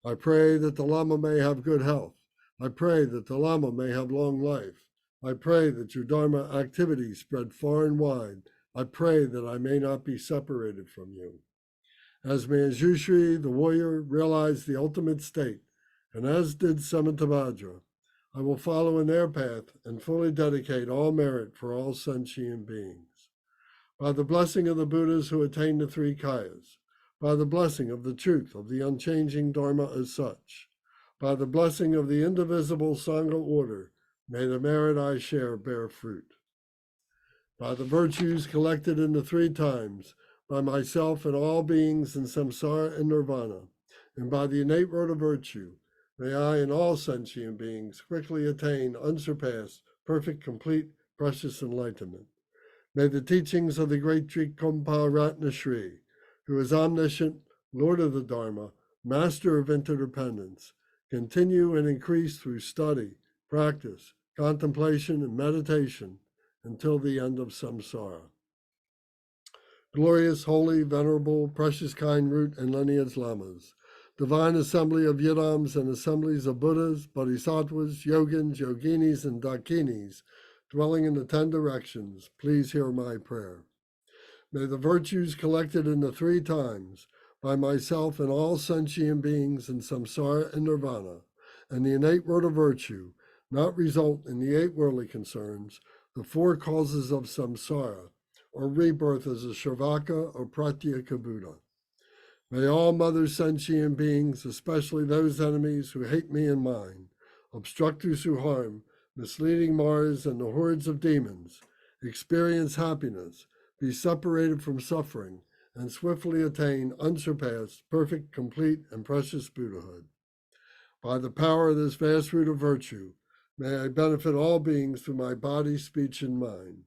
I pray that the Lama may have good health. I pray that the Lama may have long life. I pray that your Dharma activities spread far and wide. I pray that I may not be separated from you. As Manjushri, the warrior, realized the ultimate state, and as did Samantabhadra, I will follow in their path and fully dedicate all merit for all sentient beings. By the blessing of the Buddhas who attained the 3 kayas, by the blessing of the truth of the unchanging Dharma as such, by the blessing of the indivisible Sangha order, may the merit I share bear fruit. By the virtues collected in the 3 times, by myself and all beings in samsara and nirvana, and by the innate road of virtue, May I and all sentient beings quickly attain unsurpassed, perfect, complete, precious enlightenment. May the teachings of the great Trikampa Ratna Shri, who is omniscient, Lord of the Dharma, Master of interdependence, continue and increase through study, practice, contemplation, and meditation until the end of samsara. Glorious, holy, venerable, precious, kind root and lineage lamas, divine assembly of yidams and assemblies of Buddhas, Bodhisattvas, Yogins, Yoginis, and Dakinis, dwelling in the 10 directions, please hear my prayer. May the virtues collected in the 3 times by myself and all sentient beings in samsara and nirvana, and the innate word of virtue, not result in the 8 worldly concerns, the 4 causes of samsara, or rebirth as a Sravaka or Pratyeka Buddha. May all mother sentient beings, especially those enemies who hate me and mine, obstructors who harm, misleading Mars and the hordes of demons, experience happiness, be separated from suffering, and swiftly attain unsurpassed, perfect, complete, and precious Buddhahood. By the power of this vast root of virtue, may I benefit all beings through my body, speech, and mind.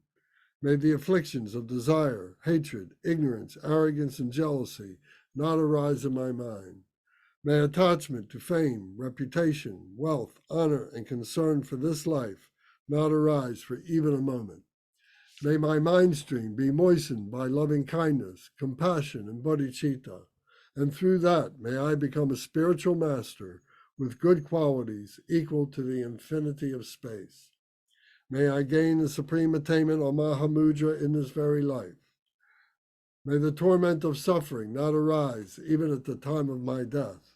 May the afflictions of desire, hatred, ignorance, arrogance, and jealousy not arise in my mind. May attachment to fame, reputation, wealth, honor, and concern for this life not arise for even a moment. May my mind stream be moistened by loving kindness, compassion, and bodhicitta, and through that may I become a spiritual master with good qualities equal to the infinity of space. May I gain the supreme attainment of Mahamudra in this very life. May the torment of suffering not arise even at the time of my death.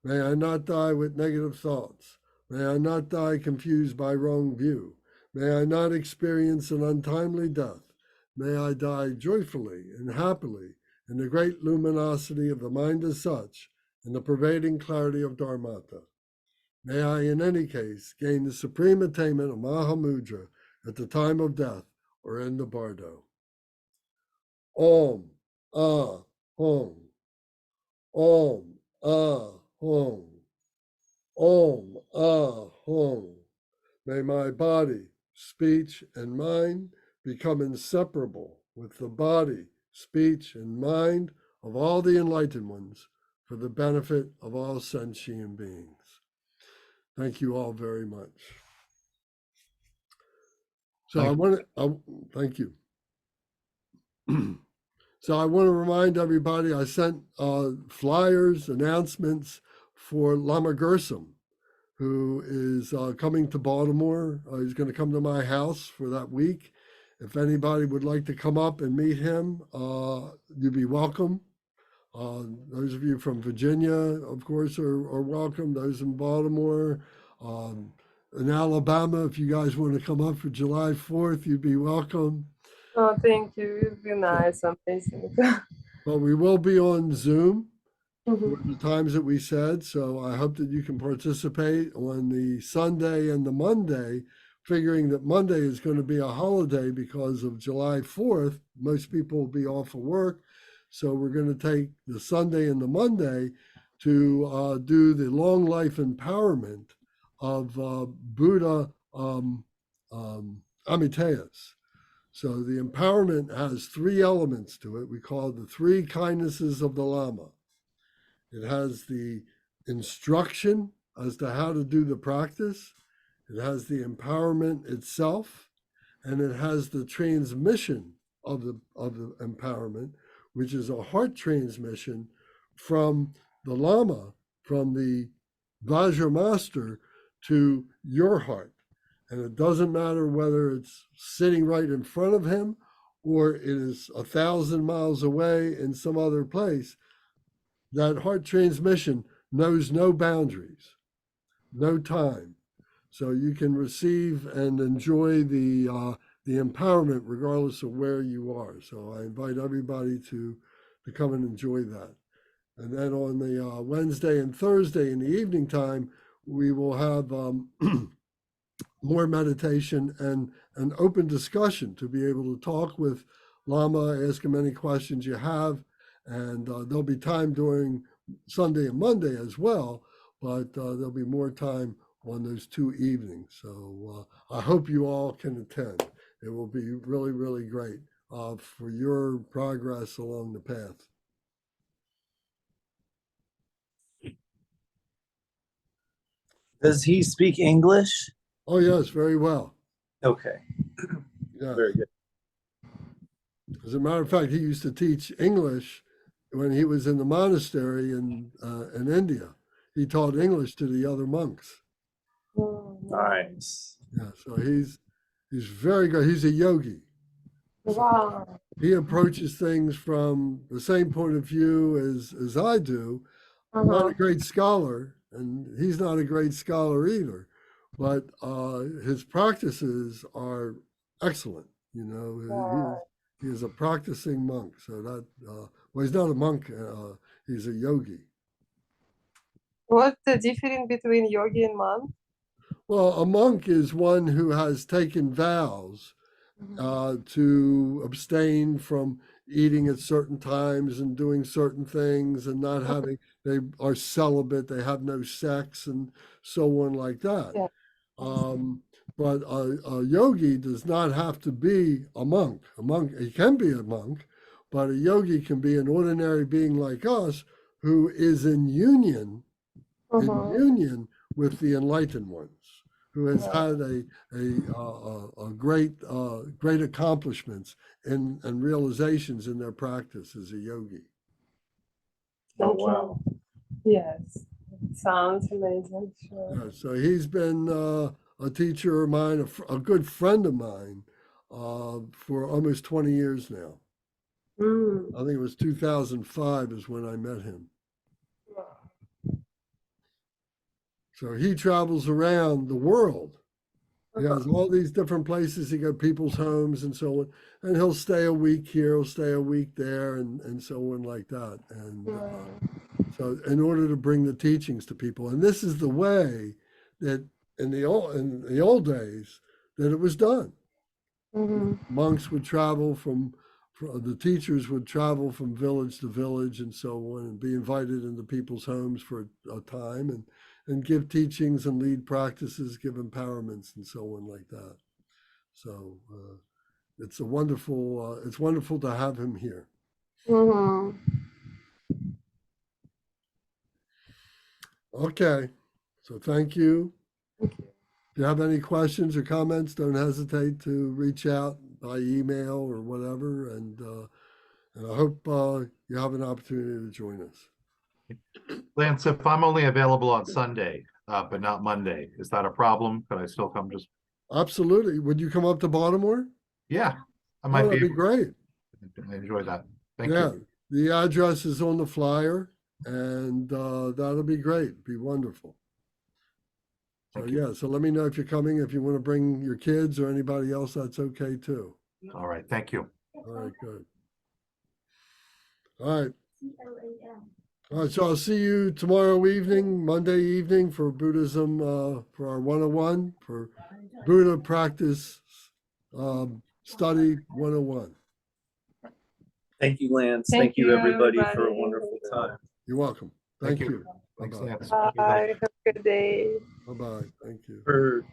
May I not die with negative thoughts. May I not die confused by wrong view. May I not experience an untimely death. May I die joyfully and happily in the great luminosity of the mind as such and the pervading clarity of Dharmata. May I, in any case, gain the supreme attainment of Mahamudra at the time of death or in the bardo. Om, Ah, Hom. Om, Ah, Hom. Om, Ah, Hom. May my body, speech, and mind become inseparable with the body, speech, and mind of all the enlightened ones for the benefit of all sentient beings. Thank you all very much. So thank you. So I want to remind everybody, I sent flyers, announcements for Lama Gersum, who is coming to Baltimore. He's going to come to my house for that week. If anybody would like to come up and meet him, you'd be welcome. Those of you from Virginia, of course, are welcome. Those in Baltimore, in Alabama, if you guys want to come up for July 4th, you'd be welcome. Oh, thank you. It'd be nice, amazing. But we will be on Zoom Mhm. for the times that we said. So I hope that you can participate on the Sunday and the Monday, figuring that Monday is going to be a holiday because of July 4th. Most people will be off of work. So we're going to take the Sunday and the Monday to do the long life empowerment of Buddha Amitayus. So the empowerment has 3 elements to it. We call it the 3 kindnesses of the Lama. It has the instruction as to how to do the practice. It has the empowerment itself, and it has the transmission of the empowerment, which is a heart transmission from the Lama, from the Vajra master to your heart. And it doesn't matter whether it's sitting right in front of him or it is 1,000 miles away in some other place. That heart transmission knows no boundaries, no time. So you can receive and enjoy the empowerment regardless of where you are. So I invite everybody to come and enjoy that. And then on the Wednesday and Thursday in the evening time, we will have more meditation and an open discussion to be able to talk with Lama, ask him any questions you have. And there'll be time during Sunday and Monday as well. but there'll be more time on those 2 evenings. So I hope you all can attend. It will be really, really great for your progress along the path. Does he speak English? Oh, yes, very well. Okay, Yeah. very good. As a matter of fact, he used to teach English when he was in the monastery in India. He taught English to the other monks. Nice. Yeah, so he's very good. He's a yogi. Wow. He approaches things from the same point of view as I do. I'm not a great scholar, and he's not a great scholar either, but his practices are excellent. You know, he is a practicing monk. So that, well, he's not a monk, he's a yogi. What's the difference between yogi and monk? Well, a monk is one who has taken vows to abstain from eating at certain times and doing certain things and not having, they are celibate, they have no sex and so on like that. Yeah. But a yogi does not have to be a monk. A monk, he can be a monk, but a yogi can be an ordinary being like us who is in union with the enlightened ones, who has had a great accomplishments and realizations in their practice as a yogi. Oh, wow. Yes. Sounds amazing. Sure. Yeah, so he's been a teacher of mine, a good friend of mine, for almost 20 years now. I think it was 2005 is when I met him. So he travels around the world. He has all these different places. He got people's homes and so on. And he'll stay a week here, he'll stay a week there, and so on like that. And so in order to bring the teachings to people. And this is the way that in the old days that it was done. Monks would travel from the teachers would travel from village to village and so on and be invited into people's homes for a time and give teachings and lead practices, give empowerments and so on like that. So it's wonderful to have him here. Okay, so thank you. If you have any questions or comments, don't hesitate to reach out by email or whatever. And I hope you have an opportunity to join us. Lance, if I'm only available on Sunday, but not Monday, is that a problem? Could I still come just? Absolutely. Would you come up to Baltimore? Yeah, I might that'd be great. I enjoy that. Thank Yeah, you. the address is on the flyer, and that'll be great. Be wonderful. So yeah, so let me know if you're coming. If you want to bring your kids or anybody else, that's okay too. All right, thank you. All right, good. All right. All right, so I'll see you tomorrow evening, Monday evening for Buddhism, for our 101, for Buddha Practice Study 101. Thank you, Lance. Thank Thank you, you, everybody, for a everybody. wonderful time. You're welcome. Thank you. Thanks, Bye-bye. Lance. Bye. Have a good day. Bye-bye. Thank you. For